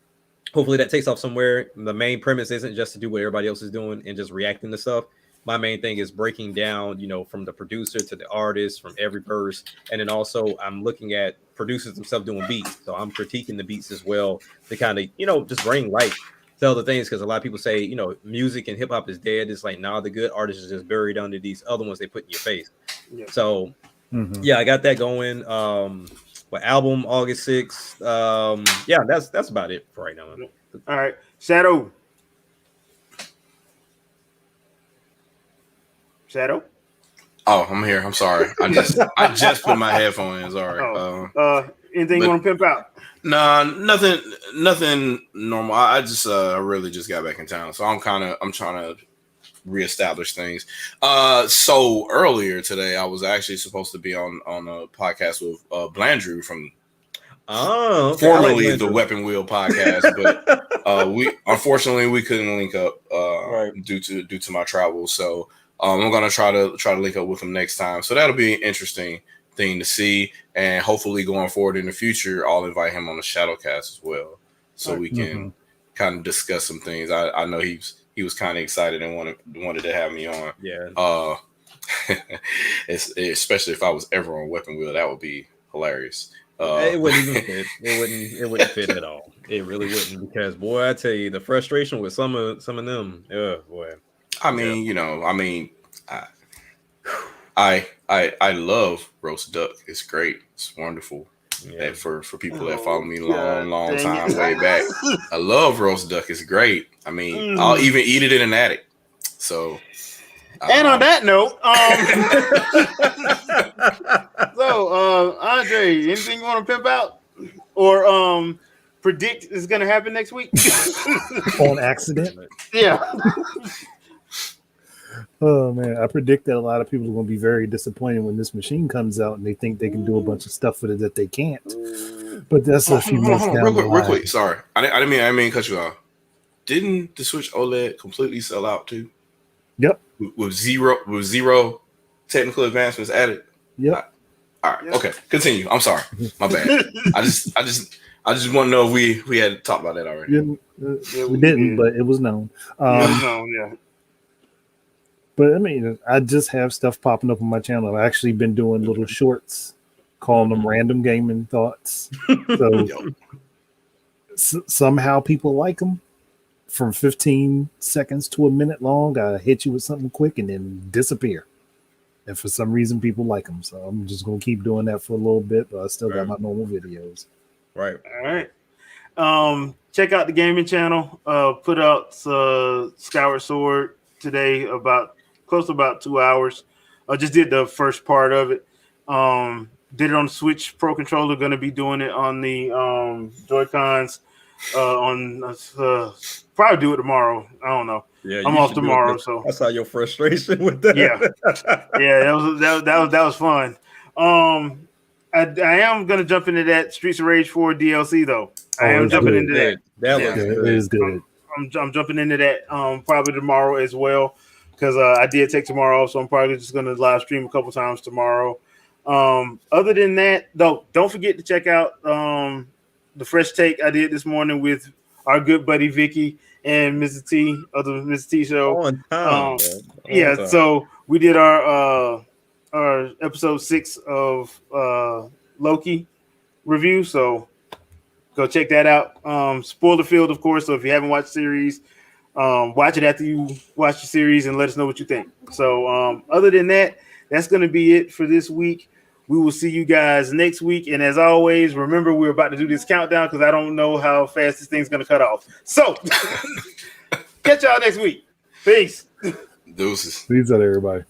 B: hopefully that takes off somewhere. The main premise isn't just to do what everybody else is doing and just reacting to stuff. My main thing is breaking down, from the producer to the artist, from every verse. And then also I'm looking at producers themselves doing beats. So I'm critiquing the beats as well to kind of, just bring light to other things. Because a lot of people say, music and hip hop is dead. It's like, nah, the good artists are just buried under these other ones they put in your face. Yeah. So, I got that going. Album August 6th. That's about it for right now.
A: All right. Shadow.
D: Oh, I'm here. I'm sorry. I just put my headphone in. Sorry.
A: Anything you want to pimp out?
D: Nah, nothing normal. I just really just got back in town, so I'm trying to reestablish things. So earlier today, I was actually supposed to be on a podcast with Blandrew from formerly the Weapon Wheel podcast, but we unfortunately couldn't link up due to my travels. So I'm gonna try to link up with him next time. So that'll be an interesting thing to see, and hopefully going forward in the future, I'll invite him on the Shadowcast as well, so we can kind of discuss some things. I know he was kind of excited and wanted to have me on. Yeah. Especially if I was ever on Weapon Wheel, that would be hilarious.
B: It wouldn't even fit. It wouldn't fit at all. It really wouldn't, because boy, I tell you, the frustration with some of them. Oh boy.
D: I mean, I love roast duck. It's great. It's wonderful. Yeah. For people that follow me long time way back, I love roast duck. It's great. I mean, I'll even eat it in an attic. So,
A: and on that note, Andre, anything you want to pimp out or predict is going to happen next week?
C: On accident?
A: Yeah.
C: Oh man, I predict that a lot of people are going to be very disappointed when this machine comes out and they think they can do a bunch of stuff with it that they can't. But that's a few months down the line.
D: Real quick, sorry, I didn't mean to cut you off. Didn't the Switch OLED completely sell out too?
C: Yep.
D: With zero technical advancements added.
C: Yep.
D: All right. Okay. Continue. I'm sorry. My bad. I just I just want to know if we had talked about that already.
C: We didn't, but it was known.
A: Yeah.
C: But I mean, I just have stuff popping up on my channel. I've actually been doing little shorts, calling them random gaming thoughts. So somehow people like them. From 15 seconds to a minute long, I hit you with something quick and then disappear. And for some reason, people like them. So I'm just going to keep doing that for a little bit, but I still got my normal videos.
B: Right.
A: All right. Check out the gaming channel. Put out Skyward Sword today, close to about 2 hours. I just did the first part of it. Did it on the Switch Pro Controller. Going to be doing it on the Joy-Cons. Probably do it tomorrow. I don't know.
B: Yeah,
A: I'm off tomorrow, so
B: I saw your frustration with that.
A: Yeah, that was fun. I am gonna jump into that Streets of Rage 4 DLC though. I am jumping into that.
B: That looks good.
C: It is good.
A: I'm jumping into that probably tomorrow as well because I did take tomorrow off, so I'm probably just gonna live stream a couple times tomorrow. Other than that, though, don't forget to check out the fresh take I did this morning with our good buddy Vicky and Mrs. T of the Mrs. T show.
B: On time,
A: time. So we did our episode 6 of Loki review. So go check that out. Spoiler field, of course. So if you haven't watched the series, watch it after you watch the series and let us know what you think. So other than that, that's going to be it for this week. We will see you guys next week. And as always, remember, we're about to do this countdown because I don't know how fast this thing's going to cut off. So catch y'all next week. Peace.
D: Deuces.
C: Peace out, everybody.